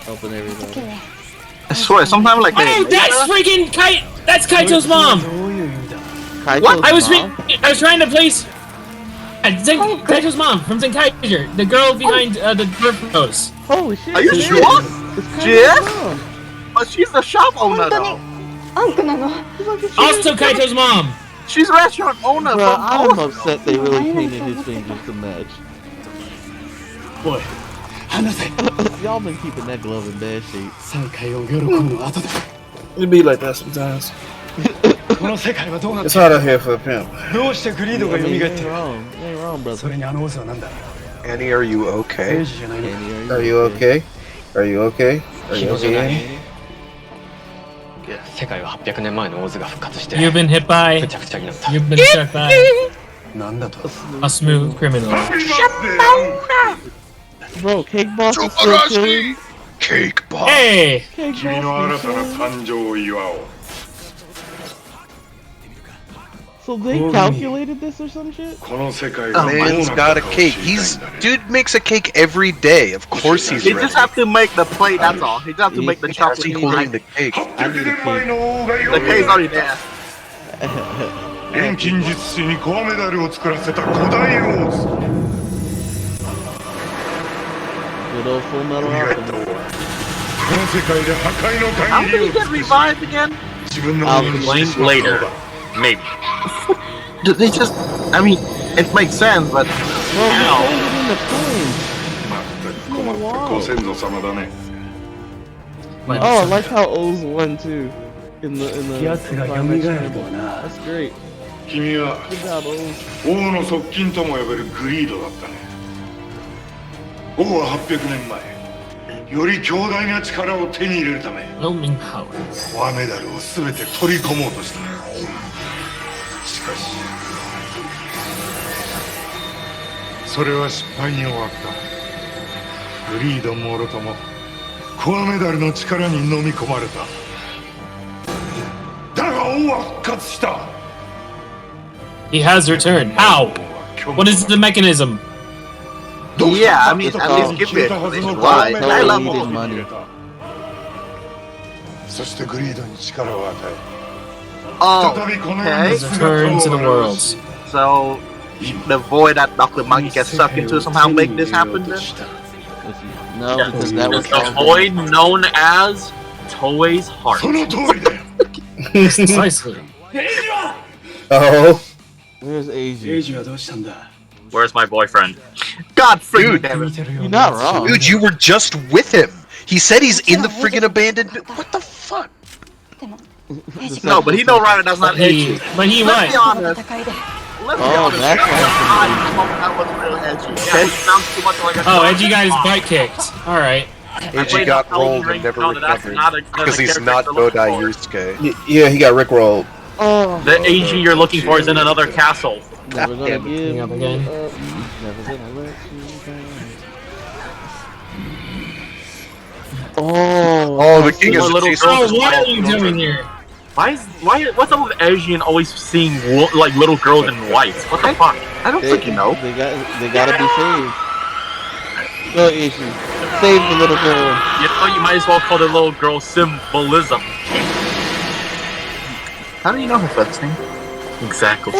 Helping everybody. I swear, sometimes like Hey, that's freaking that's Kaito's mom. Kaito's I was mom? I was trying to place Kaito's mom from Zenkaiser, the girl behind the birth nose. Holy shit! Are you sure? Yes? But she's the shop owner though. Also Kaito's mom. She's restaurant owner. Bro, from I'm Oslo. upset they really painted his fingers to match. Boy, Y'all been keeping that glove in bad shape. It be like that sometimes. It's hard out here for a pimp. You ain't wrong. You ain't wrong, brother. Annie, are you okay? Are you okay? Are you okay? Are you okay? You've been hit by. You've been struck by a smooth criminal. Bro, Cake Boss is still killing. Cake Boss. Hey! Cake Boss is killing. So they calculated this or some shit? Man's got a cake. Dude makes a cake every day. Of course he's He ready. just have to make the plate, that's all. He just have to make the chocolate He's holding the cake. I need a cake. The cake's already there. 錬金術師にコアメダルを作らせた古代王子 Good old Full Metal Alchemist. この世界で破壊の How 限 did り he を get revived again? 自分の I'll explain later. Maybe. They just, I mean, it makes sense, but...ご先祖様だね Oh, I like how O's won too. In the That's great. 君は Good job, O's. 王の側近とも呼べるグリードだったね王は800年前より強大な力を手に入れるため Roaming power. コアメダルを全て取り込もうとしたしかしそれは失敗に終わったグリードもろともコアメダルの力に飲み込まれただが王は復活した He has returned. How? What is the mechanism? Yeah, I mean, at least give me a why. I love Needed money. そしてグリードに力を与え Oh, 再びこの世 okay. に Return to the world. So, the void that Dr. Monkey gets sucked into somehow make this happen then? No, Yes, because that was the void known as Toei's heart. その通りだよ Precisely. Oh. Where's Asia? Where's my boyfriend? God freaking damn it. You're not wrong. Dude, you were just with him. He said he's in the friggin' abandoned. What the fuck? No, but he know Ryder that's not edgy. But he Let's be what? honest. Let's be Oh, honest. that's That wasn't real edgy. Yeah, it sounds too much like a Oh, Edgy got his butt kicked. Alright. Edgy got rolled and never recovered. Because he's not Godai Yusuke. Yeah, he got rickrolled. Oh. The AG you're looking for is in another castle. Never gonna give Up again. you up. Never gonna let you down. Oh, the king is Little a girl. Oh, what are you doing here? What's up with Asian always seeing like little girls in white? What the fuck? I don't think you know. They gotta be saved. Go Ishi. Save the little girl. You know, you might as well call the little girl symbolism. How do you know her first name? Exactly.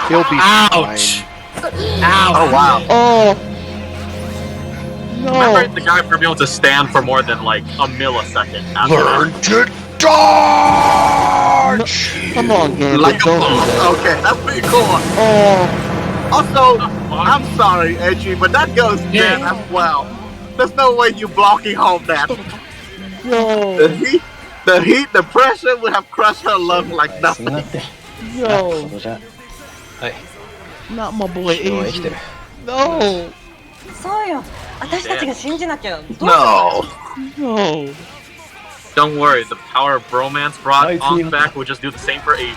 He'll be Ouch. Ow. Oh wow. Oh. No. Remember the guy for being able to stand for more than like a millisecond after Learn to dodge! Come on, Gambit. Like a Don't do boss. that. Okay, that's pretty cool. Oh. Also, I'm sorry, Edgy, but that goes dead as well. There's no way you blocking home that. No. The heat, the pressure would have crushed her lung like nothing. Yo, not my boy Asian. No. そうよ。私たちが信じなきゃ。 No. No. Don't worry, the power of bromance brought Ankh back. We'll just do the same for AG.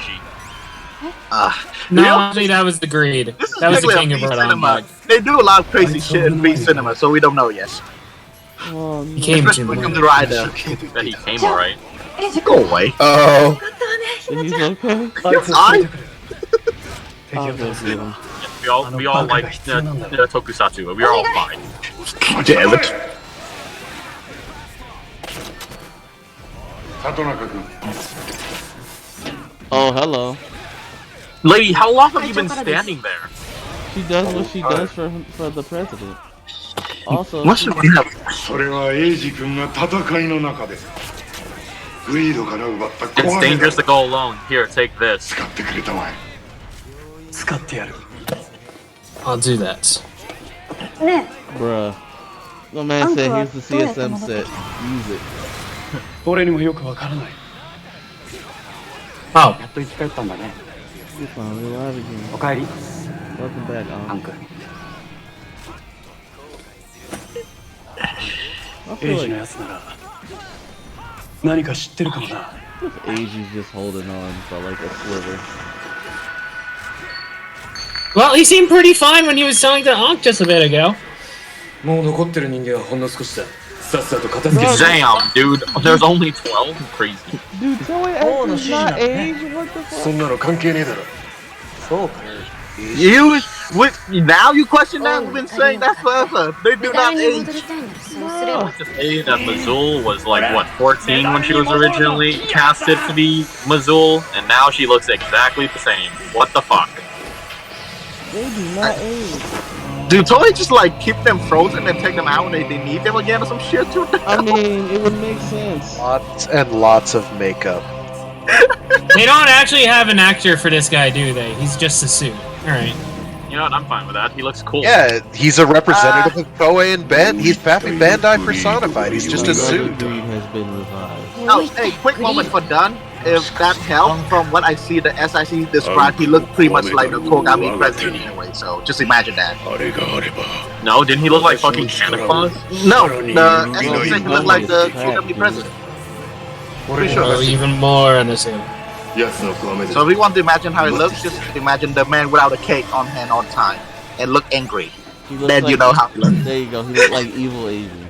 No, actually, that was the Greed. That was the king of cinema. They do a lot of crazy shit in B cinema, so we don't know yet. Oh, He came Especially to when it comes me. to Ryder. That he came alright. Go away. Oh. He's okay. I I'll go see him. We all like tokusatsu, but we are all fine. Damn it. Oh, hello. Lady, how long have you been standing there? She does what she does for the president. Also, What's the それはエイジ君が戦いの中でグリードから奪った It's コアメダ dangerous ル to go alone. Here, take this. 使ってくれたまえ 使ってやる I'll do that. ね bruh. My man said here's the CSM set. Use it. 俺にもよくわからない Oh, やっと生き返ったんだね。 You're finally alive again. おかえり、 Welcome back, アンク。 I エイ feel ジの like やつなら何か知ってるかもな AG's just holding on for like a sliver. well, he seemed pretty fine when he was selling to Ankh just a bit ago. もう残ってる人間はほんの少しださっさと片付け Damn, dude. There's only 12? Crazy. Dude, Toei actors not age? What the そんなの関係ねえだろ そうかね。 now you question that? We've been saying that forever. They do メダ not ルに戻 age. りたいならそうすれば To say that Mazul was like, what, 14 when she was originally casted to be Mazul, and now she looks exactly the same. What the fuck? They do not age. Do Toei just like keep them frozen and take them out when they need them again or some shit too? I mean, it would make sense. Lots and lots of makeup. They don't actually have an actor for this guy, do they? He's just a suit. Alright. You know what? I'm fine with that. He looks cool. Yeah, he's a representative of Toei and Ben. He's Bandai personified. He's just a suit. Greed has been revived. Oh, hey, quick moment for Dunn. If that helps, from what I see, the SIC described, he looked pretty much like the Kogami president anyway, so just imagine that. No, didn't he look like fucking Santa Claus? No, the SIC looked like the Kogami president. Pretty Or sure. even more on the suit. So if we want to imagine how he looks, just imagine the man without a cake on hand all the time and look angry. He looks Then like, you know how he looks. There you go. He looked like evil Asian.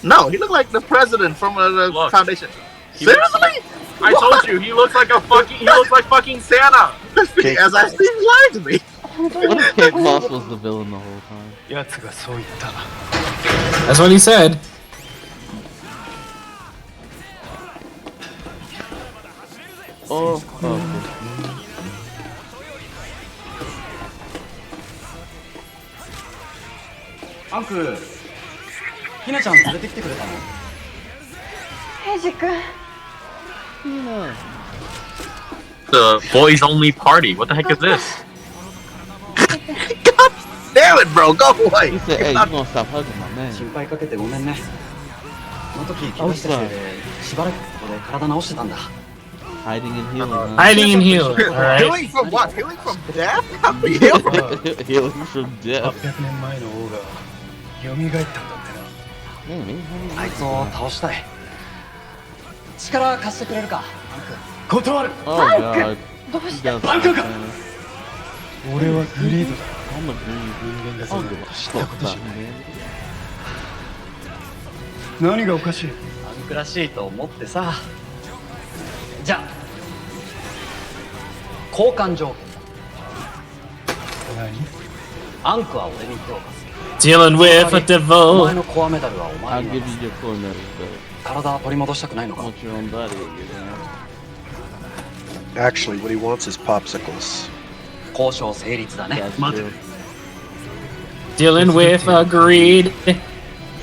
No, he looked like the president from the foundation. He looks- Seriously? I told you, he looks like fucking Santa. As I see, he lied to me. What if Kate Moss was the villain the whole time? やつがそう言った That's what he said. Oh, oh. アンク、ひなちゃん連れてきてくれたの？エイジ君 Yeah. The boys only party. What the heck is this? Damn it, bro, go away. He said, hey, you gonna stop hugging my man. 心配かけてごめんね。その時怪我したせいでしばらくここで体直してたんだ。 Hiding and healing, huh? Hiding and healing, alright. Healing from what? Healing from death? How do you heal from Healing from death. 800年前の王が蘇ったんだって Man, man, あいつを倒したい。力貸してくれるか、アンク。断る Oh, God. どう He して does バンカーか Santa. 俺はグリードだ I'm a greedy. 人間が I そ don't んな give こ a としたこ fuck とじ about ゃ man. 何がおかしいアンクらしいと思ってさ。じゃあ交換条件だ。何アンクは俺に手を貸す。 Dealing with a お前 devil. のコアメダルはお I'll 前に give you your core medals, but 体取り戻したくないの I か。 want your own body. Actually, what he wants is popsicles. 交渉成立だね。 That's 待て。 true. Dealing with a greed.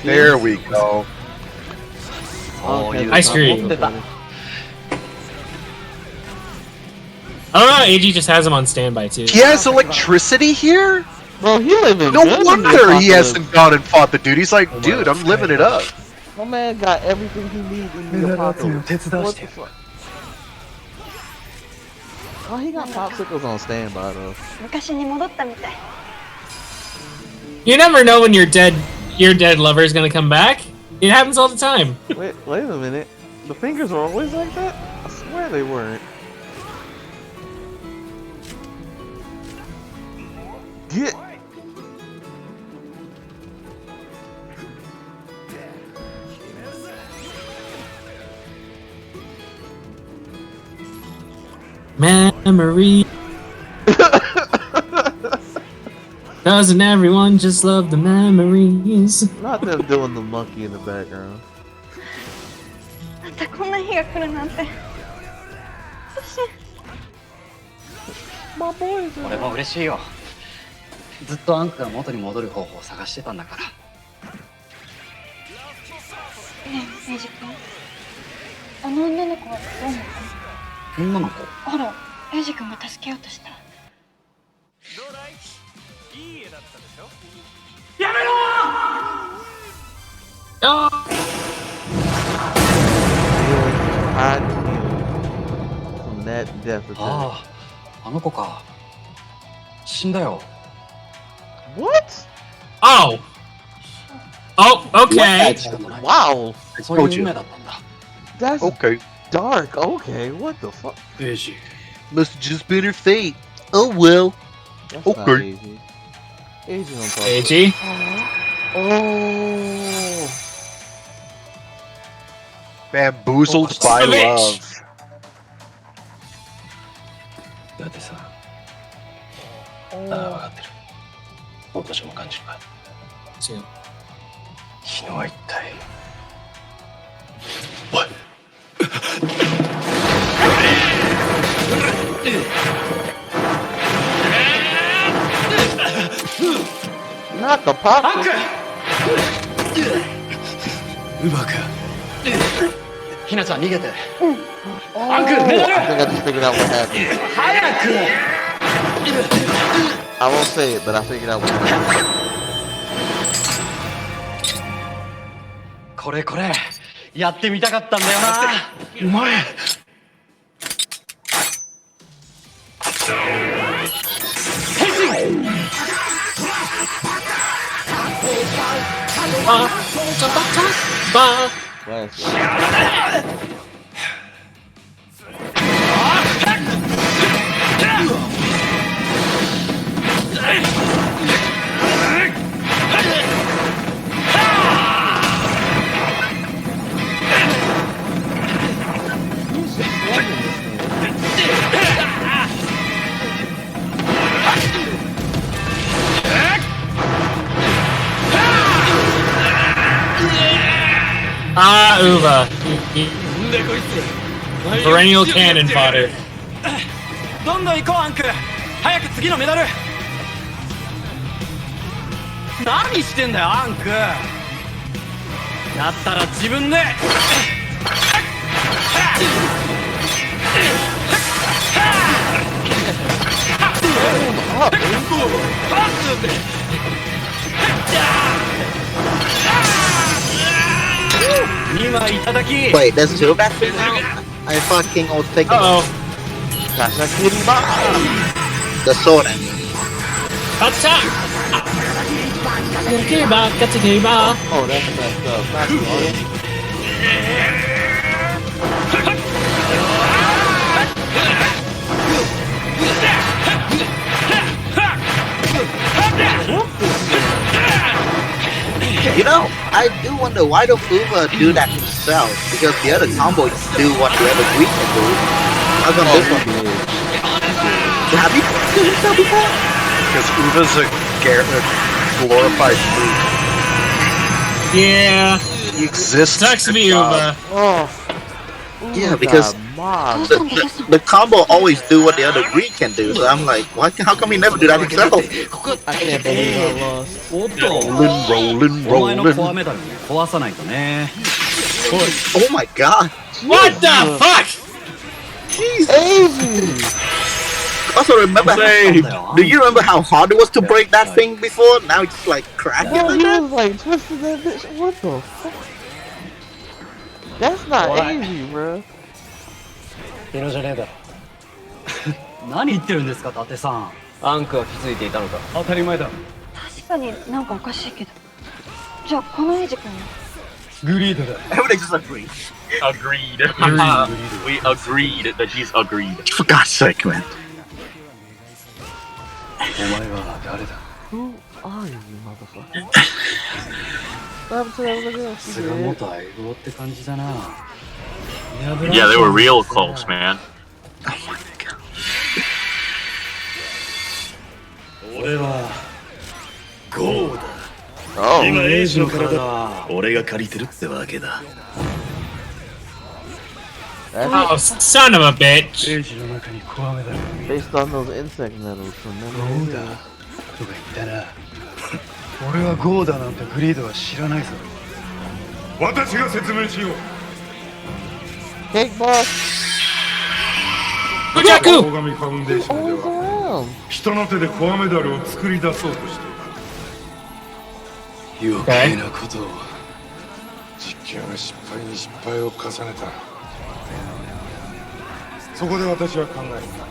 There we go. そういう Ice cream. 思ってた。 I don't know, AG just has him on standby too. He has electricity here? Bro, he living No good in this wonder he apocalypse. hasn't gone and fought the dude. He's like, dude, I'm living it up. My man got everything he needs in the apocalypse. What the fuck? Oh, he got popsicles on standby though. 昔に戻ったみたい。 You never know when your dead lover is gonna come back. It happens all the time. Wait a minute. The fingers are always like that? I swear they weren't. Get. Memory. Doesn't everyone just love the memories? Not them doing the monkey in the background. またこんな日が来るなんて。俺も嬉しいよ。ずっとアンクが元に戻る方法を探してたんだから。ねえ、エイジ君。あの女の子はどうなったの？女の子？ほら、エイジ君が助けようとした。やめろー！ From that death attack. ああ、あの子か。死んだよ。What? Oh. Oh, okay. Wow. そういう夢だったんだ。That's Okay. dark. Okay, what the fuck? Must have just been her fate. Oh well. That's Okay. not easy. Easy on top. AG? Oh. Bamboozled by love. だってさ、ああ、分かってる。私も感じるか。違う。日野は一体。おい。Not the pop. うまく。ひなちゃん逃げて。アンク、メダル I think I just figured out what happened. 早く I won't say it, but I figured out what happened. これやってみたかったんだよな。うまい。Ah, Uva. Perennial cannon fodder. どんどん行こうアンク。早く次のメダル。何してんだよアンク。だったら自分で。Wait, there's two back there now? I thought King was taking That's a kitty bomb. the sword, I mean. Attack! Got a K-Bar. Oh, that's messed up. That's You know, I do wonder why don't Uva do that himself? Because the other combos do what the other Greek can do. How come this one? Have you seen himself before? Because Uva's a glorified brute. Yeah. He exists. Sucks to be Uva. Oh. Yeah, because the combo always do what the other Greek can do. So I'm like, how come he never do that himself? I can't believe I lost. Rolling. Oh my god. What the fuck? Jesus. Also remember, do you remember how hard it was to break that thing before? Now it's like cracking Oh, like he that? was like twisting that bitch. What the fuck? That's not easy, bro. ピノじゃねえだろ。何言ってるんですか、伊達さん。アンクは気づいていたのか。当たり前だ。確かになんかおかしいけど。じゃあこのエイジ君はグリードだ。 Everybody just agree. Agreed. We agreed that he's agreed. For God's sake, man. お前は誰だ。 Who are you, motherfucker? What happened to that little girl? She 菅 dead. 本相棒って感じだな。 Yeah, they were real close, man. 俺はゴーだ。 Oh. 今エイジの体は俺が借りてるってわけだ。 Oh, son of a bitch! エイジの中にコアメダル。 Based on those insect metals from ゴーだ memory. とか言ったな。俺はゴーだなんてグリードは知らないぞ。私が説明しよう。 Cake boss. ブジャク大神ファウンデーションでは人の手でコアメダルを作り出そうとしている。余計なことを。実験は失敗に失敗を重ねた。そこで私は考えた。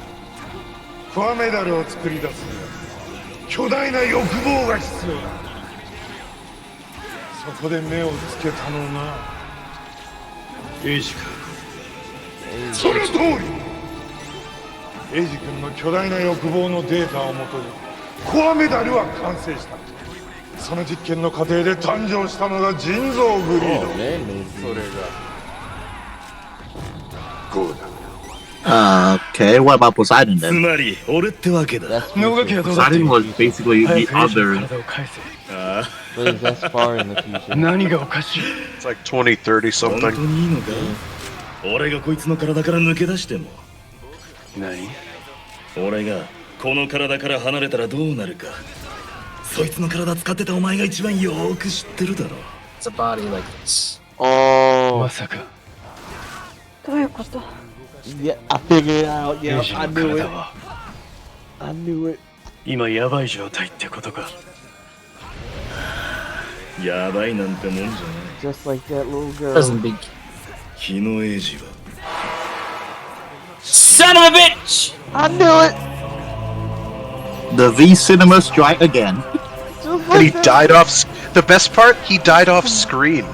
コアメダルを作り出すには巨大な欲望が必要だ。そこで目をつけたのがエイジ君。その通り。エイジ君の巨大な欲望のデータをもとにコアメダルは完成した。その実験の過程で誕生したのが人造グリード。それがゴーだ。 Okay, what about Poseidon つ then? まり俺ってわけだ。脳がけはどうだって Poseidon was basically the other. 体を返せ。ああ。 But is that far in the future? 何がおかしい。 It's like 2030本当 something. にいいのか。俺がこいつの体から抜け出しても。何？俺がこの体から離れたらどうなるか。そいつの体使ってたお前が一番よーく知ってるだろ。 It's a body like this. Oh. まさか。どういうこと？ Yeah, I figured it out. Yeah, エイジ I の knew 体 it. は I knew it. 今やばい状態ってことか。やばいなんてもんじゃない。 Just like that little girl. Doesn't be. 昨日エイジは Son of a bitch! I knew it. The V cinema strike again. Just And he like that. died off. The best part, he died off screen.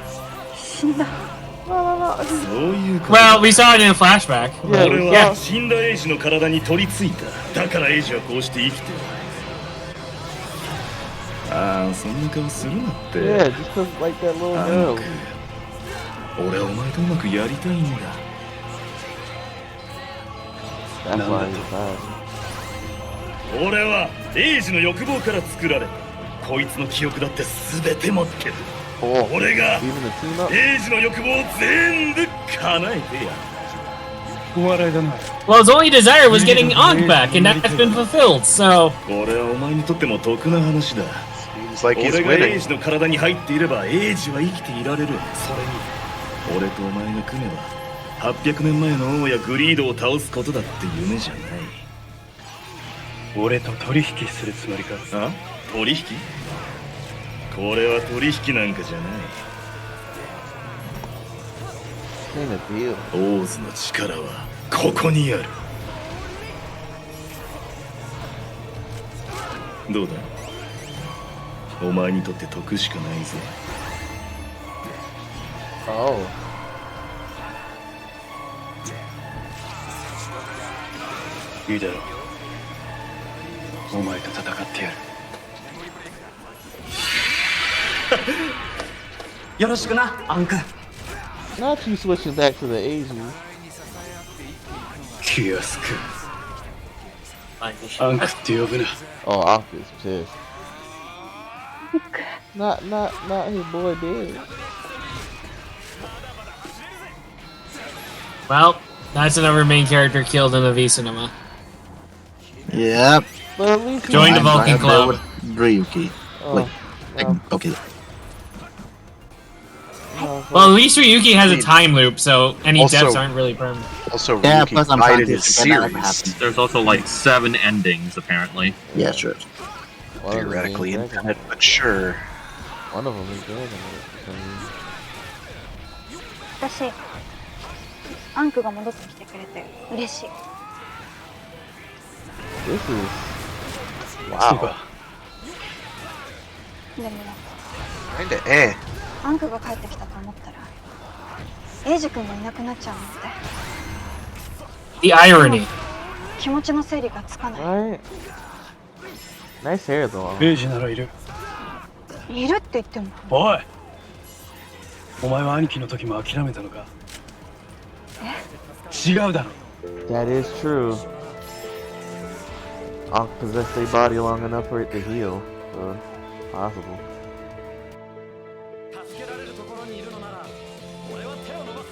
Well, we saw it in a flashback. Yeah, 俺 Yeah. は死んだエイジの体に取り付いた。だからエイジはこうして生きてる。ああ、そんな顔するなって。 Yeah, just 'cause like that little アン girl. ク、俺はお前とうまくやりたいんだ。 That's why he died. 俺はエイジの欲望から作られた。こいつの記憶だって全て持ってる。 Oh, 俺が even the team up. エイジの欲望を全部叶えてやる。お笑いだな。 Well, his only desire was getting Ankh back, and that's been fulfilled, so... 俺はお前にとっても得な話だ。 Seems like he's 俺がエイ winning. ジの体に入っていればエイジは生きていられる。それに俺とお前が組めば800年前の王やグリードを倒すことだって夢じゃない。俺と取引するつもりか。あ？取引？これは取引なんかじゃない。 Ain't a deal. オーズの力はここにある。どうだ？お前にとって得しかないぞ。 Oh. いいだろう。お前と戦ってやる。よろしくな、アンク。 Not you switching back to the Asian. 気安く。アンクって呼ぶな。 Oh, Alpha's pissed. Not his boy dead. Well, that's another main character killed in the V cinema. Yep. But at least he Join the I'm Vulcan right there Club. with Ryuki. Oh, Wait, no. okay. No, Well, at least Ryuki has a time loop, so any Also- deaths aren't really permanent. Also, Yeah, Ryuki plus I'm died in scientific, his I know that series. happens. There's also like 7 endings apparently. Yeah, sure. one of them Theoretically being Dragon. infinite, but sure. One of them is Dragon. 私アンクが戻ってきてくれて嬉しい。 This is そう wow. か。でもなんでアンクが帰ってきたと思ったらエイジ君もいなくなっちゃうなんて The irony. 気持ちの整理がつかない。 Right. Nice hair though. エイジならいる。いるって言ってもおい、お前は兄貴の時も諦めたのか。違うだろ。 That is true. I'll possess their body long enough for it to heal. Possible. 助けられるところにいるのなら俺は手を伸ばす。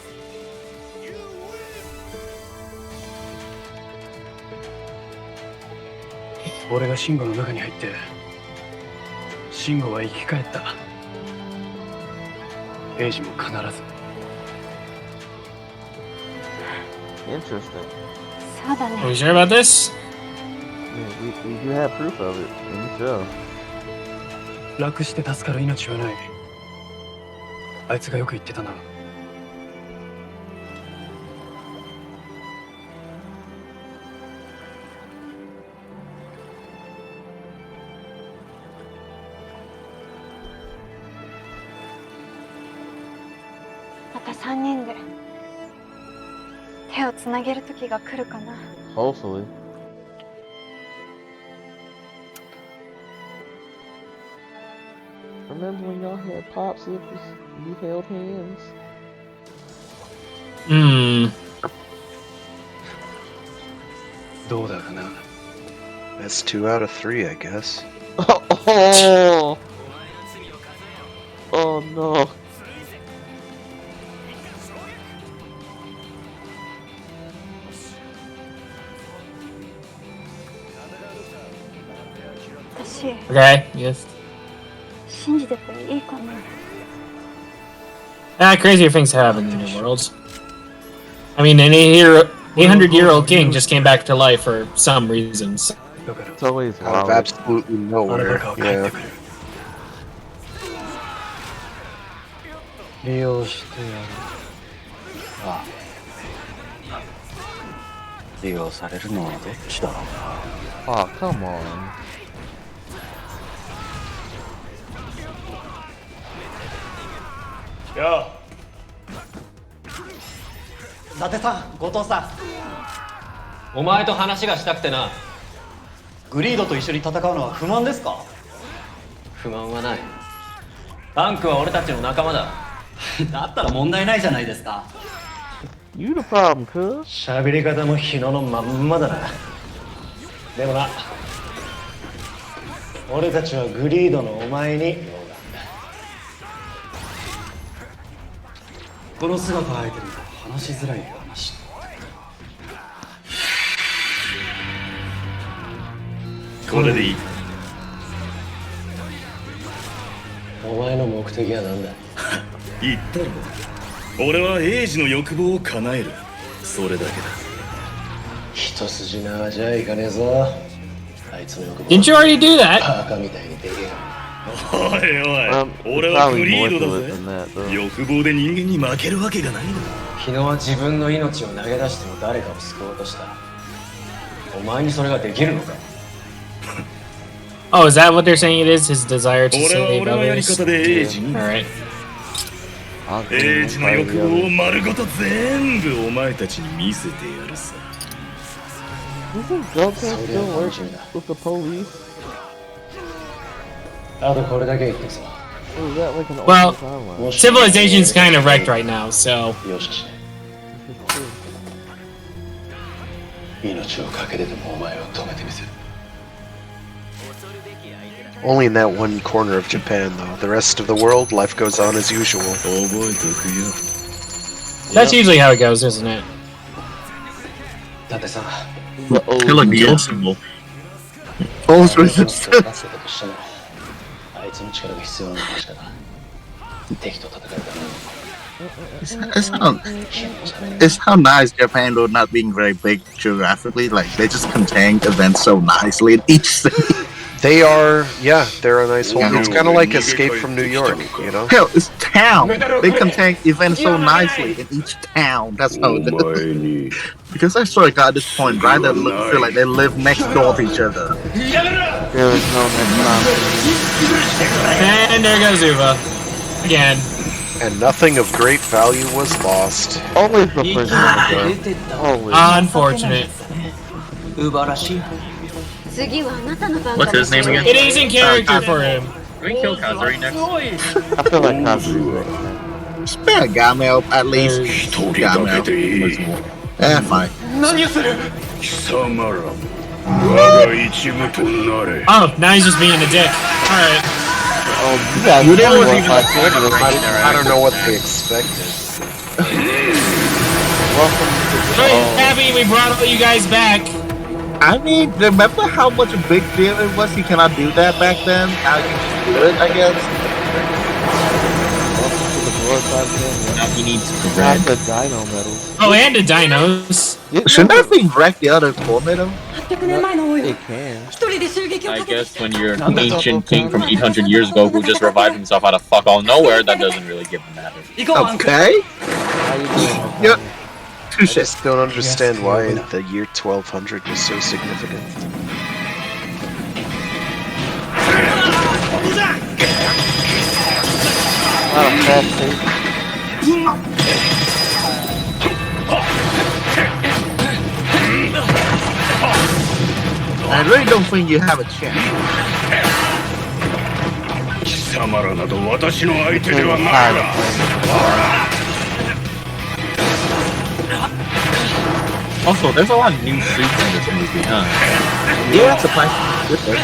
俺がシンゴの中に入ってシンゴは生き返った。エイジも必ず。 Interesting. そうだ Are ね。 we sure about this? Yeah, we do have proof of it in the show. 楽して助かる命はない。あいつがよく言ってたな。また3人で手をつなげる時が来るかな。 Hopefully. Remember when y'all had popsicles? You held hands. Hmm. どうだかな。 That's 2 out of 3, I guess. Oh! Oh no. 私 Okay, yes. 信じてていいかな。 Crazier things happen in the new world. I mean, an 800-year-old king just came back to life for some reasons. It's always Out of wild. absolutely nowhere. Yeah. 利用してやる。ああ、利用されるのはどっちだろうな。 Oh, come on. よ伊達さん、後藤さん、お前と話がしたくてな。グリードと一緒に戦うのは不満ですか？不満はない。タンクは俺たちの仲間だ。だったら問題ないじゃないですか。 You the problem, cuz. 喋り方も日野のまんまだな。でもな、俺たちはグリードのお前に用がある。この姿を相手に話しづらい話。これでいい。お前の目的は何だ？言ったろ。俺はエイジの欲望を叶える。それだけだ。一筋縄じゃいかねえぞ。あいつの欲望。 Didn't you already do that? バカみたいにでけえ。おいおい、俺はグリードだぜ。欲望で人間に負けるわけがないだろ。日野は自分の命を投げ出しても誰かを救おうとした。お前にそれができるのか？ Oh, is that what they're saying it is? His desire to 俺は save 俺のやり others? 方でエイジに。 Alright. エイジの欲望を丸ごと全部お前たちに見せてやるさ。 Doesn't Goku still work with the police? あとこれだけ言ってさ。 Or is that like an Well, old timeline? civilization's kind of wrecked right now, so. よし。命をかけてでもお前を止めてみせる。 Only in that one corner of Japan, though. The rest of the world, life goes on as usual. That's usually how it goes, isn't it? だってさ、 Hey, look, the old symbol. Old resistance. あいつの力が必要なのは確かだ。敵と戦うから。 It's how nice Japan, though, not being very big geographically. Like, they just contain events so nicely in each city. They are, yeah, they're a nice home. It's kind of like Escape from New York, you know? Hell, it's town. They contain events so nicely in each town. That's how it is. Because I swear to God, at this point, right, they feel like they live next door to each other. There is no next time. And there goes Uva. Again. And nothing of great value was lost. Always the first one to go. Always. Unfortunate. What's his name again? It is in character for him. Can we kill Kazuri next? I feel like Kazuri. Spare Gamel, at least. Gamel. Fine. Oh, now he's just being a dick. Alright. Oh, you guys I don't know what they expected. Very happy we brought you guys back. I mean, remember how much a big deal it was? He cannot do that back then. Now he can do it, I guess. Now he needs Not the dino medals. Oh, and the dinos. Shouldn't that thing wreck the other core medal? It can. I guess when you're an ancient king from 800 years ago who just revived himself out of fuck all nowhere, that doesn't really give him matter. Okay. Yep. I just don't understand why the year 1200 was so significant. I really don't think you have a chance. Also, there's a lot of new suits in this movie, huh? Yeah, it's a place with it.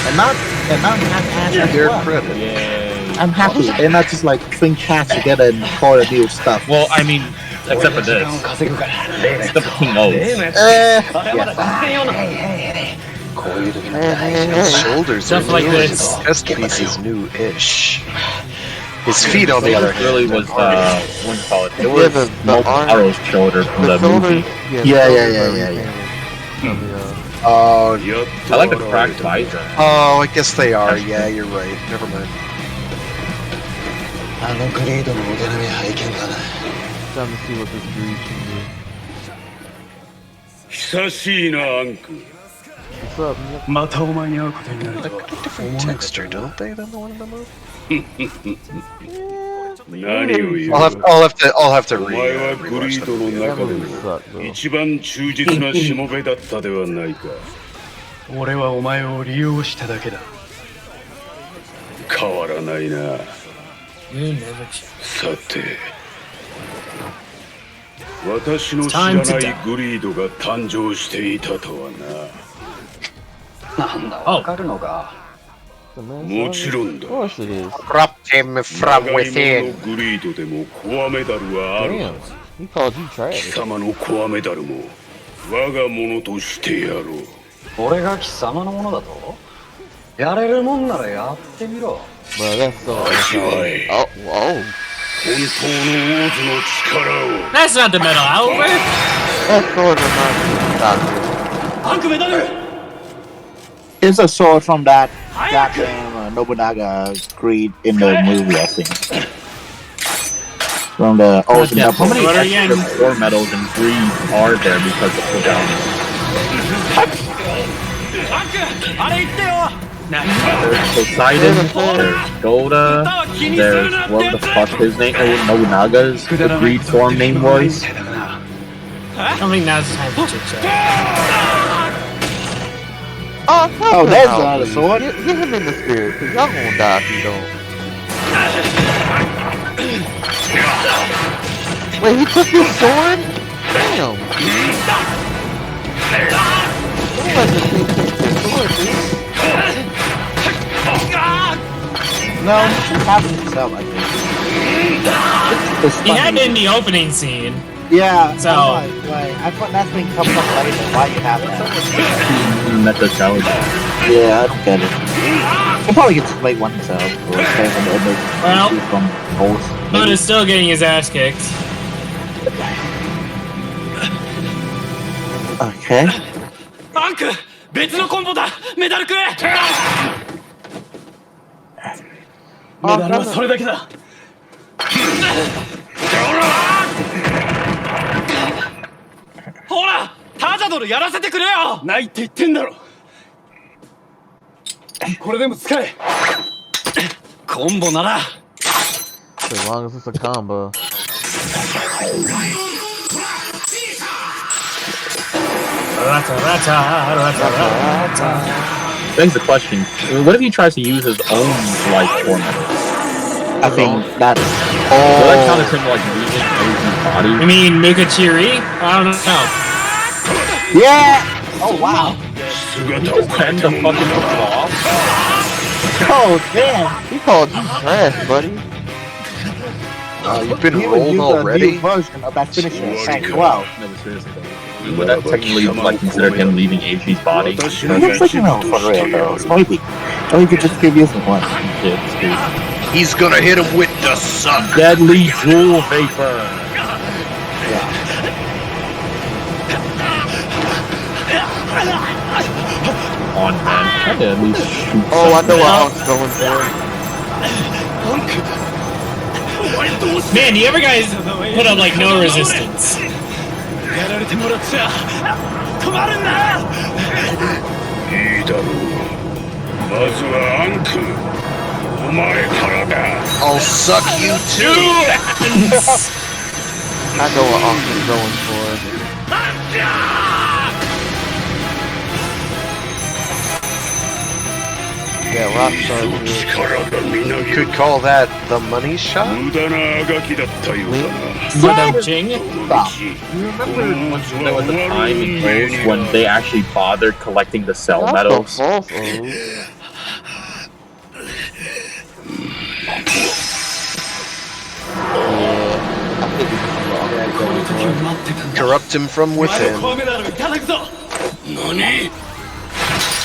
And not half-assed as well. I'm happy. They're not just like string cats together and call it new stuff. Well, I mean, except for this. Except for King O's. His shoulders Stuff are like new, this. his chest piece is new-ish. His feet, on the other hand, really was, what do you call it? It Yeah, was the Arrow's shoulder from the movie. Yeah. Oh, I like the cracked visor. oh, I guess they are. Yeah, you're right. Never mind. Time to see what this breed can do. What's up, man? Different texture, don't they, than the one in the movie? I'll have to read. 俺はお前を利用しただけだ。変わらないな。さて、私の知らないグリードが誕生していたとはな。なんだ、わかるのか。もちろんだ。Corrupt him from within. グリードでもコアメダルはある。He called you trash. 貴様のコアメダルも我がものとしてやろう。俺が貴様のものだと？やれるもんならやってみろ。Bro, that's so. Oh, whoa. 本当の王子の力を。 That's not the metal Albert. That sword reminds me of Doctor. パンクメダル。 It's a sword from that goddamn Nobunaga Creed in the movie, I think. From the old How many extra core medals and greed are there because of Kodama? There's Poseidon, there's Golda, there's what the fuck his name? Nobunaga's the greed form name was. I don't think now's the time to chit chat. Oh, there's another sword. Get him in the spirit, cause y'all gonna die if you don't. Wait, he took his sword? Damn. Don't let this thing take your sword, dude. No, he should have it himself, I think. He had it in the opening scene. Yeah, So- I thought that thing comes up later. Why you have that? Meta challenge. Yeah, I don't get it. He'll probably get to play one himself. Or Well, from both. but is still getting his ass kicked. Okay. パンク別のコンボだ。メダルくれ。メダルはそれだけだ。ほら、タジャドルやらせてくれよ。ないって言ってんだろ。これでも使え。コンボなら。As long as it's a combo. Begs the question, what if he tries to use his own life format? I think that's Will that count as him like leaving Aiji's body? You mean Mukachiri? I don't know. Yeah! Oh wow. Send the fucking off. Oh damn! He called you trash, buddy. You've been He would rolled use a already? new version of that finisher. Thank wow. No, but seriously though. Would that technically like considered him leaving Aiji's body? He looks like him for real though. So maybe. Or he could just keep using one. He's gonna hit him with the suck. Deadly jewel vapor. On man, try to at least shoot. Oh, I know what I was going for. Man, you ever guys put up like no resistance? やられてもらっちゃ困るんだ。いいだろう。まずはアンク。お前からだ。I'll suck you too. I know what Uncle's going for. Yeah, Rockstar. You could call that the money shot? Ba-dum-ching. You remember once there was a time in Rage when they actually bothered collecting the cell medals? Corrupt him from within.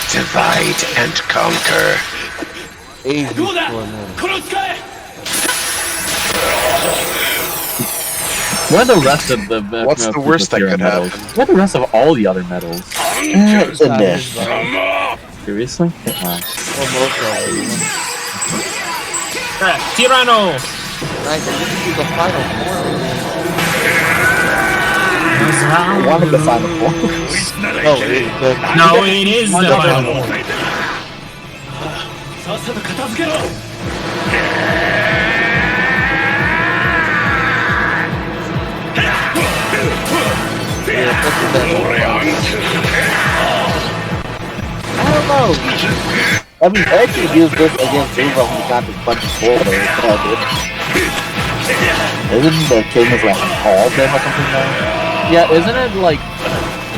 Divide and conquer. What are the rest of the What's the worst that could medals? happen? What are the rest of all the other medals? It's in there. Seriously? Wow. Tirano! Nice, this is the final four. One of the final four. No, it is the final four. さっさと片付けろ。I don't know. I mean, Edge used this against Uva when he got this bunch of forward. Isn't the King's like called them or something now? Yeah, isn't it like...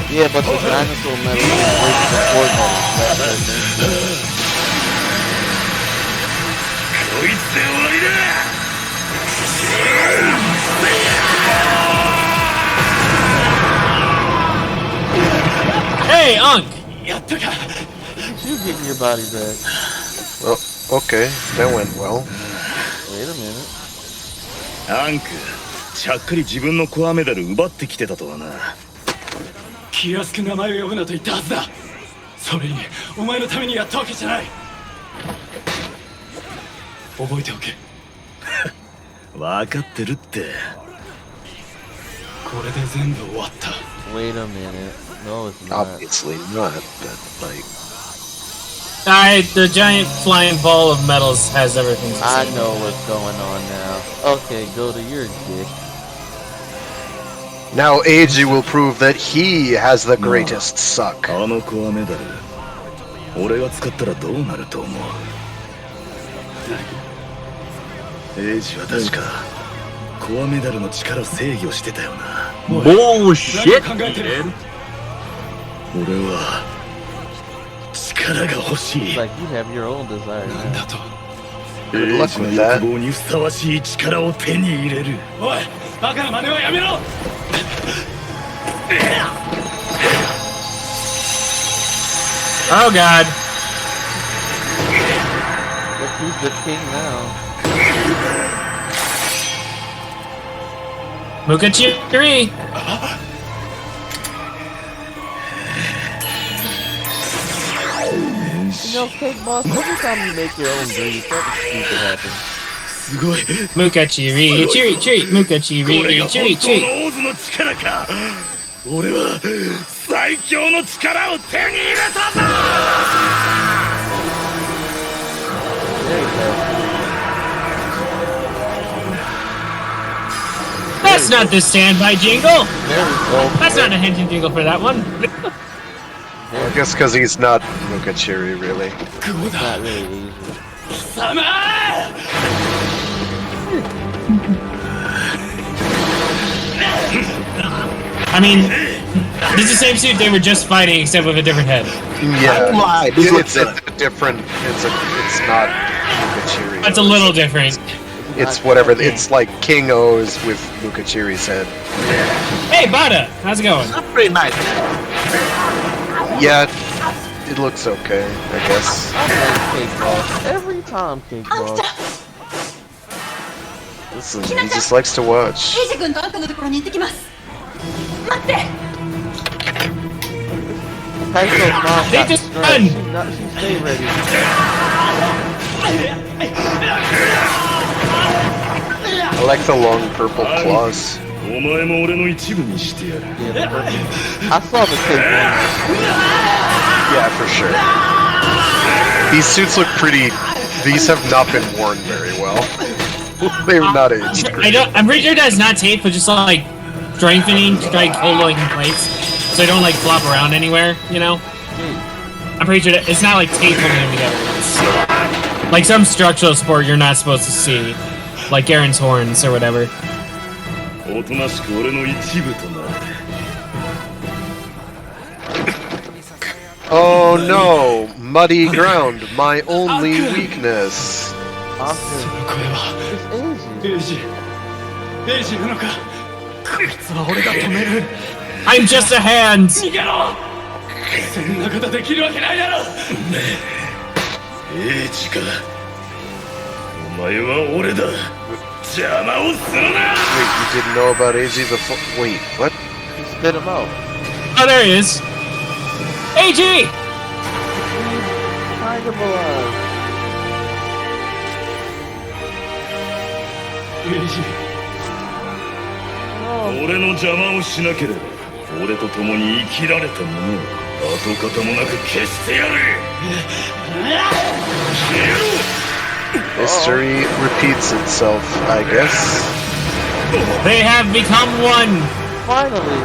Yeah, but the dinosaur metal is the forward metal. Hey, Unk! You getting your body back. Well, okay, that went well. Wait a minute. アンク、ちゃっかり自分のコアメダル奪ってきてたとはな。気安く名前を呼ぶなと言ったはずだ。それにお前のためにやったわけじゃない。覚えておけ。分かってるって。これで全部終わった。Wait a minute. No, it's not. Obviously not, but like... Alright, the giant flying ball of metals has everything to say. I know what's going on now. Okay, go to your dick. Now Eiji will prove that he has the greatest suck. あのコアメダル、俺が使ったらどうなると思う？エイジは確かコアメダルの力制御してたよな。Bullshit! 俺は力が欲しい。 It's like you have your own desire now. エイジの欲望にふさわしい力を手に入れる。おい、バカな真似はやめろ。Oh god. Look who's the king now. Mukachiri! know, Cake Boss, every time you make your own breed, something stupid happens. Muka chiri, chiri, chiri, muka chiri, chiri, chiri. 俺は最強の力を手に入れたぞ That's not the standby jingle! That's not a engine jingle for that one. Well, I guess because he's not Mukachiri, really. Not really easy. I mean, this is the same suit they were just fighting, except with a different head. Yeah, it's a different. It's not Mukachiri. That's a little different. It's whatever. It's like King O's with Mukachiri's head. Hey, Bada! How's it going? That's pretty nice. Yeah, it looks okay, I guess. I play Cake Boss every time, Cake Boss. Listen, he just likes to watch. エイジ君とアンタのところに行ってきます。待って。 Kaizo's mom They got just stressed. run. She stayed ready. I like the long purple claws. お前も俺の一部にしてやる I saw the Cake Boss. Yeah, for sure. These suits look pretty. These have not been worn very well. They're not aged. I'm pretty sure that's not tape, but just like strengthening, like holding in place, so they don't like flop around anywhere. You know. I'm pretty sure that it's not like tape holding them together. It's like some structural support you're not supposed to see, like Garen's horns or whatever. おとなしく俺の一部とな Oh no! Muddy ground, my only weakness. エイジなのかこいつは俺が止める I'm just a hand! 逃げろそんなことできるわけないだろエイジかお前は俺だ邪魔をするな Wait, you didn't know about AG before? Wait, what? He spit him out. Oh, there he is! AG! Find him alive. エイジ俺の邪魔をしなければ俺と共に生きられた者を跡形もなく消してやる History repeats itself, I guess. They have become one! Finally!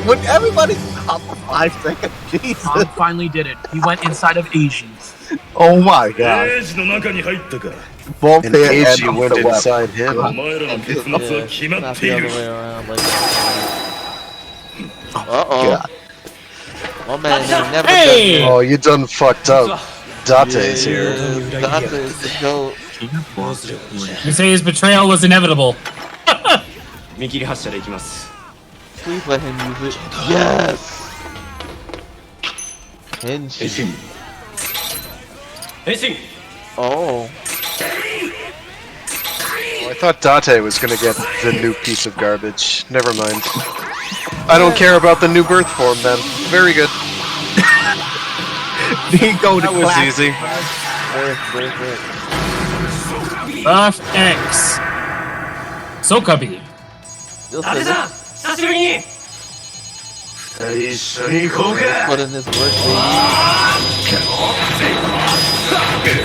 Would everybody stop for 5 seconds? Jesus. Tom finally did it. He went inside of Asians. Oh my god. エイジの中に入ったか Both And there AG and went the web. inside him. お前らの結末は決ま Not ってい the る other way around. Like uh-oh. My man ain't never Hey! done Oh, you done fucked up. Date's here. that. Dante is the goat. You say his betrayal was inevitable. 見切り発車で行きます Please let him use it. Yes! Henshin. 変身 Oh. Oh, I thought Date was gonna get the new piece of garbage. Never mind. I don't care about the new birth form then. Very good. Go to That was class. easy. Birth. Buff X. Sokabi. You'll あれ say だ久しぶりに 一緒に行こうか put in this work, baby.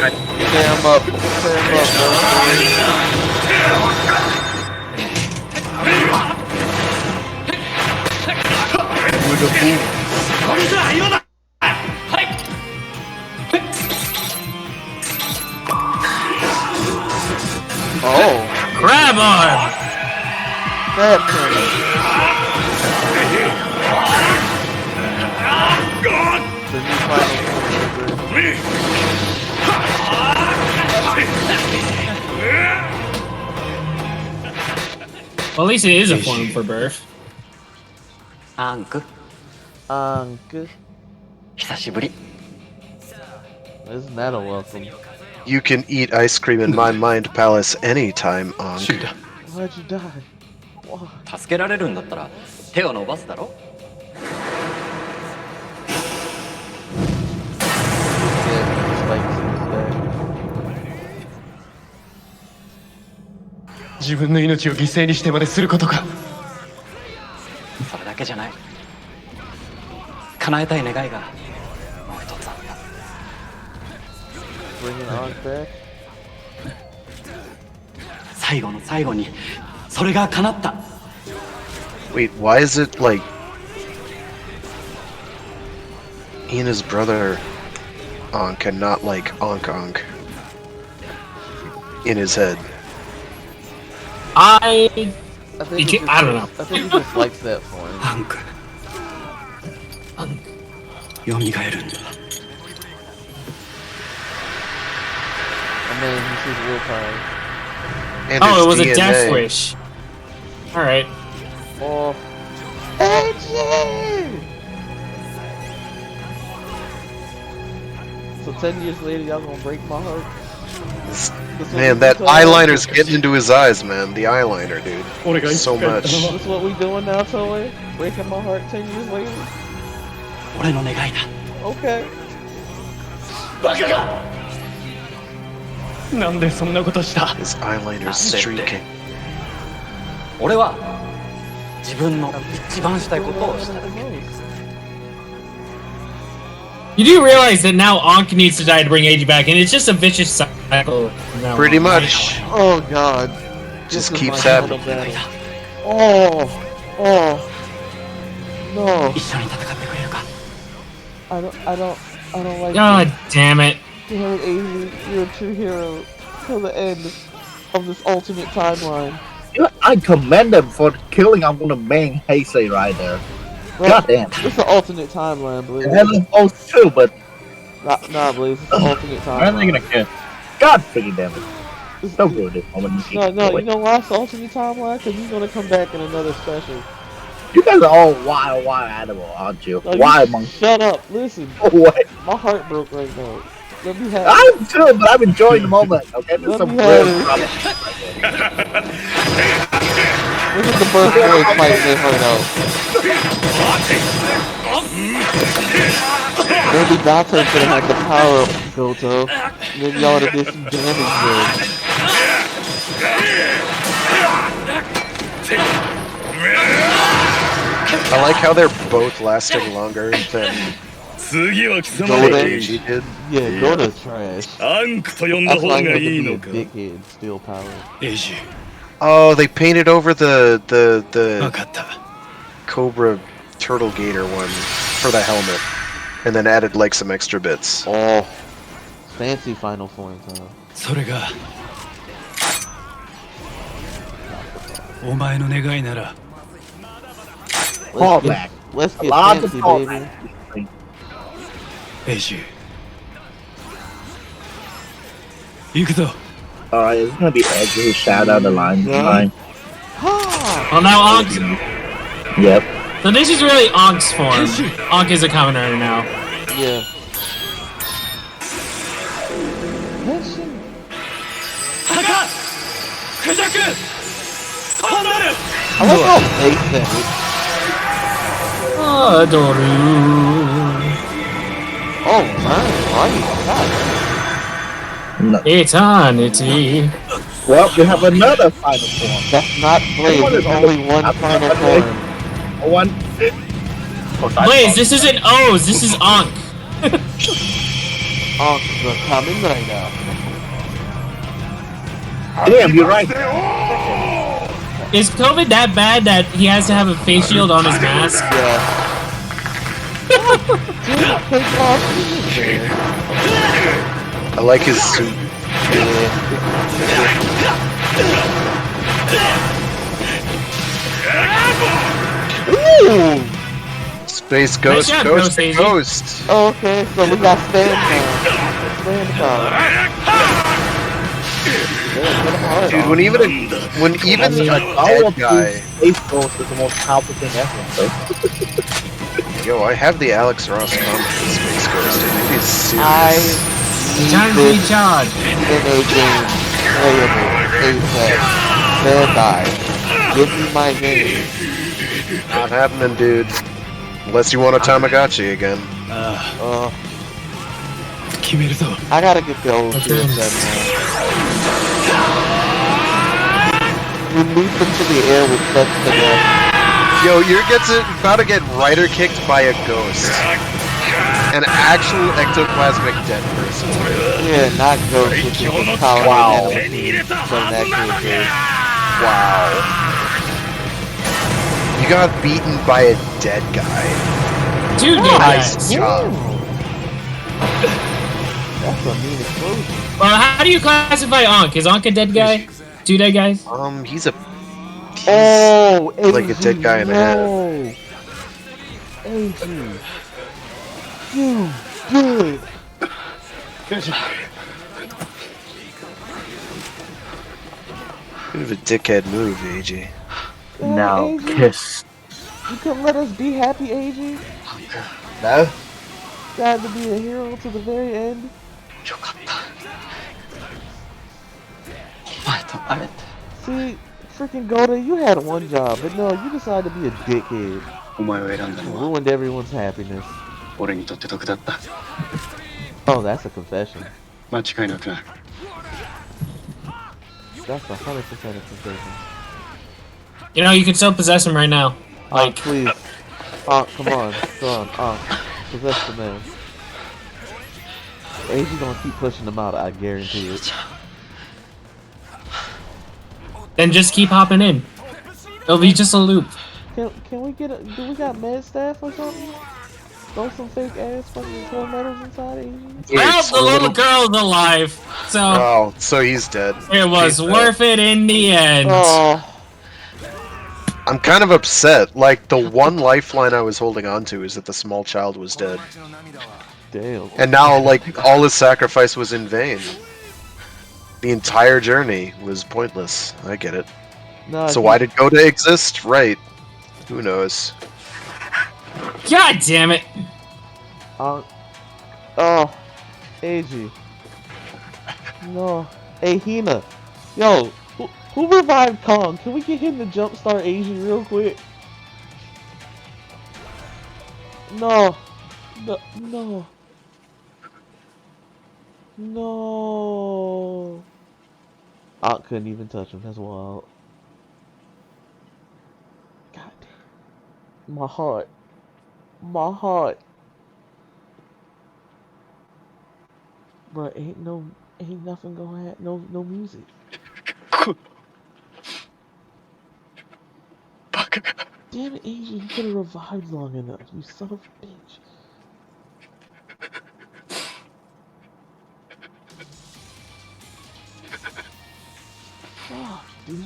Tear him up. Tear him up, With a boom こいつは今だはい Oh. Grab arm! That turn. The new final Well, at least it is a form for birth. アンク Anka. 久しぶり Isn't that a welcome? You can eat ice cream in my mind palace anytime, Ankh. Why'd you die? Why? 助けられるんだったら手を伸ばすだろ自分の命を犠牲にしてまですることか。それだけじゃない。叶えたい願いがもう一つあった。最後の最後にそれが叶った。 Wait, why is it like he and his brother Ankh and not like Ankh in his head? I don't know. I think he just likes that for him. 蘇るんだ。 And then he sees willpower. And Oh, it his was a DNA. death wish. Alright. Oh. So 10 years later, y'all gonna break my heart? Man, that eyeliner's getting into his eyes, man. The eyeliner, dude. So much. This is what we doing now, Toei? Breaking my heart 10 years later? 俺の願いだ。 Okay. バカが。なんでそんなことした？ His eyeliner's streaking. 俺は自分の一番したいことをしただけ。 You do realize that now Ankh needs to die to bring Eiji back, and it's just a vicious cycle. Pretty much. Oh god. Just keeps happening. Oh. Oh. No. 一緒に戦ってくれるか。 I don't like God this. damn it. Damn it, Amy. You're a true hero. Till the end of this alternate timeline. I commend them for killing I'm gonna bang Heisei right there. God damn. It's an alternate timeline, Blaze. And Heaven Falls too, but Nah, Blaze. It's an alternate why are they timeline. gonna kill? God freaking damn it. It's so good this moment. No, you know why it's an alternate timeline? Because he's gonna come back in another special. You guys are all wild animal, aren't you? No, Wild you monkey. shut up. Listen. Oh, what? My heart broke right now. Let me have I'm too, but I'm enjoying the moment. Okay, there's some real problem. Look at the birth boy fighting their heart out. Maybe Dante could have had the power up, Goto. Maybe y'all would have did some damage I like how they're both lasting longer than Eiji did. Yeah, Goto's trash. That's why he has to be a dickhead, steal power. Oh, they painted over the Cobra Turtle Gator one for the helmet, and then added like some extra bits. Oh, fancy final forms, huh? それがお前の願いなら。 Callback. Let's get Lots of fancy, callbacks. baby. エイジ行くぞ。 Alright, it's gonna be Edge who shout out the line. Fine. Well, now Ankh. Yep. So this is really Ankh's form. Ankh is a Kamen Rider now. Yeah. I like how fake that is. Oh my, right. Eternity. Well, we have another final form. That's not Blaze, there's only one final form. One. Blaze, this isn't O's, this is Ankh. Ankh, the Kamen Rider. Damn, you're right. Is COVID that bad that he has to have a face shield on his mask? Yeah. I like his suit. Ooh! Space Ghost, Nice job, Ghost, Ghost. Ghost. Oh, okay, so we got stand now. Stand power. Dude, when even a dead guy. Space Ghost is the most powerful thing ever. Yo, I have the Alex Ross comic with Space Ghost, and it is serious. Time to recharge. In a game, playable, ASAP, Bandai. Give me my game. Not happening, dude. Unless you want a Tamagotchi again. I gotta get the old shit done, man. You leap into the air with such finesse. Yo, you're about to get rider kicked by a ghost. An actual ectoplasmic dead person. Yeah, not ghost, which is a power Wow. animal, but an actual ghost. Wow. You got beaten by a dead guy. Two dead Nice guys. job. That's a mean explosion. Well, how do you classify Ankh? Is Ankh a dead guy? Two dead guys? He's a like a dead guy in the head. AG. You good. Bit of a dickhead move, AJ. Now AG. kiss. You couldn't let us be happy, AG? No? Got to be a hero to the very end? See, freaking Goda, you had one job, but no, you decided to be a dickhead. Ruined everyone's happiness. Oh, that's a confession. That's 100% a confession. You know, you can still possess him right now. Like, please. Come on. Possess the man. AG's gonna keep pushing them out, I guarantee it. Then just keep hopping in. It'll be just a loop. Can we get do we got med staff or something? Throw some fake ass fucking tornadoes inside AG? Well, the little girl's alive. So Oh, so he's dead. it was He's worth it in the end. Oh. I'm kind of upset. Like, the one lifeline I was holding on to is that the small child was dead. Damn. And now, like, all his sacrifice was in vain. The entire journey was pointless. I get it. No, So why did Goda exist? Right. Who knows? God damn it. Oh, AG. No. Hey, Hina. Yo, who revived Kong? Can we get him to jumpstart AG real quick? No. No. I couldn't even touch him. That's wild. God damn. My heart. But ain't nothing gonna have no music. Damn it, Asian, you could have revived long enough, you son of a bitch. Fuck, dude.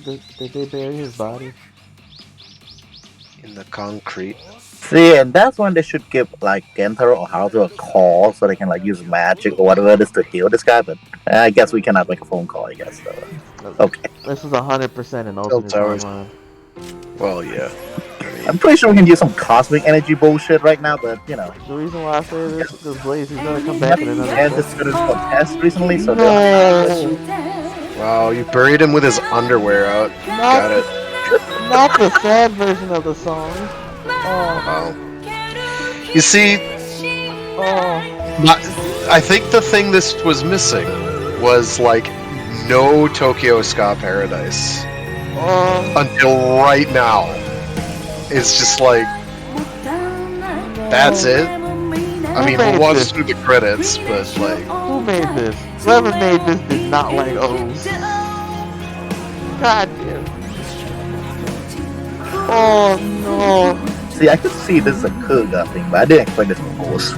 Did they bury his body? In the concrete. See, and that's when they should give like Gentaro or Haruto a call so they can like use magic or whatever it is to heal this guy. But I guess we cannot make a phone call. I guess. So. Okay. This is 100% an alternate timeline. Well, yeah. I'm pretty sure we can use some cosmic energy bullshit right now, but you know. The reason why I say this is Blaze is gonna come back in another. And this couldn't contest recently, so. No. Wow, you buried him with his underwear out. Got it. Not the sad version of the song. Oh. You see, Oh. I think the thing this was missing was like no Tokyo Ska Paradise until right now. It's just like that's it. I mean, we'll watch through the credits, but like, Who made this? Whoever made this did not like O's. God damn. Oh no. See, I could see this is a Kuga thing, but I didn't expect this from Ghost.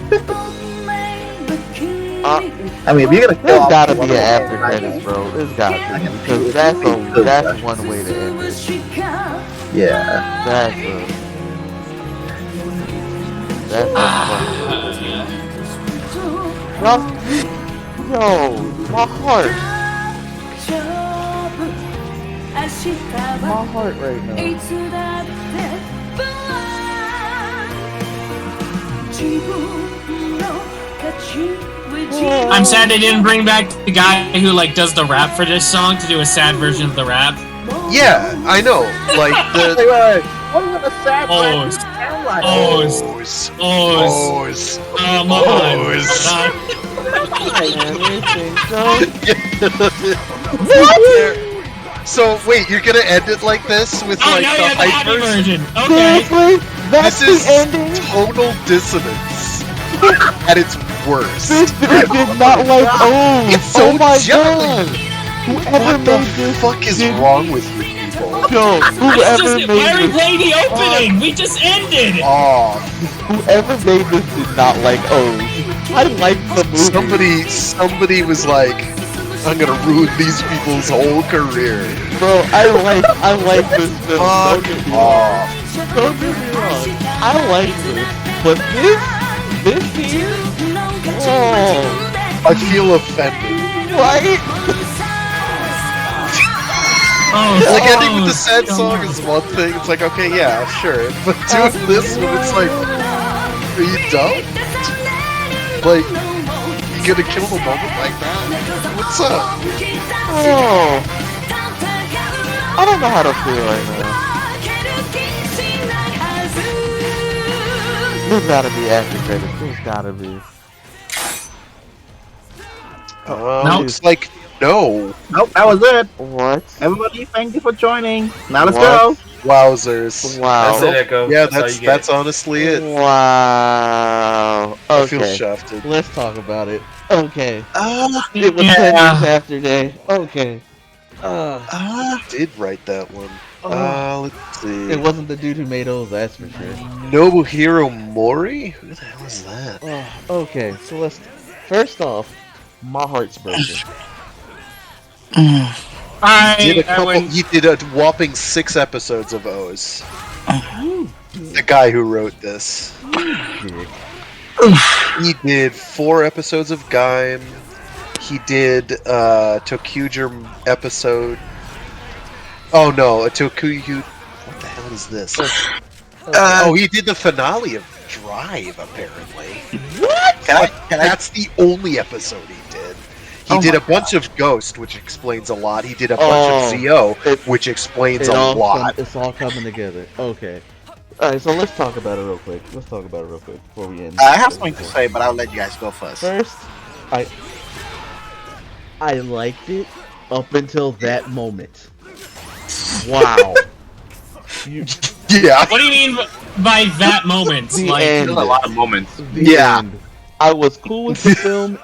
I mean, if you're gonna There's gotta be an after credits, bro. There's gotta be, because that's one way to end it. Yeah. That's Yo, my heart. My heart right now. I'm sad they didn't bring back the guy who like does the rap for this song to do a sad version of the rap. yeah, I know. Like the What would a sad rap sound like? Come on. What? So wait, you're gonna end it like this with Oh, like now the you have the happy hyper? version. Okay. Seriously? That's This the is ending? tonal dissonance at its worst. This dude did not like O's. It's so Oh my jelly. god. Whoever What the made this fuck is did- wrong with you people? Yo, whoever Why made are we this, playing the opening? We just ended. Oh, whoever made this did not like O's. I like the movie. somebody was like, I'm gonna ruin these people's whole career. Bro, I like this film. Don't get me wrong. Don't get me wrong. I like this, but this here, oh, I feel offended. right? Like ending with the sad song is one thing. It's like, okay, yeah, sure. But doing this one, it's like, are you dumb? Like, you gonna kill the moment like that? What's up? Oh, I don't know how to feel right now. There's gotta be after credits. There's gotta be. Looks like no. Nope, that was it. What? Everybody, thank you for joining. Now let's What? go. Wowzers. Wow. That's it, Echo. Yeah, That's all you get. that's honestly it. Wow. I feel Okay. shafted. Let's talk about it. Okay. It It was 10 years after day. Okay. did write that one. Let's see. It wasn't the dude who made O's, that's for sure. Nobuhiro Mori? Who the hell is that? Okay, so let's. First off, my heart's broken. He did a whopping 6 episodes of O's. The guy who wrote this. He did 4 episodes of Gaim. He did Tokuger episode. Oh no, a Tokuger. What the hell is this? He did the finale of Drive, apparently. What? That's the only episode he did. He did a bunch of Ghost, which explains a lot. He did a bunch of ZO, which explains a lot. It's all coming together. Okay. Alright, so let's talk about it real quick. Before we end. I have something to say, but I'll let you guys go first. First, I liked it up until that moment. Wow. Yeah. What do you mean by that moment? The Like, end. There's a lot of moments. The end. I was cool with the film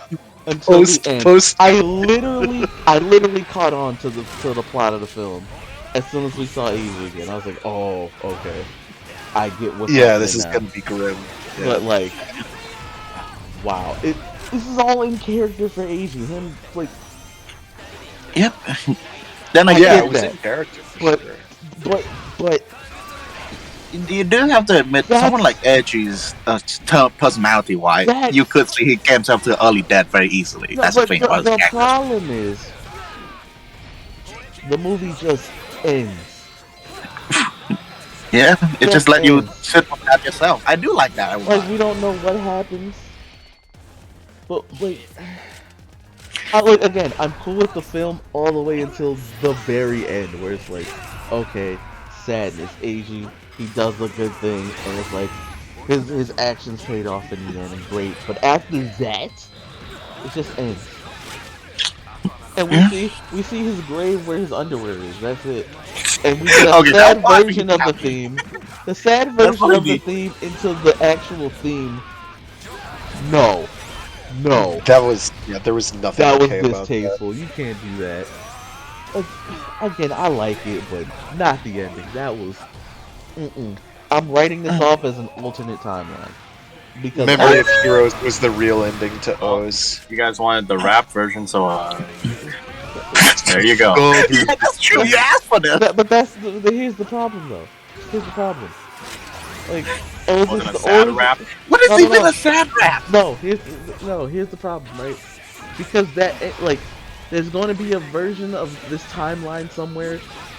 until the end. I literally caught on to the plot of the film as soon as we saw Easy again. I was like, oh, okay, I get what's happening this is now. gonna be grim. Yeah. But like, wow, this is all in character for Easy. Him like, yep. Then I again, get it was that. in character for sure. But you do have to admit, someone like Edgy's personality-wise, you could see he came himself to early death very easily. no, That's the but thing about the the actor. problem is the movie just ends. Yeah, it Just just let you ends. sit with that yourself. I do like that. Like we don't know what happens, but wait. Again, I'm cool with the film all the way until the very end, where it's like, okay, sadness, Eiji, he does a good thing, and it's like his actions paid off in the end, and great. But after that, it just ends. And we see his grave where his underwear is. That's it. And we get a Okay, sad that's why version of the theme. The sad version of the theme into the actual theme. No. There was nothing That was okay about distasteful. You can't do that. Again, I like it, but not the ending. That was. I'm writing this off as an alternate timeline. Because Memory of Heroes was the real ending to O's. You guys wanted the rap version, so there you go. Yeah, that's true. You asked for this. But that's here's the problem, though. Here's the problem. Like, Wasn't a sad rap. What is even a sad rap? No, here's the problem, right? Because there's going to be a version of this timeline somewhere,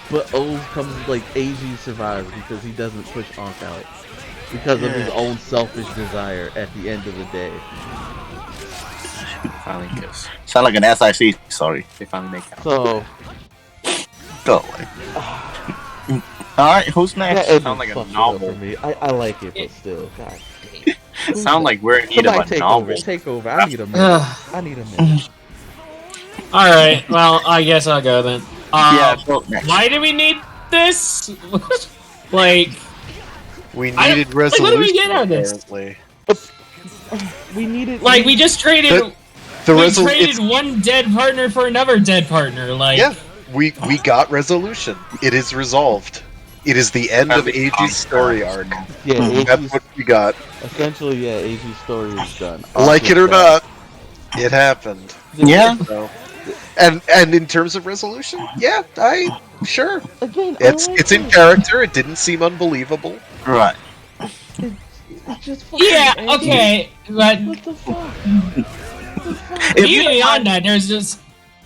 but O's comes like Eiji survives because he doesn't push Ankh out because of his own selfish desire at the end of the day. Finally kiss. Sound like an SIC. Sorry. They finally make out. So go away. All right, who's That next? ending Sound like a fucked it up novel. for me. I like it, but still, God damn. Sound like we're in need of Somebody a take novel. over. Take over. I need a minute. I need a minute. All right. Well, I guess I'll go then. Yeah, go next. Why do we need this? Like, We I don't- needed like, what do we resolution, get out of this? apparently. We needed. Like, we just traded. The we resol- traded it's- one dead partner for another dead partner. Like, Yeah, we got resolution. It is resolved. It is the end of AG's story arc. Yeah, That's AG's what we got. essentially, yeah, AG's story is done. Like it or not, it happened. Yeah. So, and in terms of resolution, yeah, sure. Again, It's in character. It didn't seem unbelievable. Right. It's just fucking yeah, AG. okay, but What the fuck? even beyond that, there's just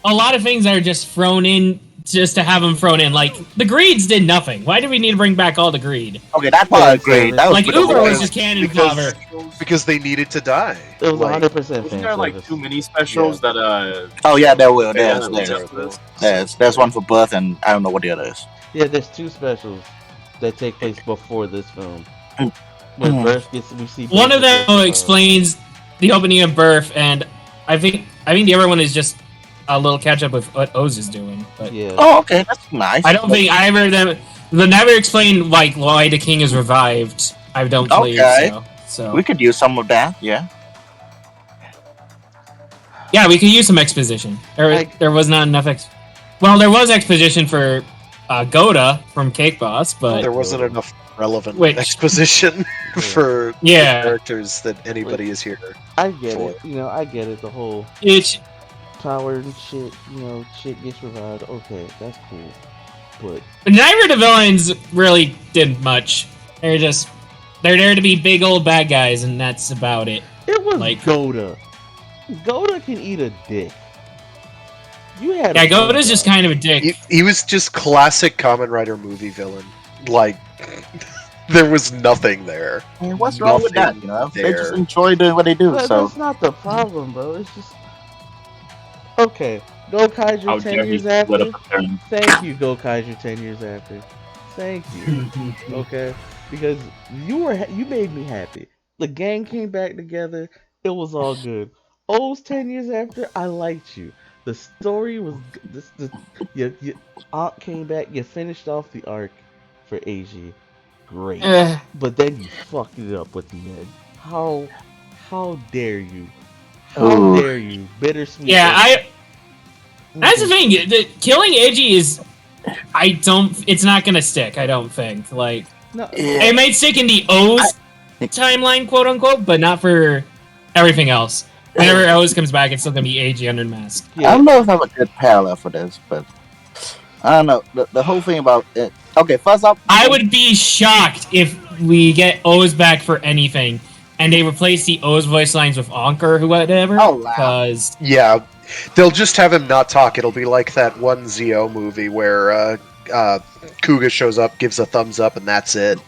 a lot of things that are just thrown in just to have them thrown in. Like the greeds did nothing. Why do we need to bring back all the greed? Okay, that part I agree. That was Like pretty Uber cool. was just cannon fodder. Because they needed to die. It was Like, 100% Wasn't fan there like service. 2 mini specials that Oh yeah, there will. Yeah, There's, that there's, was there's one for Birth, and I don't know what the other is. Yeah, there's 2 specials that take place before this film. Mm. When Birth gets, we see One Birth of them get, explains the opening of Birth, and I think the other one is just a little catch up with what Oz is doing. But yeah. Oh, okay, that's nice. I don't think either of them. They never explain like why the king is revived. I don't believe Okay. so. We could use some of that. Yeah. Yeah, we could use some exposition. There was not enough Well, there was exposition for Goda from Cake Boss, but there wasn't enough relevant Which- exposition for Yeah. the characters that anybody is here. I get for. it. You know, I get it. The whole It's power and shit. You know, shit gets revived. Okay, that's cool. But neither of the villains really did much. They're there to be big old bad guys, and that's about it. it was Like- Goda. Goda can eat a dick. You had. Yeah, a Goda's just kind of a dick. He was just classic Kamen Rider movie villain. Like, there was nothing there. I mean, what's wrong with that? Nothing You know, they there. just enjoy doing what they do. But So that's not the problem, bro. It's just okay. Go Kaiju How 10 dare you years split after. up a term. Thank you, Go Kaiju 10 years after. Thank you. Okay, because you made me happy. The gang came back together. It was all good. O's 10 years after. I liked you. The story was your aunt came back. You finished off the arc for AG. Great. But then you fucked it up with the end. How dare you? How Ooh. dare you? Bittersweet. Yeah, that's the thing. Killing Edgy is, it's not gonna stick. I don't think. Like, No. it might stick in the O's timeline, quote unquote, but not for everything else. Whenever O's comes back, it's still gonna be AG under the mask. I don't know if I have a good parallel for this, but I don't know the whole thing about it. Okay, first up, I would be shocked if we get O's back for anything, and they replace the O's voice lines with Anker or whatever. Oh, wow. Because Yeah, they'll just have him not talk. It'll be like that one ZO movie where Kuga shows up, gives a thumbs up, and that's it.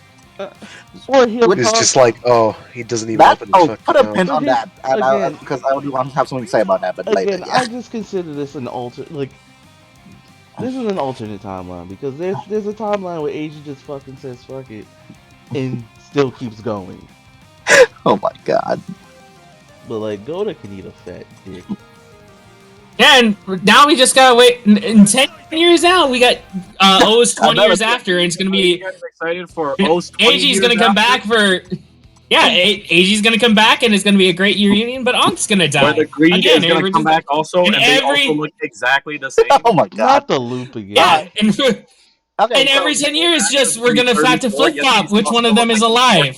Or he'll It's talk- just like, oh, he doesn't even that, open his oh, fucking put a mouth. pin on that, Again- because I do want to have something to say about that, but later. Again, Yeah. I just consider this an this is an alternate timeline because there's a timeline where AG just fucking says fuck it and still keeps going. Oh my god. But like Goda can eat a fat dick. yeah, and now we just gotta wait. In 10 years out, we got O's 20 years after, and it's gonna be You guys excited for O's 20 AG's years gonna come after? back for. Yeah, AG's gonna come back, and it's gonna be a great reunion. But Ank's gonna die. Where the greed Again, is gonna we're come just- back also, and and they every- also look exactly the same. Oh my god. Not the loop again. Yeah, and, Okay, and so- every 10 years, just we're gonna have to 34, flip flop yes, which one of them is alive.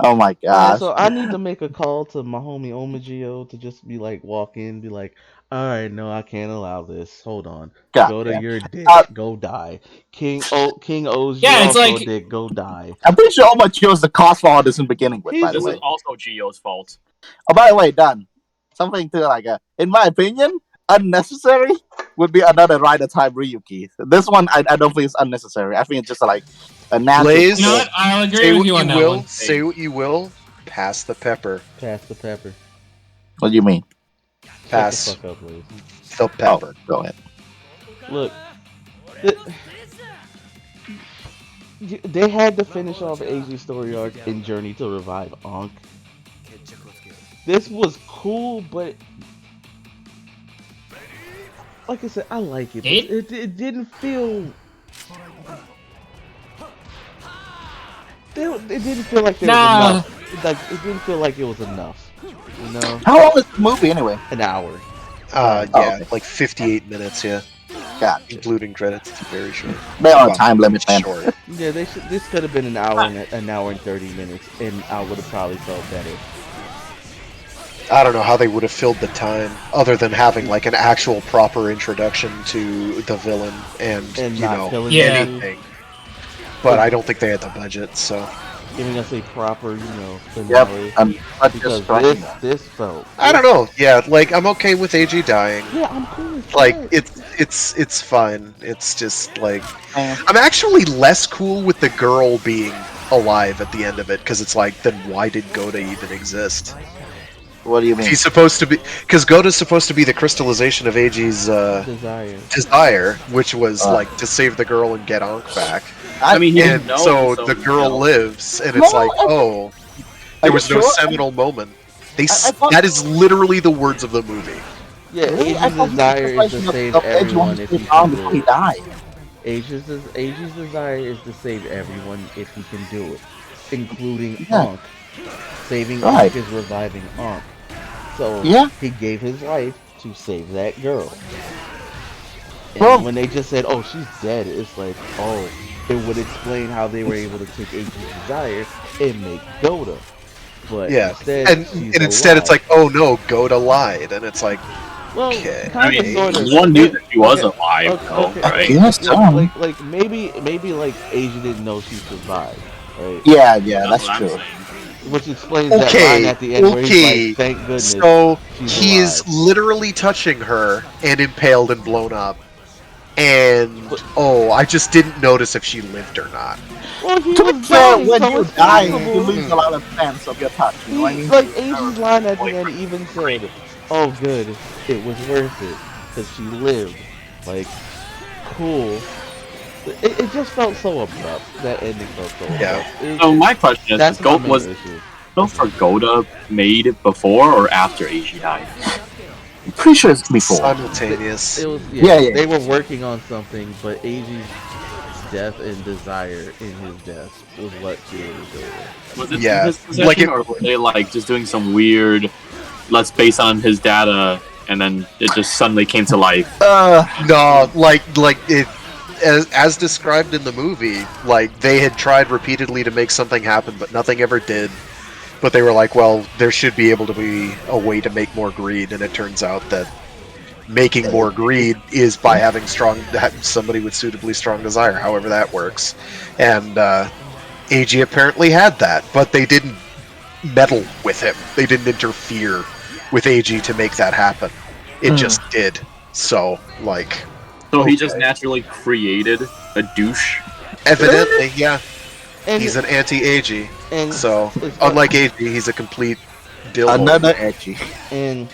Oh my gosh. So I need to make a call to my homie Omagio to just be like walk in, be like, all right, no, I can't allow this. Hold on. God Go to damn. your dick. Uh, Go die. King O's Yeah, you it's also like- dick. Go die. I'm pretty sure Oma chose the cause for all this in the beginning with, by the This way. is also Gio's fault. Oh, by the way, Dan, something to like, in my opinion, unnecessary would be another rider type Ryuki. This one, I don't think it's unnecessary. I think it's just like a natural. Blaze, You know what? I'll agree say with what you on that will, one. say what you will, pass the pepper. Pass the pepper. What do you mean? Pass Shut the fuck up, Blaze. the pepper. Go ahead. Look, They had to finish off AG's story arc in Journey to revive Ankh. This was cool, but like I said, I like it. It didn't feel. It didn't feel like there was enough. Like it didn't feel like it was enough. You know. How long is the movie anyway? An hour. Yeah, like 58 minutes. Yeah. Gotcha. Including credits. It's very short. They're on a time limit, man. Short. Yeah, this could have been an hour and 30 minutes, and I would have probably felt better. I don't know how they would have filled the time, other than having like an actual proper introduction to the villain and you not know killing anything. But I don't think they had the budget, so. Giving us a proper, you know, Yep, finale. Because this felt. I don't know. Yeah, like I'm okay with AG dying. Yeah, I'm cool with Like that. it's fine. It's just like I'm actually less cool with the girl being alive at the end of it because it's like, then why did Goda even exist? What do you mean? He's supposed to be, because Goda's supposed to be the crystallization of AG's desire, which was like to save the girl and get Ankh back. I mean, he didn't and know, so so the he girl killed. lives, and it's like, oh, there was no seminal moment. That is literally the words of the movie. Yeah, AG's desire is to save everyone if he can do it. died. AG's desire is to save everyone if he can do it, including Yeah. Ankh. Saving Right. Ankh is reviving Ankh. So Yeah. he gave his life to save that girl. And Well- when they just said, "Oh, she's dead," it's like, oh, it would explain how they were able to take AG's desire and make Goda. But Yeah, instead, and she's instead it's alive. like, oh no, Goda lied, and it's like, Well, okay. I mean, one knew that she was alive, though, right? Like maybe like Asia didn't know she survived, right? Yeah, That's that's what I'm true. saying. Which explains that line at the end where he's like, "Thank goodness." So she's he's alive." literally touching her and impaled and blown up. And I just didn't notice if she lived or not. Well, he To be was fair, dying, when so you it's die, possible. you lose a lot of sense of your touch. You know what I mean? Like Asia's line at the end even said, "Oh, good, it was worth it because she lived." Like, cool. It just felt so abrupt. That ending felt so abrupt. It- So my question is, that's my main was issue. for Goda made before or after AG died? I'm pretty sure it's before. Simultaneous. It was, Yeah. They were working on something, but AG's death and desire in his death was what created Goda. Was it Yeah, his possession, like it- or were they like just doing some weird, let's base on his data, and then it just suddenly came to life? No, like it, as described in the movie, like they had tried repeatedly to make something happen, but nothing ever did. But they were like, well, there should be able to be a way to make more greed, and it turns out that making more greed is by having somebody with suitably strong desire, however that works. And AG apparently had that, but they didn't meddle with him. They didn't interfere with AG to make that happen. It just did. So, like... So he just naturally created a douche? Evidently, yeah. And- He's an anti-AG. and So, it's- unlike AG, he's a complete dildo. Another edgy. And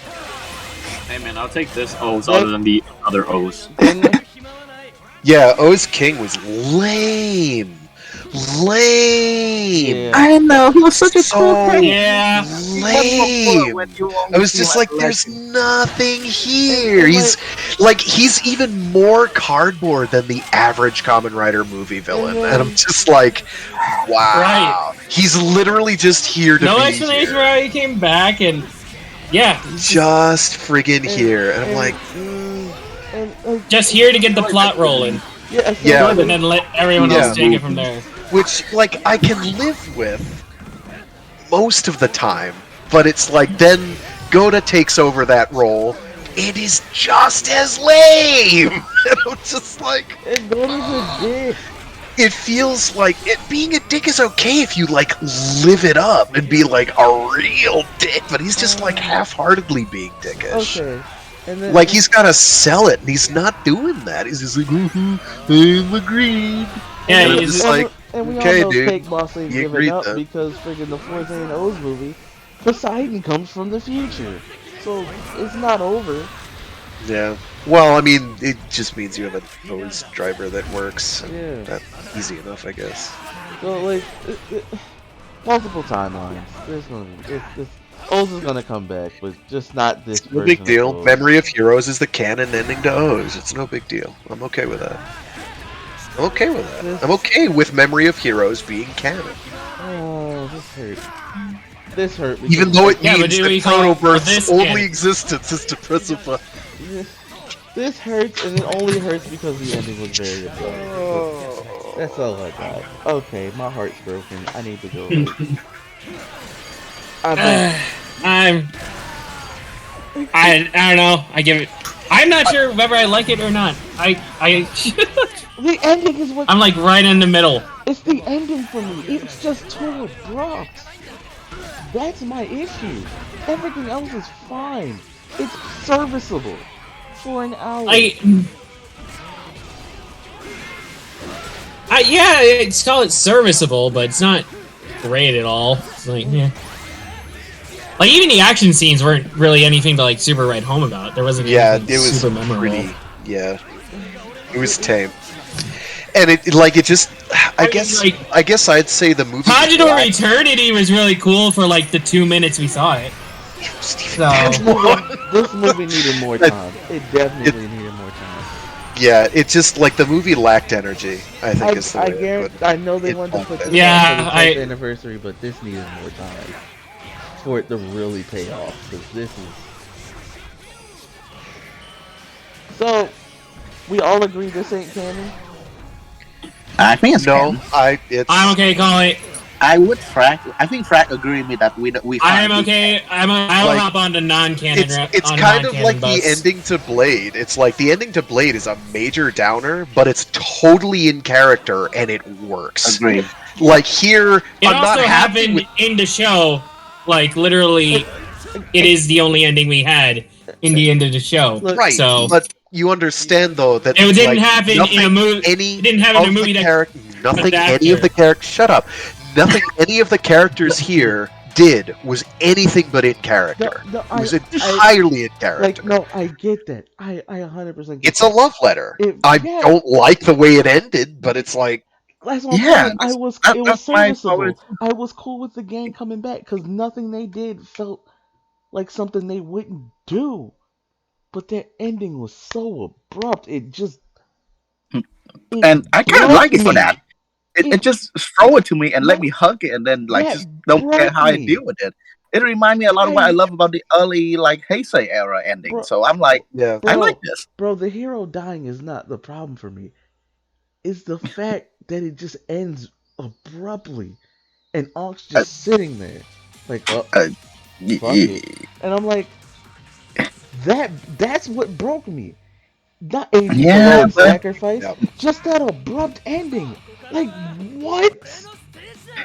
Hey man, I'll take this O's other than the other O's. Yeah, O's King was lame. Lame. I know, he was such a So cool thing. Yeah. lame. I was just like, there's nothing here. He's even more cardboard than the average Kamen Rider movie villain. And I'm just like, wow. He's literally just here to No be explanation here. for how he came back, and yeah, Just friggin' here. And I'm like, just here to get the plot rolling. Yeah. and then let everyone else take it from there. Which, like, I can live with most of the time, but it's like then Goda takes over that role and is just as lame. And I'm just like, it feels like being a dick is okay if you like live it up and be like a real dick, but he's just like half-heartedly being dickish. okay. And then, Like he's gotta sell it, and he's not doing that. He's just like, I'm agreed. Yeah, and I'm he's just like, and we okay, all know dude, Cake Boss ain't you giving agreed up then. because friggin' the fourth A&O's movie, Poseidon comes from the future. So it's not over. Yeah. Well, I mean, it just means you have a hose driver that works. And Yeah. that's easy enough, I guess. So like, multiple timelines. There's no, this Oz is gonna come back, but just not this No version big of deal. Oz. Memory of Heroes is the canon ending to O's. It's no big deal. I'm okay with that. I'm okay with that. I'm okay with Memory of Heroes being canon. Oh, this hurt. This hurt. Even though it Yeah, but means do that we call Chronoburst's this only canon? existence is to Principia. This hurts, and it only hurts because the ending was very absurd. That's all I got. Okay, my heart's broken. I need to go. I don't know. I give it. I'm not sure whether I like it or not. The ending is what. I'm like right in the middle. It's the ending for me. It's just too abrupt. That's my issue. Everything else is fine. It's serviceable for an hour. Yeah, it's called it serviceable, but it's not great at all. It's like, yeah. Like, even the action scenes weren't really anything to, like, super write home about. There wasn't anything It was super memorable. pretty. Yeah, it was tame, and it just. I guess I'd say the movie. Conjugal Eternity was really cool for, like, the 2 minutes we saw it. So. This movie needed more time. It definitely needed more time. Yeah, it just like the movie lacked energy. I think is the way to put it. I know they wanted to put this Yeah, on for the 10th anniversary, but this needed more time for it to really pay off. Because this is. So, we all agree this ain't canon. I think it's canon. I'm okay calling it. I think Frack agreed with me that we. I am okay. I will hop on to non-canon. It's kind of like the ending to Blade. It's like the ending to Blade is a major downer, but it's totally in character and it works. Agreed. Like here, It I'm also not happy happened with. in the show. Like literally, it is the only ending we had in the end of the show. Right, So but you understand though that it didn't like, happen in a movie. It didn't happen in a movie that nothing any of the characters. Shut up. Nothing any of the characters here did was anything but in character. No, it was entirely in character. Like, no, I get that. I 100% get It's a love letter. I yeah. don't like the way it ended, but it's like, That's what I'm saying. It was serviceable. I was cool with the gang coming back because nothing they did felt like something they wouldn't do. But their ending was so abrupt. It just. And I kind of like it for that. It just throw it to me and let me hug it and then just don't care how I deal with it. It reminds me a lot of what I love about the early like Heisei era ending. So I'm like, I like this. Bro, the hero dying is not the problem for me. It's the fact that it just ends abruptly, and Onk's just sitting there, like, fuck it. And I'm like, that's what broke me. Not a sacrifice, just that abrupt ending. Like, what?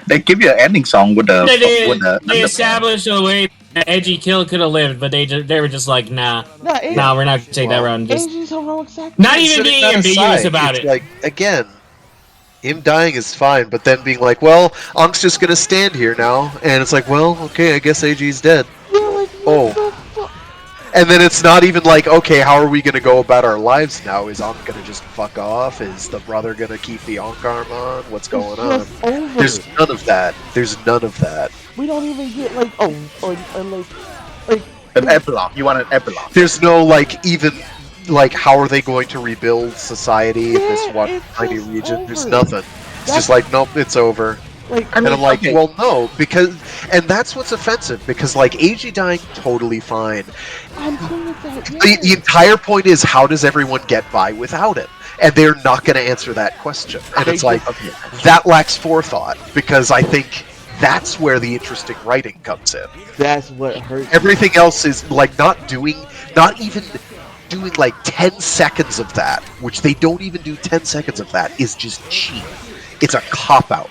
They give you an ending song with the. They established a way that Edgy Kill could have lived, but they were just like, nah, we're not gonna take that round. Just not even being ambiguous about it's it. Like again, him dying is fine, but then being like, well, Ank's just gonna stand here now, and it's like, well, okay, I guess AG's dead. And then it's not even like, okay, how are we gonna go about our lives now? Is Ankh gonna just fuck off? Is the brother gonna keep the Ankh arm on? What's going on? Over. There's none of that. There's none of that. We don't even get like an epilogue. You want an epilogue? There's no like even like how are they going to rebuild society in this one tiny region? There's nothing. It's just like nope, it's over. And I'm like, well, no, because, and that's what's offensive, because, like, AG dying, totally fine. I'm cool with that, The entire point is, how does everyone get by without it? And they're not going to answer that question. And it's like, that lacks forethought, because I think that's where the interesting writing comes in. That's what hurts. Everything else is, like, not even doing, like, 10 seconds of that, which they don't even do 10 seconds of that, is just cheap. It's a cop-out.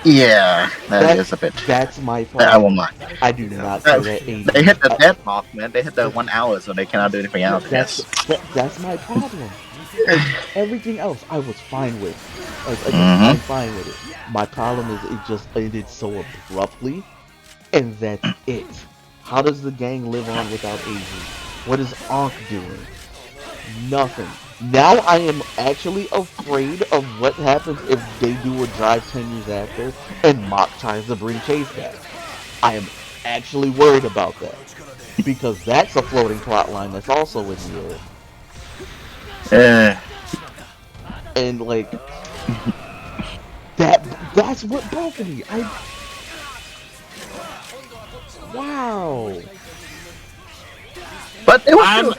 Yeah, that is a bit. That's my problem. I won't mind. I do not say that. They hit the dead mark, man. They hit the 1 hour, so they cannot do anything else. That's my problem. Everything else, I was fine with. I'm fine with it. My problem is it just ended so abruptly, and that's it. How does the gang live on without AG? What is Ankh doing? Nothing. Now I am actually afraid of what happens if they do a Drive 10 years after and Mach tries to bring Chase back. I am actually worried about that. Because that's a floating plot line that's also in the air. And like that's what broke me. Wow. But it was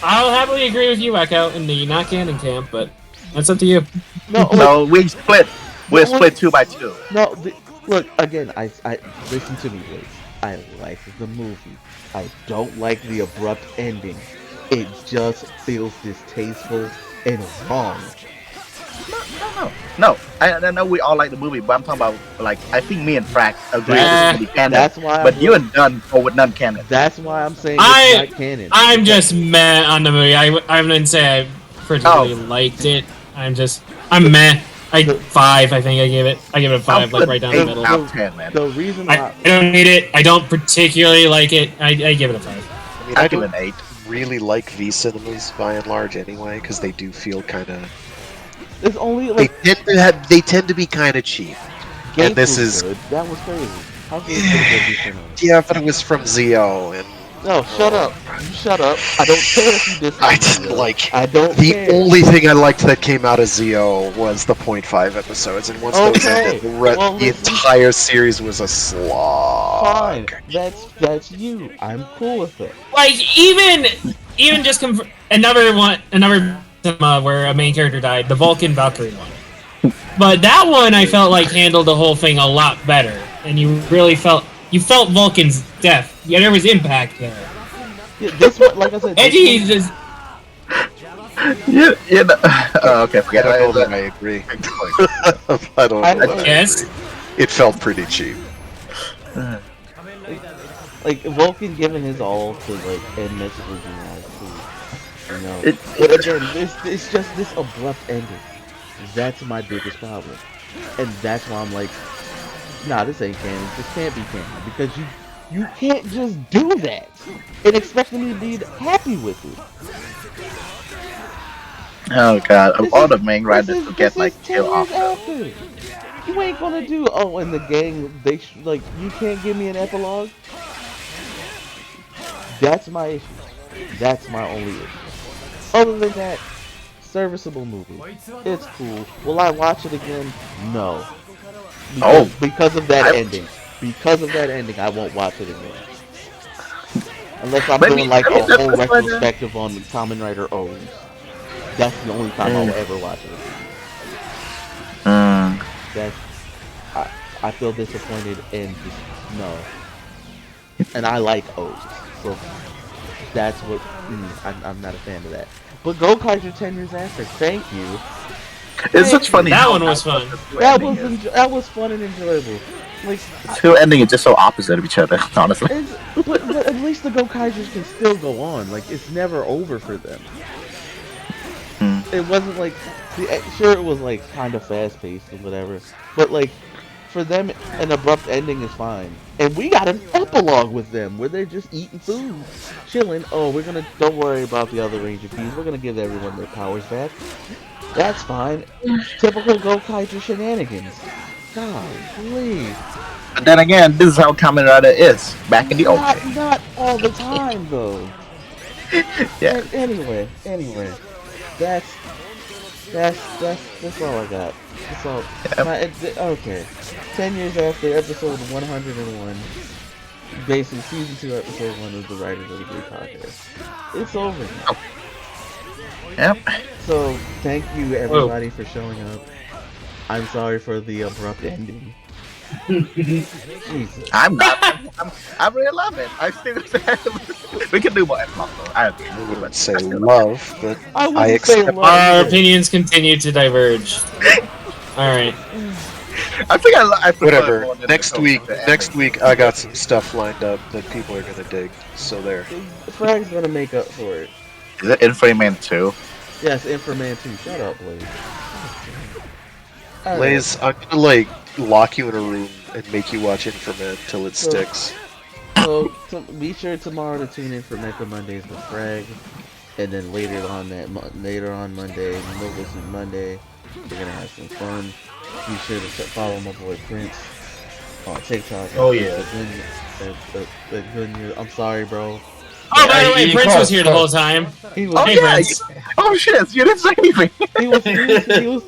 I'll happily agree with you, Echo, in the not canon camp, but that's up to you. No, we split. We're split 2 by 2. No, look again. I listen to me, Liz. I like the movie. I don't like the abrupt ending. It just feels distasteful and wrong. No. I know we all like the movie, but I'm talking about like I think me and Frack agree this is gonna be canon. That's why. But you and Dunn go with non-canon. That's why I'm saying it's not canon. I'm just meh on the movie. I didn't say I particularly liked it. I'm meh. 5. I think I give it. I give it a 5, like right down the middle. Out 10, man. The reason why I don't need it. I don't particularly like it. I give it a 5. I mean, I give it an 8. Really like V cinemas by and large anyway, because they do feel kind of. It's only like they tend to be kind of cheap. And this is good. That was crazy. How can you say yeah, but it was from Zio and. No, shut up. You shut up. I don't care if you dislike. I didn't like. I don't. The only thing I liked that came out of Zio was the 0.5 episodes, and once those ended, the entire series was a slog. Fine, that's you. I'm cool with it. Like even just another where a main character died, the Vulcan Valkyrie one. But that one I felt like handled the whole thing a lot better, and you really felt Vulcan's death. Yeah, there was impact there. Yeah, this one, like I said, Edgy just. Yeah. Okay, forget I about that. I agree. I don't know. Yes. It felt pretty cheap. Like Vulcan giving his all to like end messages and all too. You know. But again, it's just this abrupt ending. That's my biggest problem, and that's why I'm like, nah, this ain't canon. This can't be canon because you can't just do that and expect me to be happy with it. Oh god, of all the main riders to get like killed off. You ain't gonna do and the gang like you can't give me an epilogue. That's my issue. That's my only issue. Other than that, serviceable movie. It's cool. Will I watch it again? No. Because of that ending. Because of that ending, I won't watch it again. Unless I'm doing like a whole retrospective on Kamen Rider O's. That's the only time I'll ever watch it again. That's I feel disappointed and just no. And I like O's, so that's what I'm not a fan of that. But Go Kaiser 10 years after, thank you. It's such funny. That one was fun. That was fun and enjoyable. Like the two ending is just so opposite of each other, honestly. But at least the Go Kaisers can still go on. Like it's never over for them. It wasn't like sure it was like kind of fast paced and whatever, but like for them an abrupt ending is fine. And we got an epilogue with them where they're just eating food, chilling. Oh, don't worry about the other Ranger P's. We're gonna give everyone their powers back. That's fine. Typical Go Kaiser shenanigans. God, please. But then again, this is how Kamen Rider is back in the old days. Not all the time though. Yeah. Anyway, that's all I got. That's all. Okay. 10 years after episode 101, basically season 2, episode 1 of the Writers of the Grid podcast. It's over now. Yep. So thank you everybody for showing up. I'm sorry for the abrupt ending. Jesus. I'm really love it. I still we can do more epilogue though. I wouldn't say love, but I accept. Our opinions continue to diverge. All right. I think I whatever. Next week I got some stuff lined up that people are gonna dig. So there. Frag's gonna make up for it. Is it Inframan 2? Yes, Inframan 2. Shut up, Blaze. Blaze, I'm gonna lock you in a room and make you watch Inframan till it sticks. So be sure tomorrow to tune in for Mecha Mondays with Frag. And then later on Monday, Mobile Suit Monday, we're gonna have some fun. Be sure to follow my boy Prince on TikTok. Oh, yeah. I'm sorry, bro. Oh, by the way, Prince was here the whole time. He was. Hey, Prince. Oh shit! You didn't say anything. He was.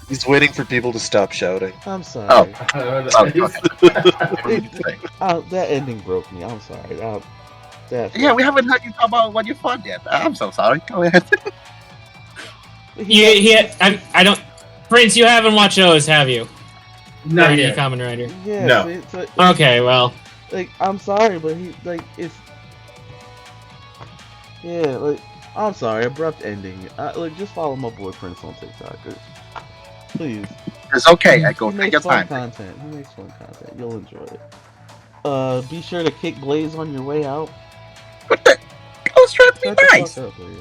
He's waiting for people to stop shouting. I'm sorry. Oh. That ending broke me. I'm sorry. Yeah, we haven't heard you talk about what you fought yet. I'm so sorry. Go ahead. I don't. Prince, you haven't watched those, have you? Not Any yet. Kamen Rider. Yeah, No. Okay, well. Like, I'm sorry, but it's I'm sorry, abrupt ending. Just follow my boy Prince on TikTok, please. It's okay, Echo. He Take makes your fun time. content. He makes fun content. You'll enjoy it. Be sure to kick Blaze on your way out. What the? I was trying to be Shut the nice. fuck up, Blaze.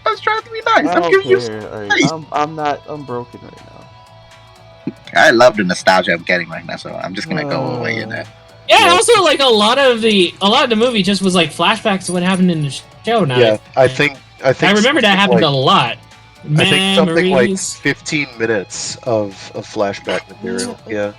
I was trying to be nice. I I'm don't giving you care. some Like, I'm broken right now. I love the nostalgia I'm getting right now, so I'm just gonna go away in that. Yeah, also like a lot of the movie just was like flashbacks to what happened in the show. Now, Yeah, I think I remember that happened a lot. I think something like Memories. 15 minutes of flashback material. Yeah,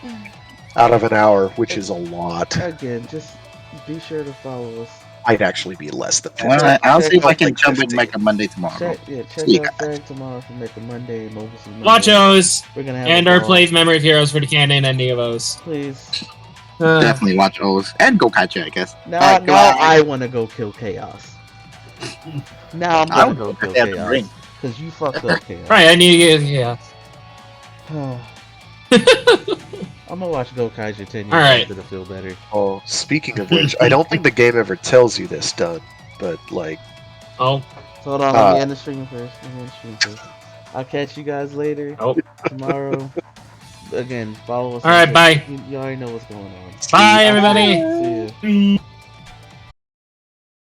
out of an hour, which is a lot. Again, just be sure to follow us. Might actually be less than 15. Well, I'll see if I can Like jump in 50. and make a Monday tomorrow. Check See you out guys. Frank tomorrow for Make a Monday, Mobile Suit Monday. Watch O's We're gonna have and a our ball. plays Memory of Heroes for the canon ending of O's. Please. Definitely watch O's and go catch it, I guess. Now Alright, I want to go kill Chaos. Now I'm I gonna would go go kill Elden Chaos. Ring. Because you fucked up Chaos. Right, I need to get I'm gonna watch Go Kaiju 10 years Alright. later to feel better. Oh, speaking of which, I don't think the game ever tells you this, Done. But like, oh, Hold on, let me end the stream first. I'll catch you guys later. Tomorrow. Again, follow us. Alright, bye. You already know what's going on. Bye, everybody. See ya.